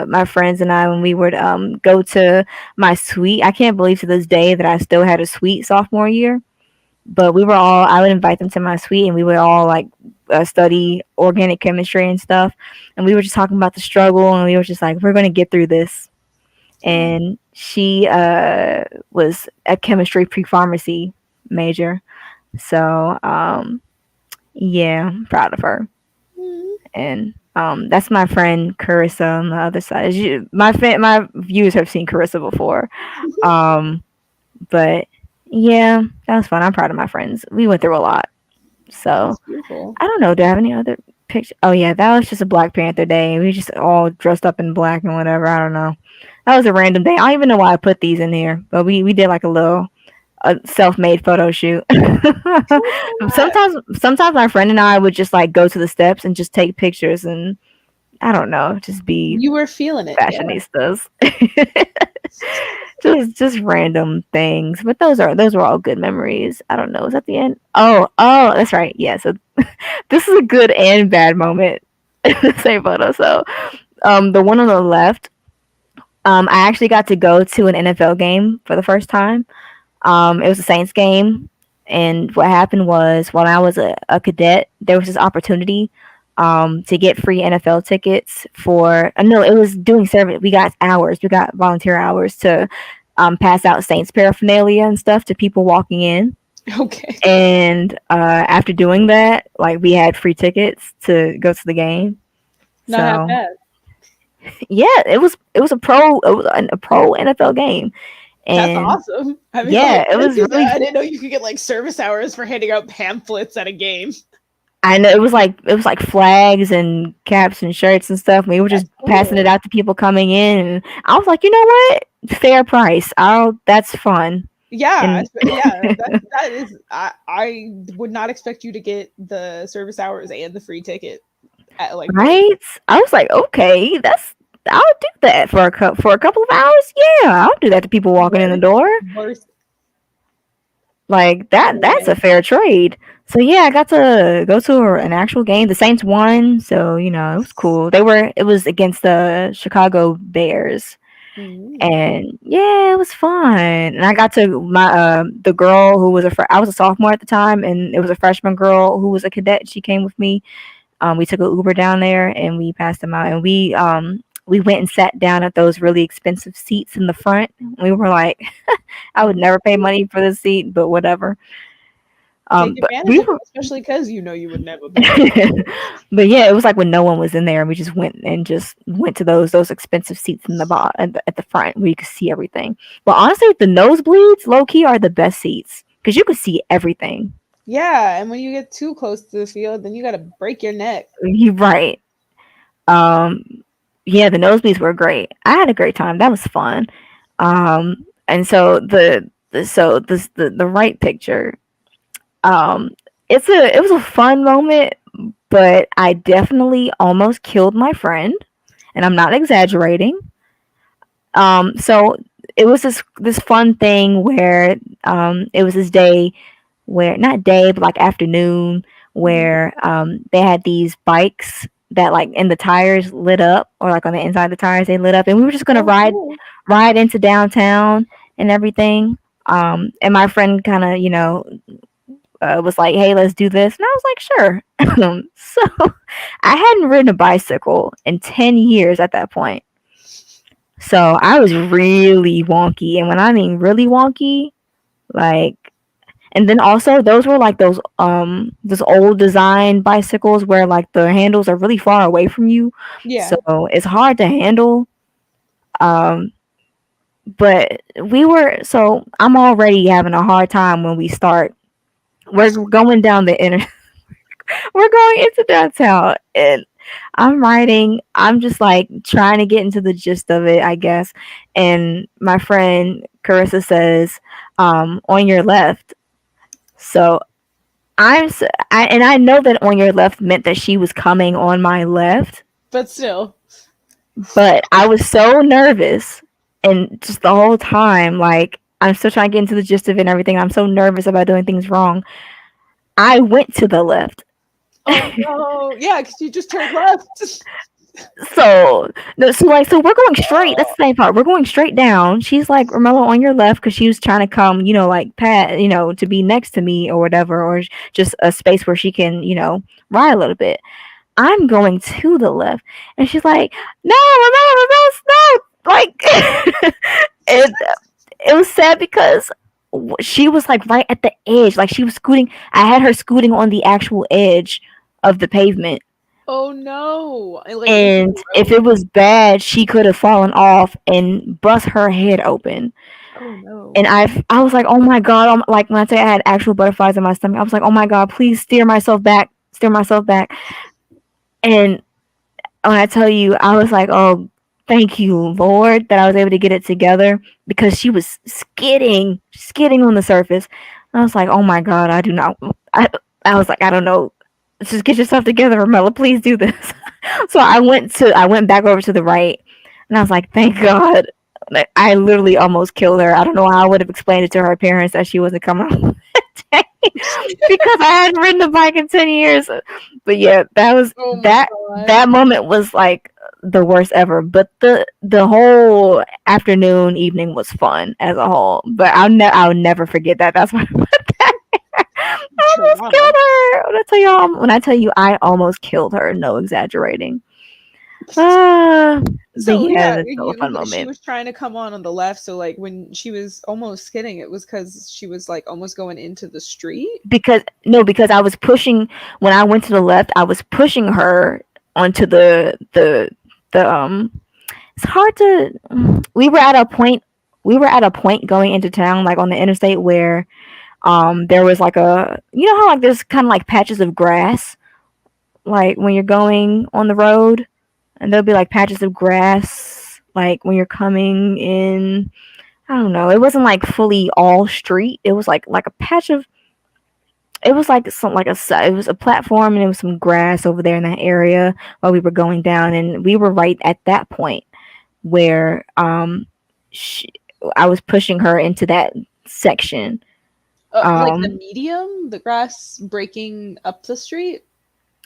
my friends and I when we would go to my suite. I can't believe to this day that I still had a suite sophomore year. But we were all I would invite them to my suite and we would all like study organic chemistry and stuff. And we were just talking about the struggle and we were just like, we're gonna get through this. Yeah. And she was a chemistry pre-pharmacy major. So yeah, I'm proud of her. Mm-hmm. And that's my friend Carissa on the other side. My viewers have seen Carissa before. Um, but yeah, that was fun. I'm proud of my friends. We went through a lot. So That's beautiful. I don't know. Do I have any other picture? Oh yeah, that was just a Black Panther day. We just all dressed up in black and whatever. I don't know. That was a random day. I don't even know why I put these in here, but we did like a little a self-made photo shoot. Sometimes my friend and I would just like go to the steps and just take pictures and I don't know, just be You were feeling it, yeah. fashionistas. Just random things. But those were all good memories. I don't know. Was that the end? Oh, that's right. Yeah. So this is a good and bad moment. Same photo. So the one on the left, I actually got to go to an NFL game for the first time. It was a Saints game, and what happened was while I was a cadet, there was this opportunity to get free NFL tickets for. No, it was doing service. We got hours. We got volunteer hours to pass out Saints paraphernalia and stuff to people walking in. Okay. And after doing that, like we had free tickets to go to the game. Not half So bad. yeah, it was a pro NFL game, That's and awesome. I mean, yeah, like, it was really. I didn't know you could get like service hours for handing out pamphlets at a game. I know it was like flags and caps and shirts and stuff. We were just That's passing it cool. out to people coming in, and I was like, you know what, fair price. That's fun. Yeah, And yeah. That is. I would not expect you to get the service hours and the free ticket at like once. right, I was like, okay, I'll do that for a couple of hours. Yeah, I'll do that to people walking in the Worth, door. worth. Like that's Yeah. a fair trade. So yeah, I got to go to an actual game. The Saints won, so it was cool. It was against the Chicago Bears. Mm. And yeah, it was fun. And I got to the girl who was I was a sophomore at the time, and it was a freshman girl who was a cadet. She came with me. We took an Uber down there, and we passed them out, and we went and sat down at those really expensive seats in the front. We were like, I would never pay money for this seat, but whatever. Take But advantage we of it, were, especially because you know you would never be there. but yeah, it was like when no one was in there, and we just went to those expensive seats in the at the front where you could see everything. But honestly, the nosebleeds, low key, are the best seats because you could see everything. Yeah, and when you get too close to the field, then you gotta break your neck. You right. Um, yeah, the nosebleeds were great. I had a great time. That was fun. And so the right picture. Um, it was a fun moment, but I definitely almost killed my friend, and I'm not exaggerating. So it was this fun thing where it was this day where not day but like afternoon Mhm. where they had these bikes that like in the tires lit up or like on the inside of the tires they lit up, and we were just gonna Oh, cool. ride into downtown and everything. And my friend kind of was like, "Hey, let's do this," and I was like, "Sure." So I hadn't ridden a bicycle in 10 years at that point. So I was really wonky. And when I mean really wonky, like, and then also those were like those old design bicycles where like the handles are really far away from you. So Yeah. it's hard to handle. Um but so I'm already having a hard time when we start. We're going down the inner we're going into downtown, and I'm writing. I'm just like trying to get into the gist of it, I guess. And my friend Carissa says, "On your left." So and I know that on your left meant that she was coming on my left, But still. but I was so nervous, and just the whole time, like I'm still trying to get into the gist of it and everything. I'm so nervous about doing things wrong. I went to the left. Oh no. Yeah, because you just turned left. So no, so we're going straight. That's Oh. the same part. We're going straight down. She's like, Romello, on your left, because she was trying to come, like pat, to be next to me or whatever, or just a space where she can, ride a little bit. I'm going to the left, and she's like, no, Romello, stop. Like, it was sad because she was like right at the edge. Like she was scooting. I had her scooting on the actual edge of the pavement, Oh no. And like into and the if road. it was bad, she could have fallen off and bust her head open. Oh no. And I was like, oh my god! Like when I say I had actual butterflies in my stomach, I was like, oh my god, please steer myself back. And when I tell you, I was like, oh, thank you, Lord, that I was able to get it together because she was skidding on the surface. I was like, oh my god, I do not. I was like, I don't know. Just get yourself together, Ramella. Please do this. So I went back over to the right, and I was like, thank God. Like, I literally almost killed her. I don't know how I would have explained it to her parents that she wasn't coming on that day because I hadn't ridden the bike in 10 years. But yeah, Oh my god. that moment was like the worst ever. But the whole afternoon, evening was fun as a whole. But I'll never forget that. That's why I almost Trauma. killed her. When I tell you I almost killed her, no exaggerating. Uh, but So yeah, yeah, that's still a fun she moment was trying to come on the left. So like when she was almost skidding, it was because she was like almost going into the street. because no, because I was pushing when I went to the left. I was pushing her onto the. It's hard to. We were at a point. We were at a point going into town, like on the interstate, where there was like how like there's kind of like patches of grass, like when you're going on the road, and there'll be like patches of grass, like when you're coming in. I don't know. It wasn't like fully all street. It was like a patch of. It was like some like a it was a platform, and there was some grass over there in that area while we were going down, and we were right at that point where she, I was pushing her into that section. Like the Um, medium, the grass breaking up the street.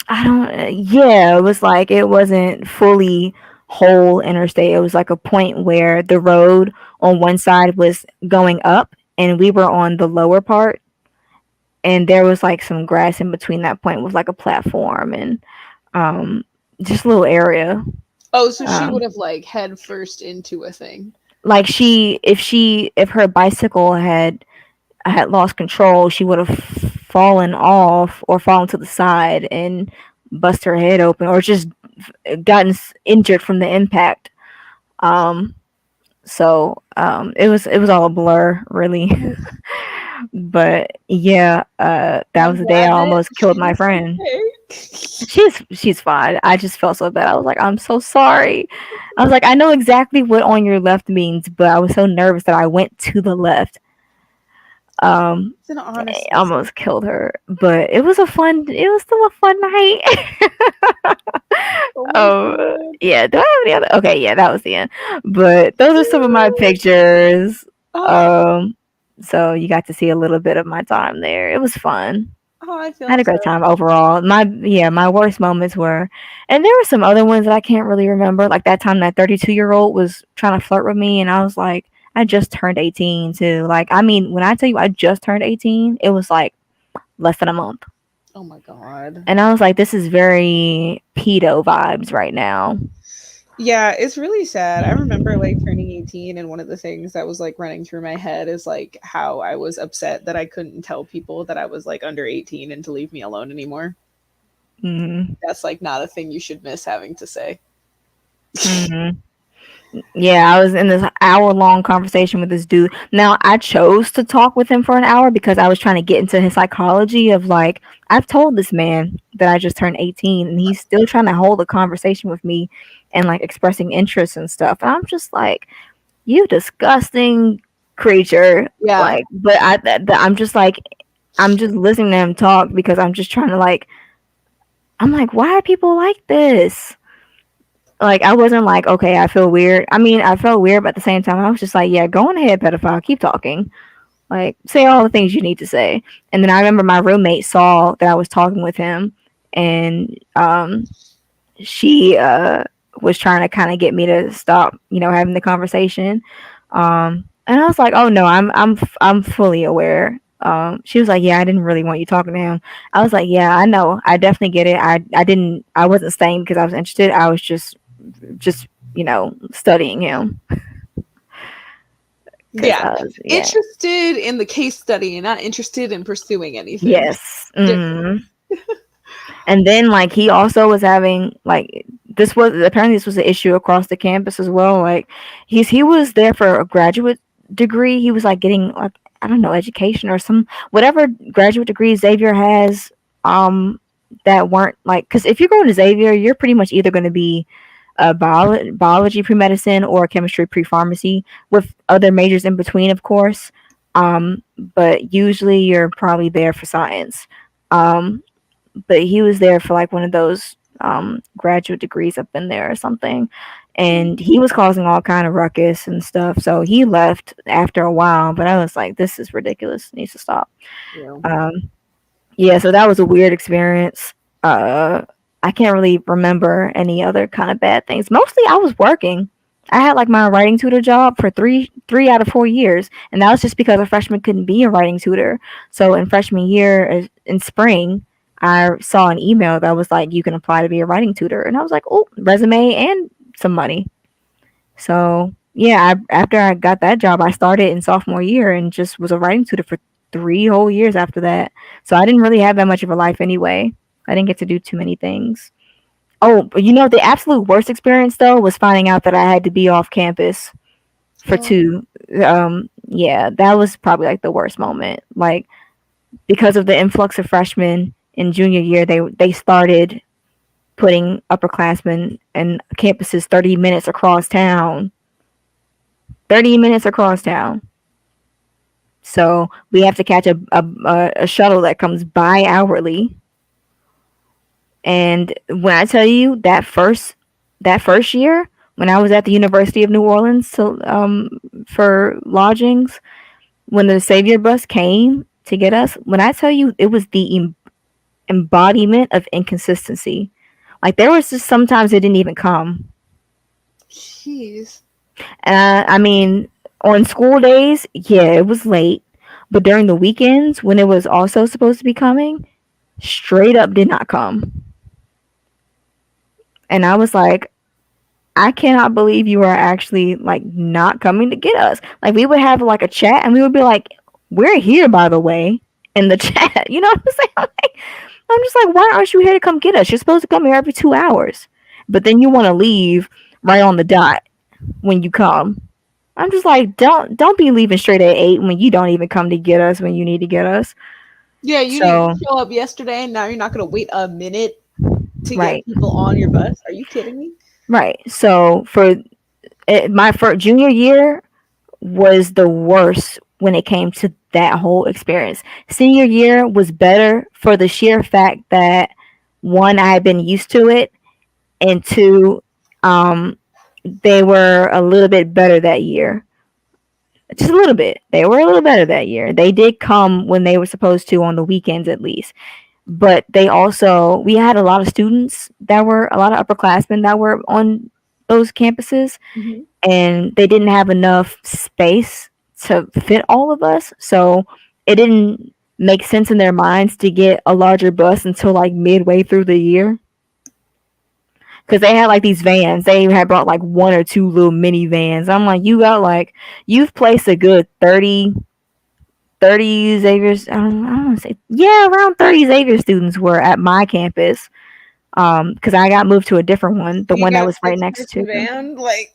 I don't. Yeah, it was like it wasn't fully whole interstate. It was like a point where the road on one side was going up, and we were on the lower part, and there was like some grass in between that point with like a platform and um, just a little area. Oh, so she Um, would have like head first into a thing. like if her bicycle had lost control, she would have fallen off or fallen to the side and bust her head open or just gotten injured from the impact. Um, it was all a blur, really. But yeah, that I'm was the day I glad that almost killed my she's friend. okay. She's fine. I just felt so bad. I was like, I'm so sorry. I was like, I know exactly what on your left means, but I was so nervous that I went to the left. Um, It's an I honest mistake. almost killed her, but it was a fun. It was still a fun night. Oh my um, god. yeah. Do I have any other? Okay, yeah, that was the end. But those are some of my pictures. Oh, Um, so you got to see a little bit of my time there. It was fun. oh, I I had feel a so. great time overall. My worst moments were, and there were some other ones that I can't really remember. Like that time that 32-year-old was trying to flirt with me, and I was like, I just turned 18 too. Like, I mean, when I tell you I just turned 18, it was like less than a month, Oh my god. and I was like, this is very pedo vibes right now. Yeah, it's really sad. I remember like turning 18, and one of the things that was like running through my head is like how I was upset that I couldn't tell people that I was like under 18 and to leave me alone anymore. Hmm. That's like not a thing you should miss having to say. Hmm. Yeah, I was in this hour-long conversation with this dude. Now, I chose to talk with him for an hour because I was trying to get into his psychology of like, I've told this man that I just turned 18 and he's still trying to hold a conversation with me and like expressing interest and stuff. And I'm just like, you disgusting creature. Yeah. Like, but I'm just like, I'm just listening to him talk because I'm just trying to like, I'm like, why are people like this? Like I wasn't like, okay, I feel weird. I mean, I felt weird, but at the same time, I was just like, yeah, go on ahead, pedophile, keep talking. Like, say all the things you need to say. And then I remember my roommate saw that I was talking with him, and she was trying to kind of get me to stop, having the conversation. And I was like, oh no, I'm fully aware. She was like, yeah, I didn't really want you talking to him. I was like, yeah, I know, I definitely get it. I wasn't staying because I was interested. I was just studying him because Yeah. I was, yeah. Interested in the case study and not interested in pursuing anything. Yes. Different. And then like he also was having like this was an issue across the campus as well. Like he was there for a graduate degree. He was like getting like, I don't know, education or some whatever graduate degree Xavier has. That weren't like, because if you're going to Xavier, you're pretty much either going to be biology pre-medicine or chemistry pre-pharmacy with other majors in between, of course. But usually you're probably there for science. Um, but he was there for like one of those graduate degrees up in there or something, and he was causing all kind of ruckus and stuff. So he left after a while. But I was like, this is ridiculous. It needs to stop. Yeah. Um, yeah, so that was a weird experience. Uh, I can't really remember any other kind of bad things. Mostly, I was working. I had like my writing tutor job for three out of 4 years, and that was just because a freshman couldn't be a writing tutor. So in freshman year, in spring, I saw an email that was like, you can apply to be a writing tutor, and I was like, oh, resume and some money. So yeah, after I got that job, I started in sophomore year and just was a writing tutor for 3 whole years after that. So I didn't really have that much of a life anyway. I didn't get to do too many things. Oh, but the absolute worst experience though was finding out that I had to be off campus for Oh, two. Yeah, that was probably like the worst moment. Like because of the influx of freshmen in junior year, they started putting upperclassmen and campuses 30 minutes across town. 30 minutes across town. So we have to catch a shuttle that comes bi-hourly. And when I tell you that first year when I was at the University of New Orleans for lodgings, when the Savior bus came to get us, when I tell you it was the embodiment of inconsistency. Like there was just sometimes it didn't even come. jeez. I mean, on school days, yeah, it was late, but during the weekends when it was also supposed to be coming, straight up did not come. And I was like, I cannot believe you are actually like not coming to get us. Like we would have like a chat and we would be like, we're here by the way. in the chat. You know what I'm saying? I'm just like, why aren't you here to come get us? You're supposed to come here every 2 hours, but then you want to leave right on the dot when you come. I'm just like, don't be leaving straight at 8 when you don't even come to get us when you need to get us. Yeah, you didn't So show up yesterday, and now you're not gonna wait a minute to get right, people on your bus. Are you kidding me? right. So for my first junior year was the worst when it came to that whole experience. Senior year was better for the sheer fact that one, I had been used to it, and two, um, they were a little bit better that year. Just a little bit. They were a little better that year. They did come when they were supposed to on the weekends at least. But they also, we had a lot of students that were, a lot of upperclassmen that were on those campuses, Hmm. and they didn't have enough space to fit all of us. So it didn't make sense in their minds to get a larger bus until like midway through the year. Because they had like these vans. They had brought like one or two little mini vans. I'm like, you got like, you've placed a good 30 Xavier. I don't want to say, yeah, around 30 Xavier students were at my campus. Because I got moved to a different one, the You one that got was right six next person to them. van, like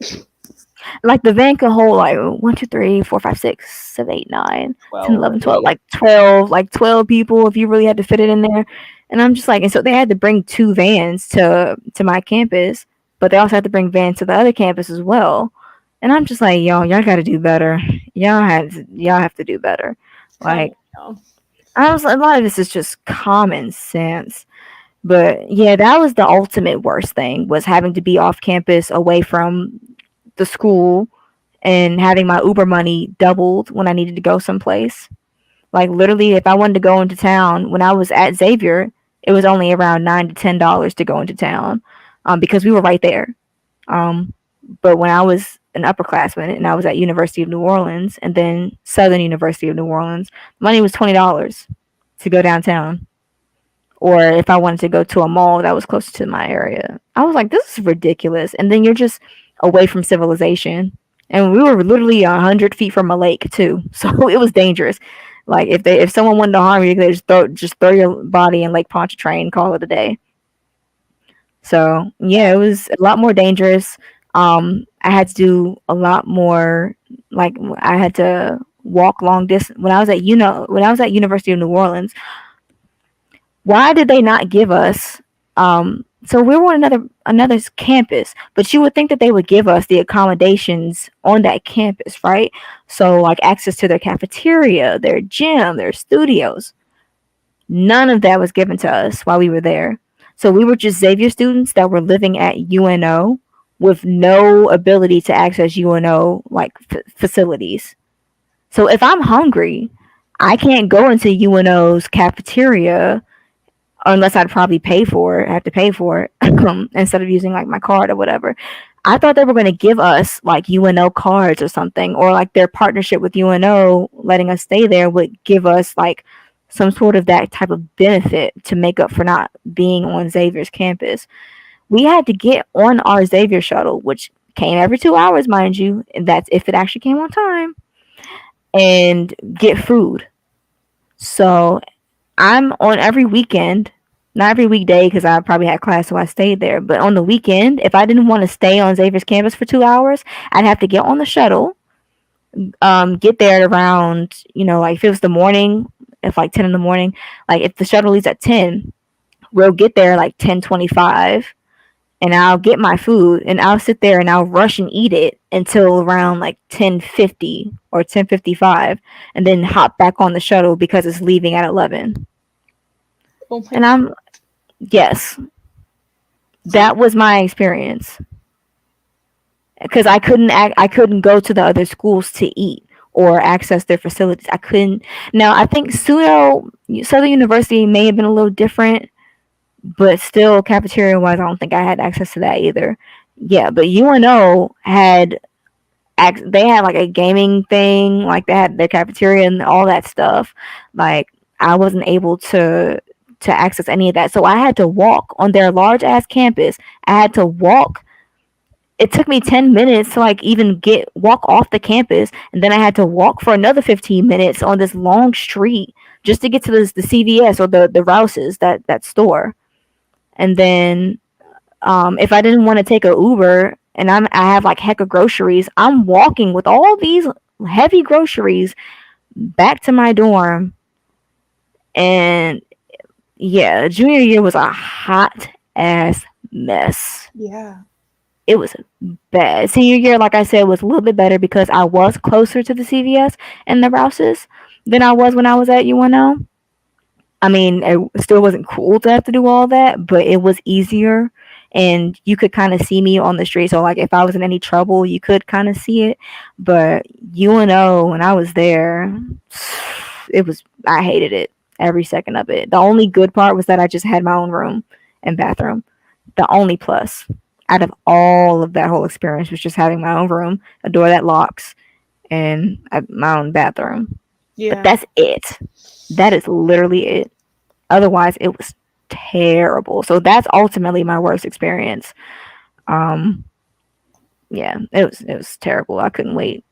Like the van could hold like 1, 2, 3, 4, 5, 6, 7, 8, 9, 10, 12 11, or 12, 8. like 12, like 12 people if you really had to fit it in there. And I'm just like, and so they had to bring two vans to my campus, but they also had to bring vans to the other campus as well. And I'm just like, y'all got to do better. Y'all have to do better. Come on, Like, y'all. I was, a lot of this is just common sense. But yeah, that was the ultimate worst thing, was having to be off campus away from the school and having my Uber money doubled when I needed to go someplace. Like literally, if I wanted to go into town when I was at Xavier, it was only around $9 to $10 to go into town, because we were right there. Um, but when I was an upperclassman and I was at University of New Orleans and then Southern University of New Orleans, money was $20 to go downtown. Or if I wanted to go to a mall that was closer to my area, I was like, this is ridiculous. And then you're just away from civilization. And we were literally 100 feet from a lake too, so it was dangerous. Like if someone wanted to harm you, they just throw your body in Lake Pontchartrain, call it a day. So yeah, it was a lot more dangerous. I had to do a lot more. Like I had to walk long distance when I was at when I was at University of New Orleans. Why did they not give us, so we were on another campus, but you would think that they would give us the accommodations on that campus, right? So like access to their cafeteria, their gym, their studios. None of that was given to us while we were there. So we were just Xavier students that were living at UNO with no ability to access UNO like facilities. So if I'm hungry, I can't go into UNO's cafeteria unless I'd probably pay for it. I have to pay for it instead of using like my card or whatever. I thought they were going to give us like UNO cards or something, or like their partnership with UNO, letting us stay there, would give us like some sort of that type of benefit to make up for not being on Xavier's campus. We had to get on our Xavier shuttle, which came every 2 hours, mind you, and that's if it actually came on time, and get food. So I'm on every weekend, not every weekday because I probably had class, so I stayed there. But on the weekend, if I didn't want to stay on Xavier's campus for 2 hours, I'd have to get on the shuttle, get there at around, like if it was the morning, if like 10 in the morning, like if the shuttle leaves at 10, we'll get there like 10:25, and I'll get my food and I'll sit there and I'll rush and eat it until around like 10:50 or 10:55, and then hop back on the shuttle because it's leaving at 11. Oh my And god. I'm Yes, that was my experience because I couldn't go to the other schools to eat or access their facilities. I couldn't. Now I think Southern University may have been a little different, but still cafeteria wise, I don't think I had access to that either. Yeah, but UNO had they had like a gaming thing, like they had their cafeteria and all that stuff. Like I wasn't able to access any of that, so I had to walk on their large ass campus. I had to walk. It took me 10 minutes to like even walk off the campus, and then I had to walk for another 15 minutes on this long street just to get to the CVS or the Rouse's, that store. And then if I didn't want to take a Uber and I have like heck of groceries, I'm walking with all these heavy groceries back to my dorm. And yeah, junior year was a hot ass mess. Yeah. It was bad. Senior year, like I said, was a little bit better because I was closer to the CVS and the Rouses than I was when I was at UNO. I mean, it still wasn't cool to have to do all that, but it was easier. And you could kind of see me on the street. So, like, if I was in any trouble, you could kind of see it. But UNO, when I was there, I hated it every second of it. The only good part was that I just had my own room and bathroom. The only plus out of all of that whole experience was just having my own room, a door that locks, and my own bathroom. But Yeah. that's it. That is literally it. Otherwise, it was terrible. So that's ultimately my worst experience. Um, yeah, it was terrible. I couldn't wait.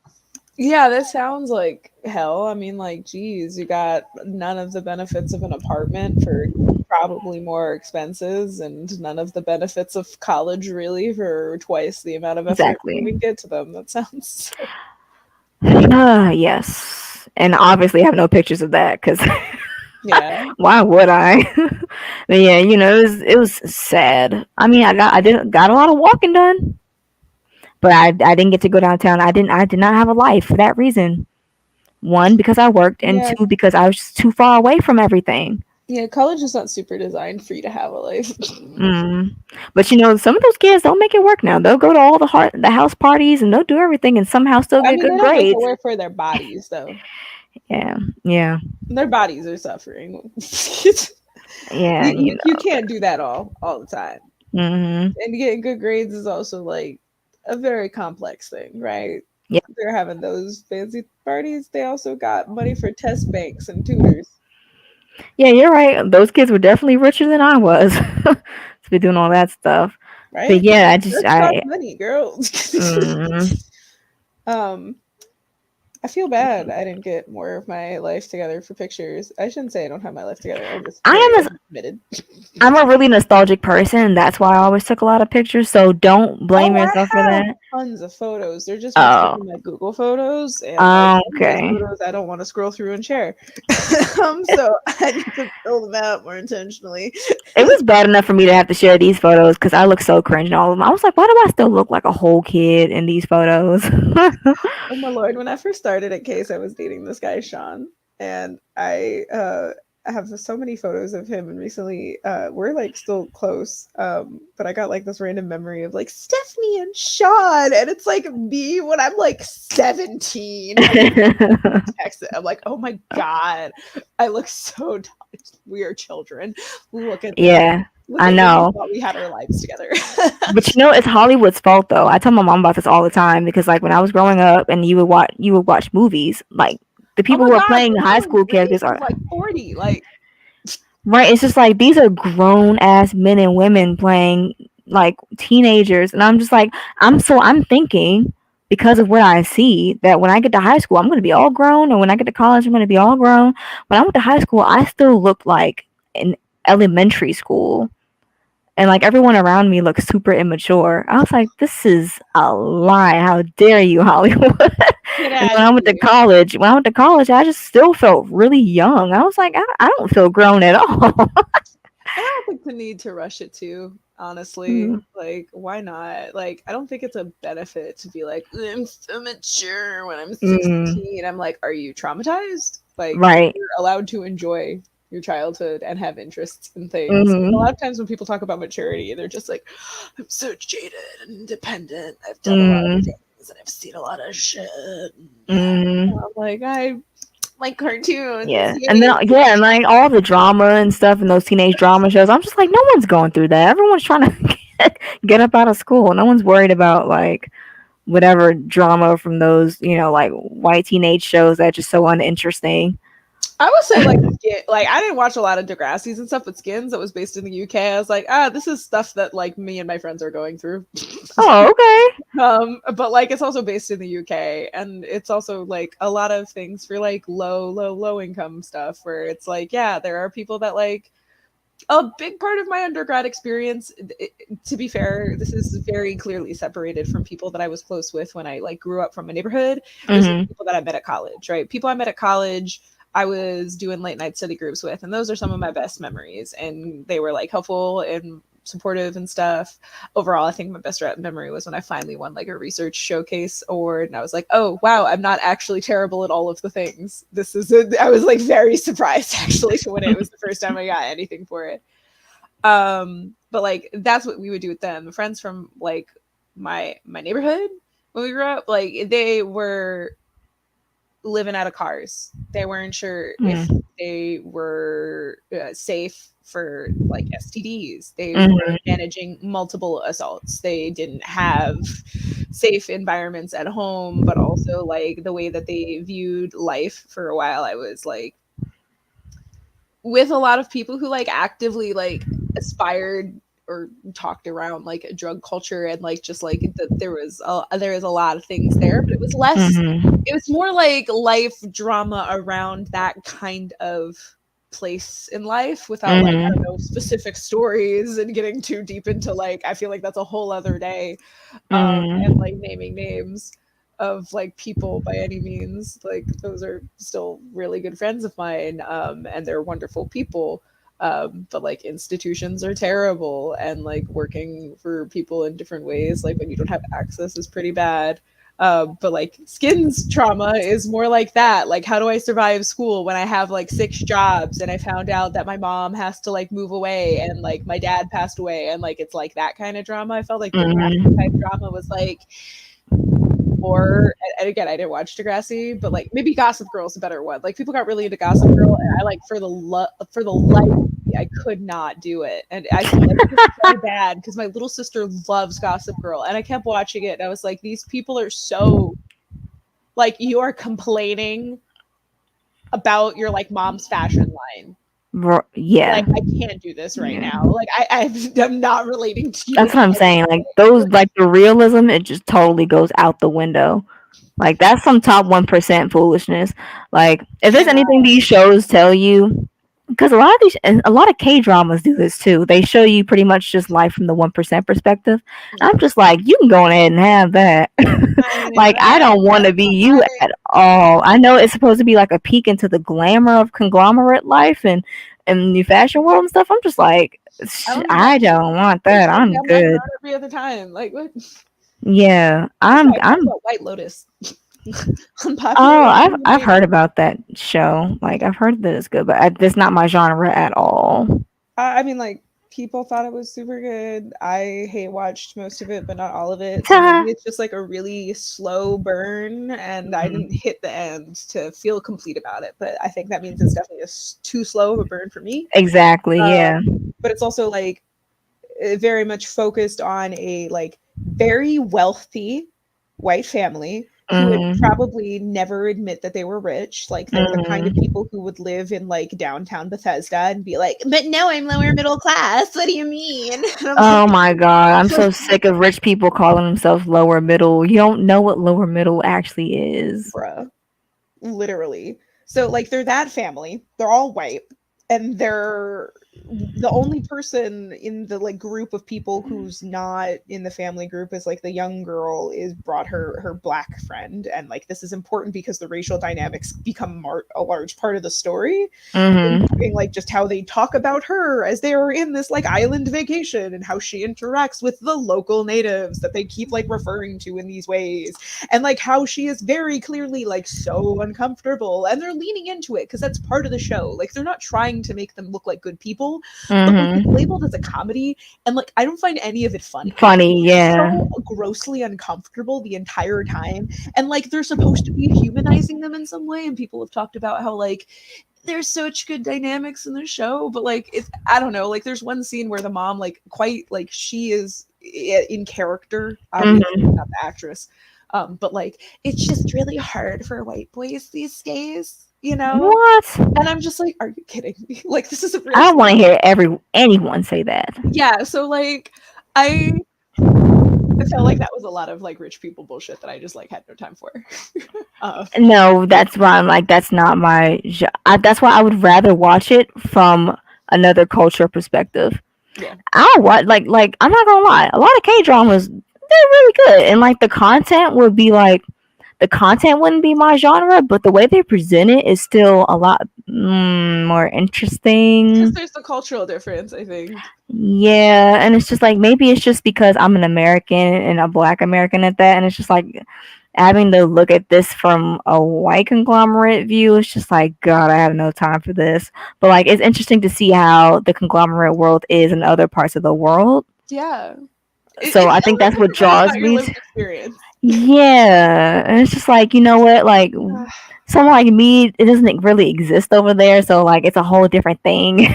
Yeah, that sounds like hell. I mean, like, geez, you got none of the benefits of an apartment for probably more expenses, and none of the benefits of college really for twice the amount of effort to Exactly. even get to them. That sounds so. Yes, and obviously I have no pictures of that because Yeah. why would I? But yeah, it was sad. I mean, I got a lot of walking done, but I didn't get to go downtown. I did not have a life for that reason. One, because I worked, and Yeah. two, because I was just too far away from everything. Yeah, college is not super designed for you to have a life. Mm. But some of those kids don't make it work now. They'll go to all the house parties and they'll do everything and somehow still I get mean, they good don't make it grades. work for their bodies, though. Yeah, yeah, Their bodies are suffering. yeah. You can't do that all the time. Hmm. And getting good grades is also like a very complex thing, right? Yeah, They're having those fancy parties. They also got money for test banks and tutors, yeah. You're right. Those kids were definitely richer than I was to be doing all that stuff. But right? yeah, I just Let's talk money, girl. mm, um, I feel bad I didn't get more of my life together for pictures. I shouldn't say I don't have my life together. I'm just I very am committed. I'm a really nostalgic person, and that's why I always took a lot of pictures. So don't blame Oh, I yourself for have that. tons of photos. They're just mixed up Oh, in my Google photos, and like some of those okay. photos I don't want to scroll through and share. So I need to fill them out more intentionally. It was bad enough for me to have to share these photos because I look so cringe in all of them. I was like, why do I still look like a whole kid in these photos? Oh my lord! When I first started at Case, I was dating this guy Sean, and I have so many photos of him. And recently, we're like still close, but I got like this random memory of like Stephanie and Sean, and it's like me when I'm like 17. And text it. I'm like, oh my god, I look so. We are children. Look at this. Yeah, Look I at when we know. thought we had our lives together. But it's Hollywood's fault though. I tell my mom about this all the time because like when I was growing up and you would watch movies, like the Oh people my who are god, playing high William school Grace characters is are like 40. Like, right. It's just like these are grown ass men and women playing like teenagers, and I'm just like I'm thinking because of what I see that when I get to high school I'm going to be all grown, and when I get to college I'm going to be all grown. When I went to high school I still looked like in elementary school, and like everyone around me looked super immature. I was like, this is a lie. How dare you, Hollywood? get And out of here. when I went to college, I just still felt really young. I was like, I don't feel grown at all. I don't think the need to rush it too, honestly. Mm, Like, why not? Like, I don't think it's a benefit to be like, I'm so mature when I'm mm, 16. I'm like, are you traumatized? Like, right. you're allowed to enjoy your childhood and have interests in things. A lot Mm, of times when people talk about maturity, they're just like, I'm so jaded and independent. I've done a lot of mm, things and I've seen a lot of shit. mm. I'm like, I like cartoons. Yeah, and then Yay. yeah, and like all the drama and stuff in those teenage drama shows, I'm just like, no one's going through that. Everyone's trying to get up out of school. No one's worried about like whatever drama from those, like white teenage shows that just so uninteresting. I would say like like I didn't watch a lot of Degrassi's and stuff, but Skins that was based in the UK. I was like, this is stuff that like me and my friends are going through. Oh, okay. But like it's also based in the UK, and it's also like a lot of things for like low income stuff where it's like, yeah, there are people that like a big part of my undergrad experience, to be fair, this is very clearly separated from people that I was close with when I like grew up from a neighborhood versus Mhm. people that I met at college, right? People I met at college, I was doing late night study groups with, and those are some of my best memories. And they were like helpful and supportive and stuff. Overall, I think my best memory was when I finally won like a research showcase award, and I was like, oh wow, I'm not actually terrible at all of the things. I was like very surprised actually when it was the first time I got anything for it. But like that's what we would do with them. Friends from like my neighborhood when we grew up, like they were living out of cars. They weren't sure if Mm. they were safe for like STDs. They were Mhm. managing multiple assaults. They didn't have safe environments at home, but also like the way that they viewed life for a while. I was like with a lot of people who like actively like aspired or talked around like a drug culture, and like just like there was a lot of things there, but it was less, Mhm. it was more like life drama around that kind of place in life without like I don't know Mhm. specific stories and getting too deep into like I feel like that's a whole other day, and like Mhm. naming names of like people by any means. Like those are still really good friends of mine, and they're wonderful people. But like institutions are terrible, and like working for people in different ways, like when you don't have access, is pretty bad. But like skins trauma is more like that. Like, how do I survive school when I have like 6 jobs and I found out that my mom has to like move away and like my dad passed away, and like it's like that kind of drama. I felt like Degrassi type Mhm. drama was like, or and again, I didn't watch Degrassi, but like maybe Gossip Girl is a better one. Like people got really into Gossip Girl, and I like for the life of me, I could not do it, and I feel like it was so bad because my little sister loves Gossip Girl, and I kept watching it, and I was like, these people are so like you are complaining about your like mom's fashion line. Yeah. Like I can't do this right Yeah. now. Like I'm not relating to you in That's what I'm any saying. Like way. those, like the realism, it just totally goes out the window. Like that's some top 1% foolishness. Like if there's anything Cannot. these shows tell you, because a lot of these, and a lot of K dramas do this too. They show you pretty much just life from the 1% perspective. I'm Yeah. just like, you can go ahead and have that. I know, Like I right? don't want to That's be not you right. at all. I know it's supposed to be like a peek into the glamour of conglomerate life and the fashion world and stuff. I'm just like, I don't I imagine don't want they that. shut I'm down that good. crowd every other time. Like what? Yeah, That's why I talk I'm about White Lotus. Unpopular Oh, opinion I've heard later. about that show. Like I've heard that it's good, but it's not my genre at all. I mean, like people thought it was super good. I hate watched most of it, but not all of it. So maybe it's just like a really slow burn, and I didn't hit the end to feel complete about it. But I think that means it's definitely too slow of a burn for me. Exactly. Yeah. But it's also like very much focused on a like very wealthy white family who would Mhm. probably never admit that they were rich. Like they're the kind of Mhm. people who would live in like downtown Bethesda and be like, "But no, I'm lower middle class. What do you mean?" And I'm Oh like, my god, I'm so sick of rich people calling themselves lower middle. You don't know what lower middle actually is. "Bruh, literally." So like they're that family. They're all white, and they're the only person in the like group of people who's not in the family group is like the young girl is brought her black friend, and like this is important because the racial dynamics become a large part of the story, Mhm. including like just how they talk about her as they are in this like island vacation, and how she interacts with the local natives that they keep like referring to in these ways, and like how she is very clearly like so uncomfortable, and they're leaning into it because that's part of the show. Like they're not trying to make them look like good people, but like it's Mhm. labeled as a comedy, and like I don't find any of it funny. Funny, It's yeah. so grossly uncomfortable the entire time, and like they're supposed to be humanizing them in some way, and people have talked about how like there's such good dynamics in the show, but like it's I don't know, like there's one scene where the mom like quite like she is in character, obviously not Mhm. the actress, but like it's just really hard for white boys these days. you know? What? And I'm just like, are you kidding me? Like, this is a real I don't want to thing. hear anyone say that. Yeah, so like I I felt like that was a lot of like rich people bullshit that I just like had no time for. uh, No, that's why I'm like, that's not my. That's why I would rather watch it from another culture perspective. yeah. I watch like I'm not gonna lie, a lot of K dramas they're really good, and like the content would be like the content wouldn't be my genre, but the way they present it is still a lot more Because interesting. there's the cultural difference, I think. Yeah, and it's just like maybe it's just because I'm an American and a Black American at that, and it's just like having to look at this from a white conglomerate view. It's just like God, I have no time for this. But like, it's interesting to see how the conglomerate world is in other parts of the world. Yeah. So I It think that's lets what you learn draws about your me. lived experience. Yeah, and it's just like you know what, like someone like me, it doesn't really exist over there, so like it's a whole different thing.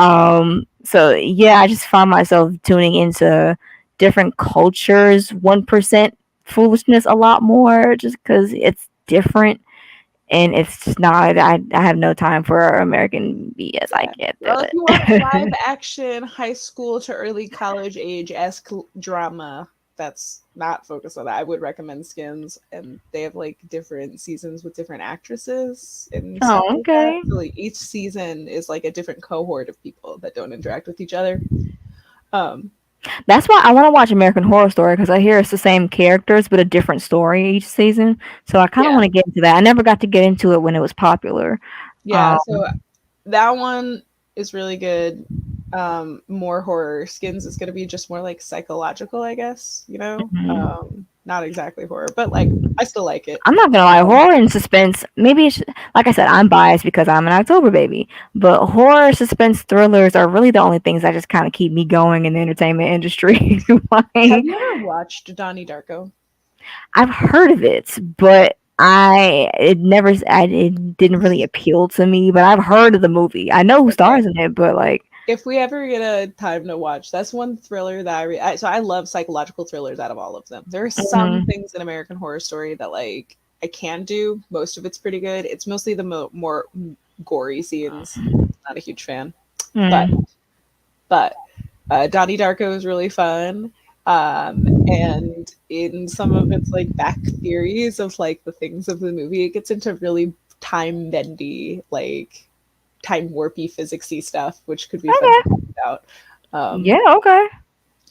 Yeah. So yeah, I just find myself tuning into different cultures, 1% foolishness a lot more, just because it's different, and it's just not. I have no time for American BS. I Yeah. can't do Well, if you want live it. action, high school to early college age esque drama that's not focused on that, I would recommend Skins. And they have like different seasons with different actresses and stuff Oh, like that. okay. So like each season is like a different cohort of people that don't interact with each other. Um, That's why I want to watch American Horror Story because I hear it's the same characters but a different story each season. So I kind of yeah. want to get into that. I never got to get into it when it was popular. Yeah. Um, So that one is really good. More horror. Skins is going to be just more like psychological, I guess, you know? mhm. Not exactly horror, but like I still like it. I'm not gonna lie, Um, horror and suspense. Maybe it's, like I said, I'm biased because I'm an October baby. But horror, suspense, thrillers are really the only things that just kind of keep me going in the entertainment industry. have Like, you ever watched Donnie Darko? I've heard of it, but it didn't really appeal to me. But I've heard of the movie. I know who Okay. stars in it, but like, If we ever get a time to watch, that's one thriller that so I love psychological thrillers out of all of them. There are some mm, things in American Horror Story that like I can do. Most of it's pretty good. It's mostly the more gory scenes. Not a huge fan, but mm, but Donnie Darko is really fun. And in some of its like back theories of like the things of the movie, it gets into really time bendy, like time warpy physicsy stuff, which could be fun to okay, think about. Um, yeah, okay.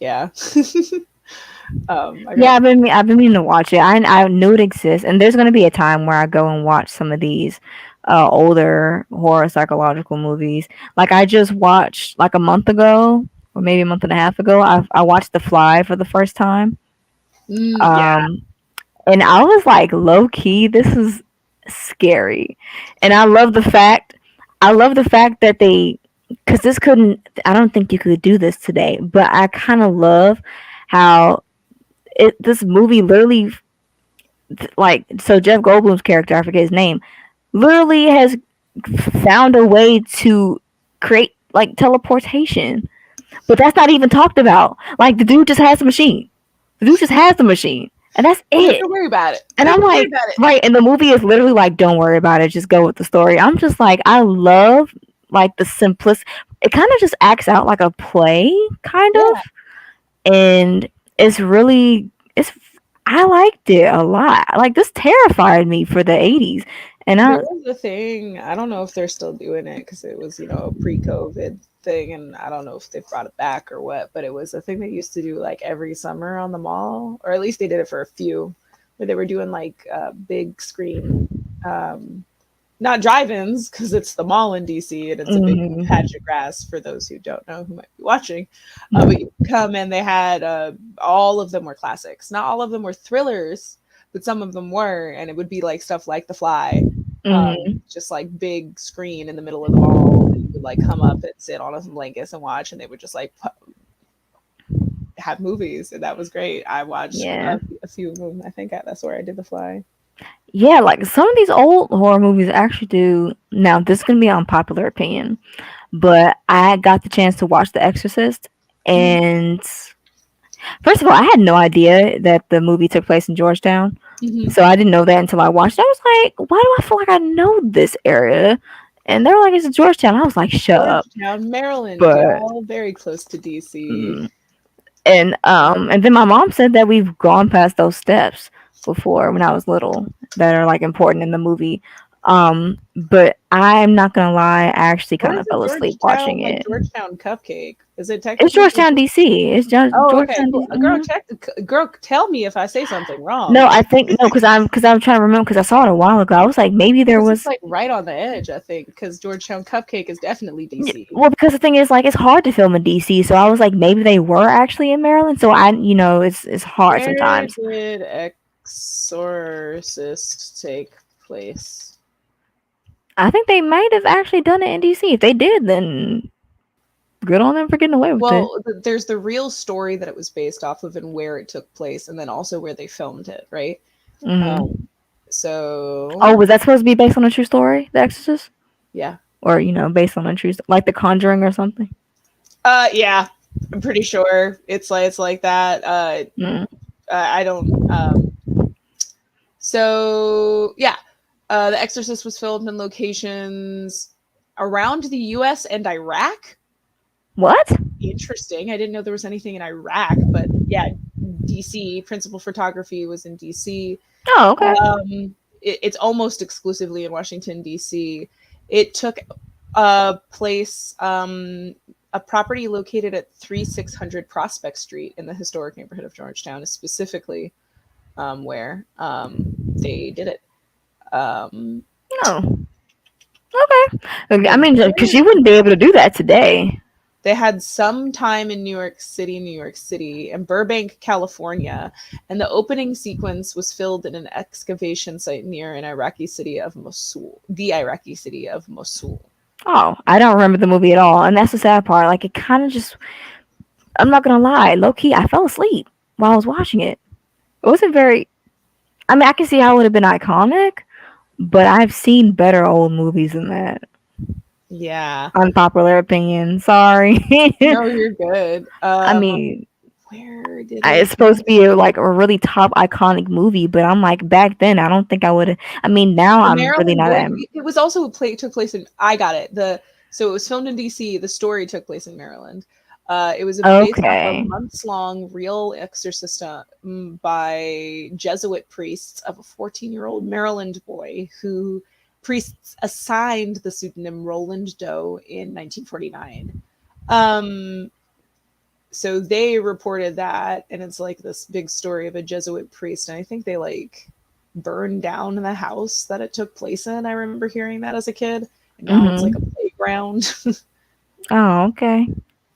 yeah. I Yeah, got I've been meaning to watch it. I knew it exists, and there's gonna be a time where I go and watch some of these older horror psychological movies. Like I just watched like a month ago, or maybe a month and a half ago. I watched The Fly for the first time, yeah, um, and I was like, low key, this is scary, and I love the fact that they, because this couldn't, I don't think you could do this today, but I kind of love how this movie literally like so Jeff Goldblum's character, I forget his name, literally has found a way to create like teleportation. But that's not even talked about. Like the dude just has a machine. The dude just has the machine. And that's you have to it. worry about it. You And have I'm to worry like, about it. right, and the movie is literally like, don't worry about it, just go with the story. I'm just like, I love like the simplest it kind of just acts out like a play, kind of. Yeah, And it's really it's I liked it a lot. Like this terrified me for the 80s. And there I was a thing. I don't know if they're still doing it because it was, a pre-COVID thing, and I don't know if they brought it back or what. But it was a thing they used to do like every summer on the mall, or at least they did it for a few, where they were doing like big screen, um, not drive-ins because it's the mall in DC and it's a big mhm, patch of grass for those who don't know who might be watching. But you come and they had all of them were classics. Not all of them were thrillers, but some of them were, and it would be like stuff like The Fly, mhm. just like big screen in the middle of the mall. And you would like come up and sit on some blankets and watch, and they would just like have movies, and that was great. I watched Yeah. a few of them. I think that's where I did The Fly. Yeah, like some of these old horror movies actually do. Now, this is going to be unpopular opinion, but I got the chance to watch The Exorcist, Mm. and First of all, I had no idea that the movie took place in Georgetown. Hmm. So I didn't know that until I watched it. I was like, why do I feel like I know this area? And they were like, it's Georgetown. I was like, shut up. Georgetown, Maryland, But y'all, very close to DC. mm, and then my mom said that we've gone past those steps before when I was little that are like important in the movie. But I'm not gonna lie, I actually Or kind is of it fell asleep watching Georgetown, like it. Georgetown Cupcake? Is it It's technically Georgetown, DC. It's Oh, okay, Georgetown, cool. DC. Girl, check. Girl, tell me if I say something No, wrong. I think no, because I'm trying to remember because I saw it a while ago. I was like, maybe there Because it's was. like right on the edge, I think. Because Georgetown Cupcake is definitely DC. Well, because the thing is, like, it's hard to film in DC, so I was like, maybe they were actually in Maryland. So it's hard Where sometimes. did Exorcist take place? I think they might have actually done it in DC. If they did, then good on them for getting away with it. Well, there's the real story that it was based off of and where it took place, and then also where they filmed it, right? Um, Hmm. Oh, so was that supposed to be based on a true story, The Exorcist, yeah, or based on a true, like The Conjuring or something? yeah, I'm pretty sure it's like that. Mm. I don't. So yeah, The Exorcist was filmed in locations around the U.S. and Iraq. What? Interesting. I didn't know there was anything in Iraq, but yeah, DC. Principal photography was in DC. Oh, okay. It's almost exclusively in Washington D.C. It took place a property located at 3600 Prospect Street in the historic neighborhood of Georgetown, is specifically where they did it. Um, No. Okay. I the mean, because you wouldn't be able to do that today. They had some time in New York City, and Burbank, California, and the opening sequence was filmed in an excavation site near an Iraqi city of Mosul, the Iraqi city of Mosul. Oh, I don't remember the movie at all, and that's the sad part. Like, it kind of just. I'm not gonna lie, low key, I fell asleep while I was watching it. It wasn't very. I mean, I can see how it would have been iconic, but I've seen better old movies than that. Yeah. Unpopular opinion. Sorry. No, you're good. I mean, Where did it it's supposed to be like a really top iconic movie, but I'm like back then I don't think I would have. I mean, now The I'm really Maryland not. boy. It was also took place in. I got it. So it was filmed in D.C. The story took place in Maryland. It was based off a Okay. months-long real exorcism by Jesuit priests of a 14-year-old Maryland boy who priests assigned the pseudonym Roland Doe in 1949. Um, so they reported that, and it's like this big story of a Jesuit priest, and I think they like burned down the house that it took place in. I remember hearing that as a kid, and now it's like a Mhm. playground, Oh, okay.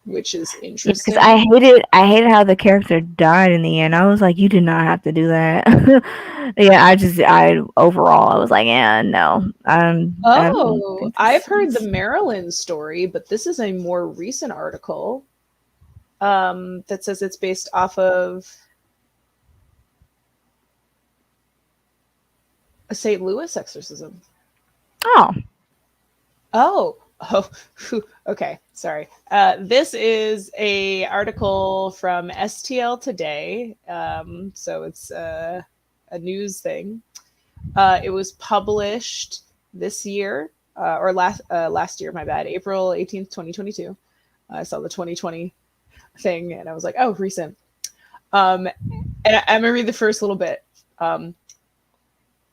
which is Yeah, because I interesting. hated I hated how the character died in the end. I was like, you did not have to do that. Yeah, I overall I was like, yeah, no, I don't Oh, think I've this heard the is. Maryland story, but this is a more recent article that says it's based off of a St. Louis exorcism. Oh, Oh, oh, okay. Sorry. This is a article from STL Today. So it's a news thing. It was published this year, or last year. My bad. April 18th, 2022. I saw the 2020 thing, and I was like, oh, recent. Um, and I'm gonna read the first little bit. Um,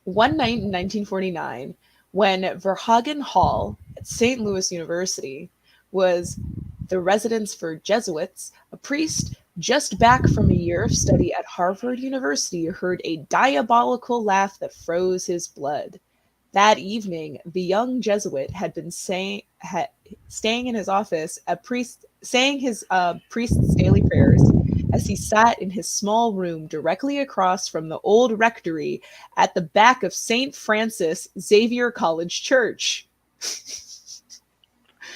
One night in 1949, when Verhagen Hall at St. Louis University was the residence for Jesuits, a priest just back from a year of study at Harvard University heard a diabolical laugh that froze his blood. That evening, the young Jesuit had been staying in his office, a priest saying his priest's daily prayers as he sat in his small room directly across from the old rectory at the back of St. Francis Xavier College Church.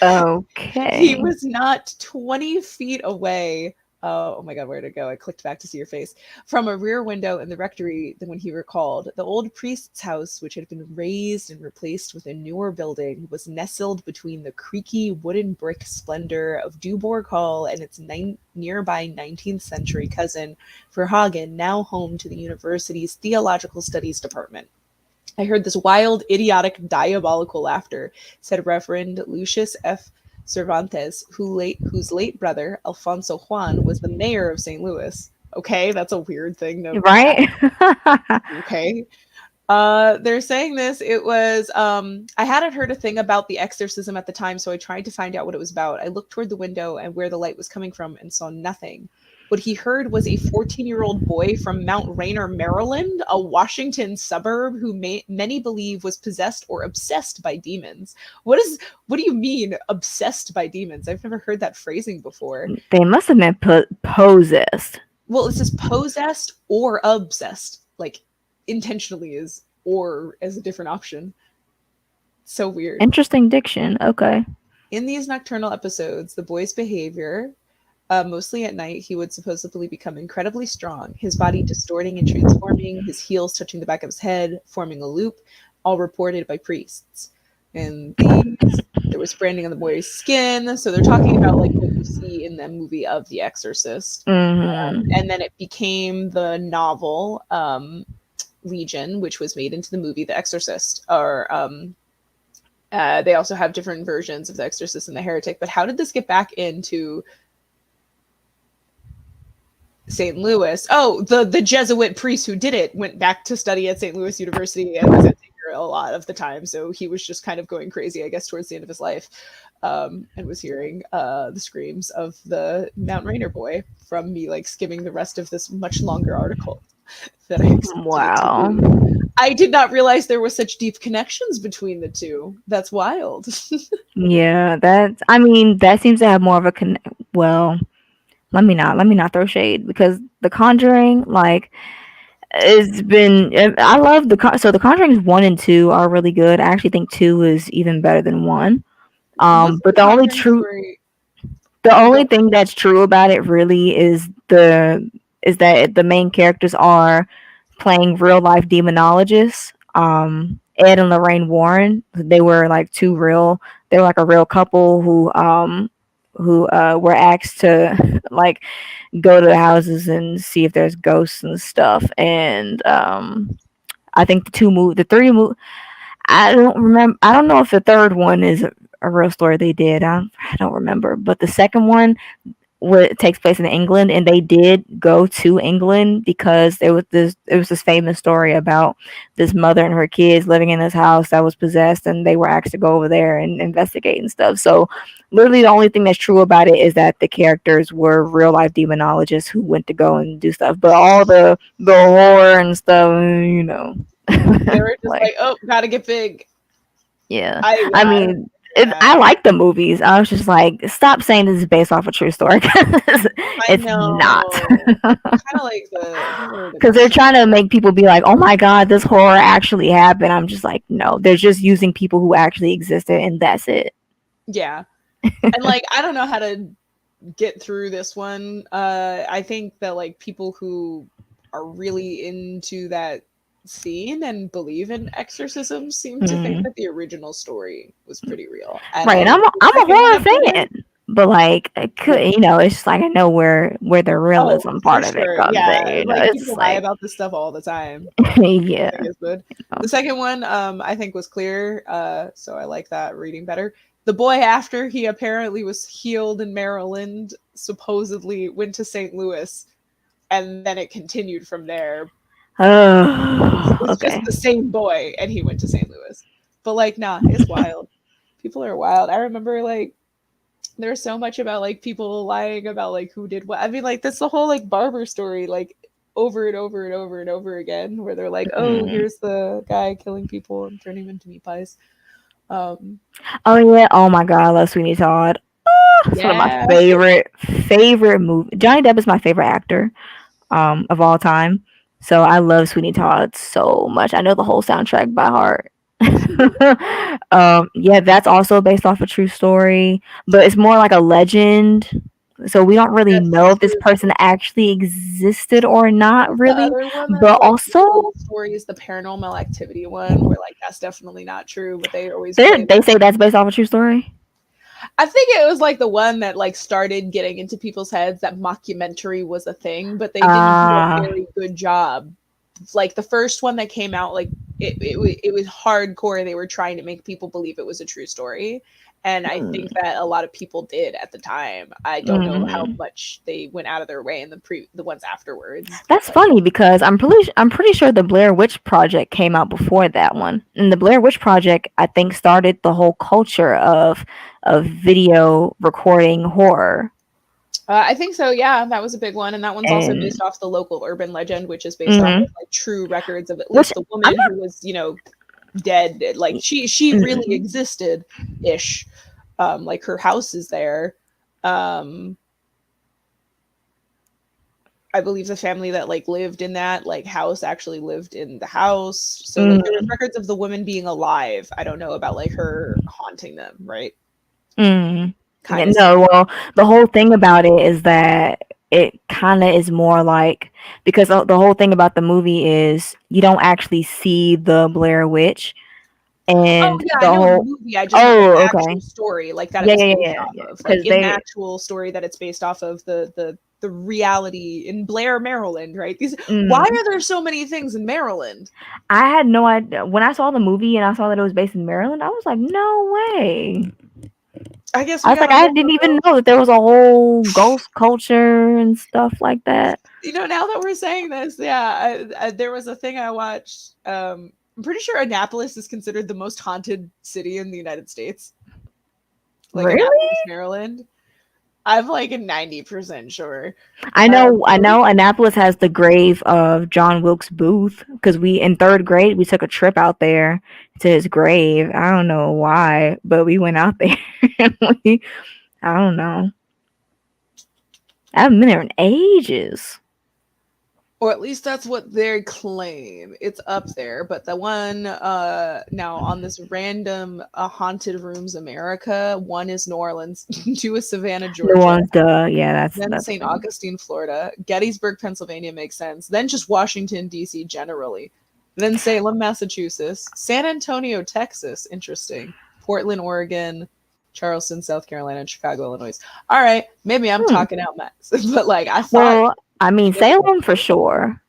He okay. was not 20 feet away Oh my God, where'd it go? I clicked back to see your face. From a rear window in the rectory, when he recalled, the old priest's house, which had been razed and replaced with a newer building, was nestled between the creaky wooden brick splendor of Dubourg Hall and its nearby 19th century cousin, Verhagen, now home to the university's Theological Studies Department. I heard this wild, idiotic, diabolical laughter, said Reverend Lucius F. Cervantes, whose late brother, Alfonso Juan, was the mayor of St. Louis. Okay, that's a weird thing to Right? okay. They're saying this. It was I hadn't heard a thing about the exorcism at the time, so I tried to find out what it was about. I looked toward the window and where the light was coming from and saw nothing. What he heard was a 14-year-old boy from Mount Rainier, Maryland, a Washington suburb who many believe was possessed or obsessed by demons. What do you mean obsessed by demons? I've never heard that phrasing before. They must have been possessed. Well, it says possessed or obsessed. Like intentionally is or as a different option. So weird. Interesting diction. Okay. In these nocturnal episodes, the boy's behavior, mostly at night, he would supposedly become incredibly strong, his body distorting and transforming, his heels touching the back of his head, forming a loop, all reported by priests. And these, there was branding on the boy's skin. So they're talking about like what you see in the movie of The Exorcist. And then it became the novel Legion, which was made into the movie The Exorcist. Or they also have different versions of The Exorcist and The Heretic. But how did this get back into St. Louis? Oh, the Jesuit priest who did it went back to study at St. Louis University and was at there a lot of the time. So he was just kind of going crazy, I guess, towards the end of his life, and was hearing the screams of the Mount Rainier boy from me, like skimming the rest of this much longer article that I expected it to be. I did not realize there were such deep connections between the two. That's wild. Yeah, I mean, that seems to have more of a well, let me not throw shade because The Conjuring, like, it's been. I love the Conjuring's 1 and 2 are really good. I actually think 2 is even better than 1. Wasn't But the Conjuring story? the only Go. thing that's true about it really is that the main characters are playing real life demonologists. Ed and Lorraine Warren, they were like they were like a real couple who were asked to like go to the houses and see if there's ghosts and stuff. And I think the three move. I don't remember. I don't know if the third one is a real story they did. I don't remember. But the second one what takes place in England, and they did go to England because there was this famous story about this mother and her kids living in this house that was possessed, and they were asked to go over there and investigate and stuff. So, literally, the only thing that's true about it is that the characters were real life demonologists who went to go and do stuff. But all the horror and stuff, They were just like like, oh, gotta get big. yeah. I I mean, I like the movies. I was just like, stop saying this is based off a true story because I it's not. know. Kind of like the Because they're ghost. trying to make people be like, oh my god, this horror actually happened. I'm just like, no, they're just using people who actually existed, and that's it. Yeah. And like I don't know how to get through this one. I think that like people who are really into that scene and believe in exorcisms seem to think Mm. that the original story was pretty real. And Right, I and think the I'm a second one horror I'm better. fan, but like, it could, Yeah. it's just like I know where the Oh, realism for part of it sure. comes Yeah. in. Like It's people lie like, about this stuff all the time. I think yeah. it's good. The second one, I think was clear. So I like that reading better. The boy, after he apparently was healed in Maryland, supposedly went to St. Louis, and then it continued from there. Oh, It's just okay. the same boy, and he went to St. Louis. But like, nah, it's wild. People are wild. I remember like there's so much about like people lying about like who did what. I mean, like that's the whole like barber story, like over and over and over and over again, where they're like, "Oh, Mm. here's the guy killing people and turning them into meat pies." Um, Oh yeah. Oh my god, I love Sweeney Todd. It's one of my yeah, favorite movie. Johnny Depp is my favorite actor of all time. So I love Sweeney Todd so much. I know the whole soundtrack by heart. Yeah, that's also based off a true story, but it's more like a legend So we don't really know That's if this true. person actually existed or not The really. other one that's But like the also, ghost story is the paranormal activity one, where like that's definitely not true, but they always they claim. they say that's based off a true story. I think it was like the one that like started getting into people's heads that mockumentary was a thing, but they didn't do a Uh very good job. Like the first one that came out, like it was hardcore. They were trying to make people believe it was a true story, and I think mm, that a lot of people did at the time. I don't know how mm. much they went out of their way in the ones afterwards, That's but funny because I'm pretty sure the Blair Witch Project came out before that one. And the Blair Witch Project I think started the whole culture of video recording horror. I think so. Yeah, that was a big one, and that one's also And based off the local urban legend, which is based off of mm, like true records of at which least the I'm woman who was, dead. Like she not really existed, ish. Like her house is there. Um, I believe the family that like lived in that like house actually lived in the house. So like there was mm, records of the woman being alive. I don't know about like her haunting them, right? mm. Yeah, Kind of no, scary. well, the whole thing about it is that it kind of is more like because the whole thing about the movie is you don't actually see the Blair Witch Oh and yeah, I the know the whole movie. I just meant the oh actual okay story, like that it yeah was yeah based yeah off yeah of. Like because in the they actual story that it's based off of the reality in Blair, Maryland, right? These why mm, are there so many things in Maryland? I had no idea when I saw the movie and I saw that it was based in Maryland. I was like, no way. I guess I we was like, gotta I look didn't even up. know that there was a whole ghost culture and stuff like that. Now that we're saying this, yeah, there was a thing I watched. I'm pretty sure Annapolis is considered the most haunted city in the United States. Like Really? Annapolis, Maryland. I'm like 90% sure. I But we know Annapolis has the grave of John Wilkes Booth because we in third grade we took a trip out there to his grave. I don't know why, but we went out there. And I don't know. I haven't been there in ages. or at least that's what they claim. It's up there, but the one now on this random haunted rooms America, one is New Orleans, two is Savannah, New Georgia, Orleans, duh. Yeah, then that's St. fair. Augustine, Florida, Gettysburg, Pennsylvania makes sense, then just Washington D.C. generally, then Salem, Massachusetts, San Antonio, Texas, interesting, Portland, Oregon, Charleston, South Carolina, and Chicago, Illinois. All right, maybe I'm Hmm. talking out mess, but like I thought Well, I mean this one. Salem for sure.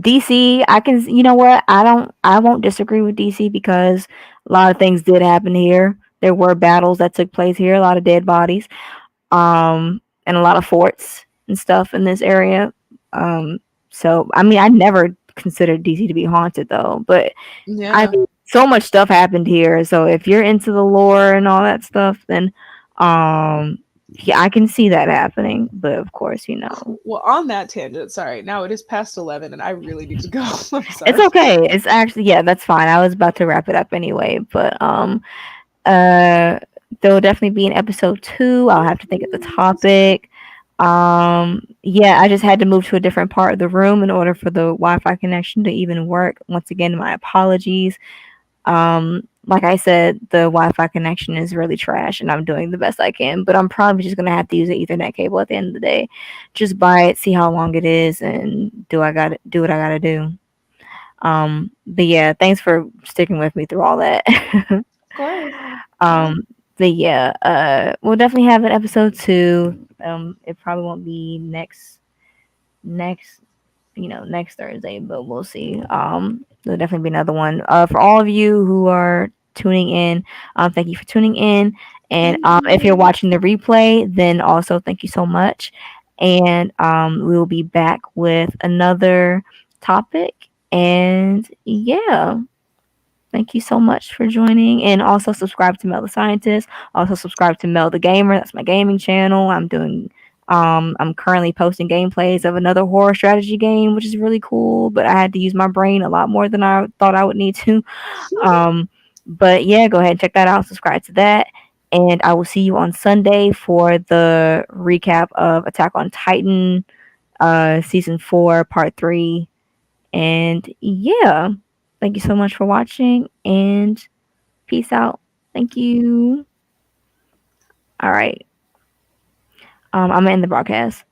DC, I can. You know what? I won't disagree with DC because a lot of things did happen here. There were battles that took place here. A lot of dead bodies. And a lot of forts and stuff in this area. Um, so I mean, I never considered DC to be haunted though, but I Yeah. mean, so much stuff happened here. So if you're into the lore and all that stuff, then um, yeah, I can see that happening. But of course, Well, on that tangent, sorry. Now it is past 11 and I really need to go. I'm it's sorry. okay. It's actually yeah, that's fine. I was about to wrap it up anyway, but Uh, there will definitely be an episode 2. I'll have to think of the topic. Yeah, I just had to move to a different part of the room in order for the Wi-Fi connection to even work. Once again, my apologies. Like I said, the Wi-Fi connection is really trash, and I'm doing the best I can. But I'm probably just gonna have to use an Ethernet cable at the end of the day. Just buy it, see how long it is, and do what I gotta do. But yeah, thanks for sticking with me through all that. Of course. Yeah. Um, but yeah, we'll definitely have an episode 2. It probably won't be next next Thursday, but we'll see. There'll definitely be another one. For all of you who are tuning in, thank you for tuning in. And Thank if you're you. watching the replay, then also thank you so much. And we will be back with another topic. And yeah, thank you so much for joining. And also subscribe to Mel the Scientist. Also subscribe to Mel the Gamer. That's my gaming channel. I'm currently posting gameplays of another horror strategy game, which is really cool, but I had to use my brain a lot more than I thought I would need to. Um but yeah, go ahead and check that out. Subscribe to that. And I will see you on Sunday for the recap of Attack on Titan, season 4, part 3. And yeah, thank you so much for watching and peace out. Thank you. All right. I'm in the broadcast.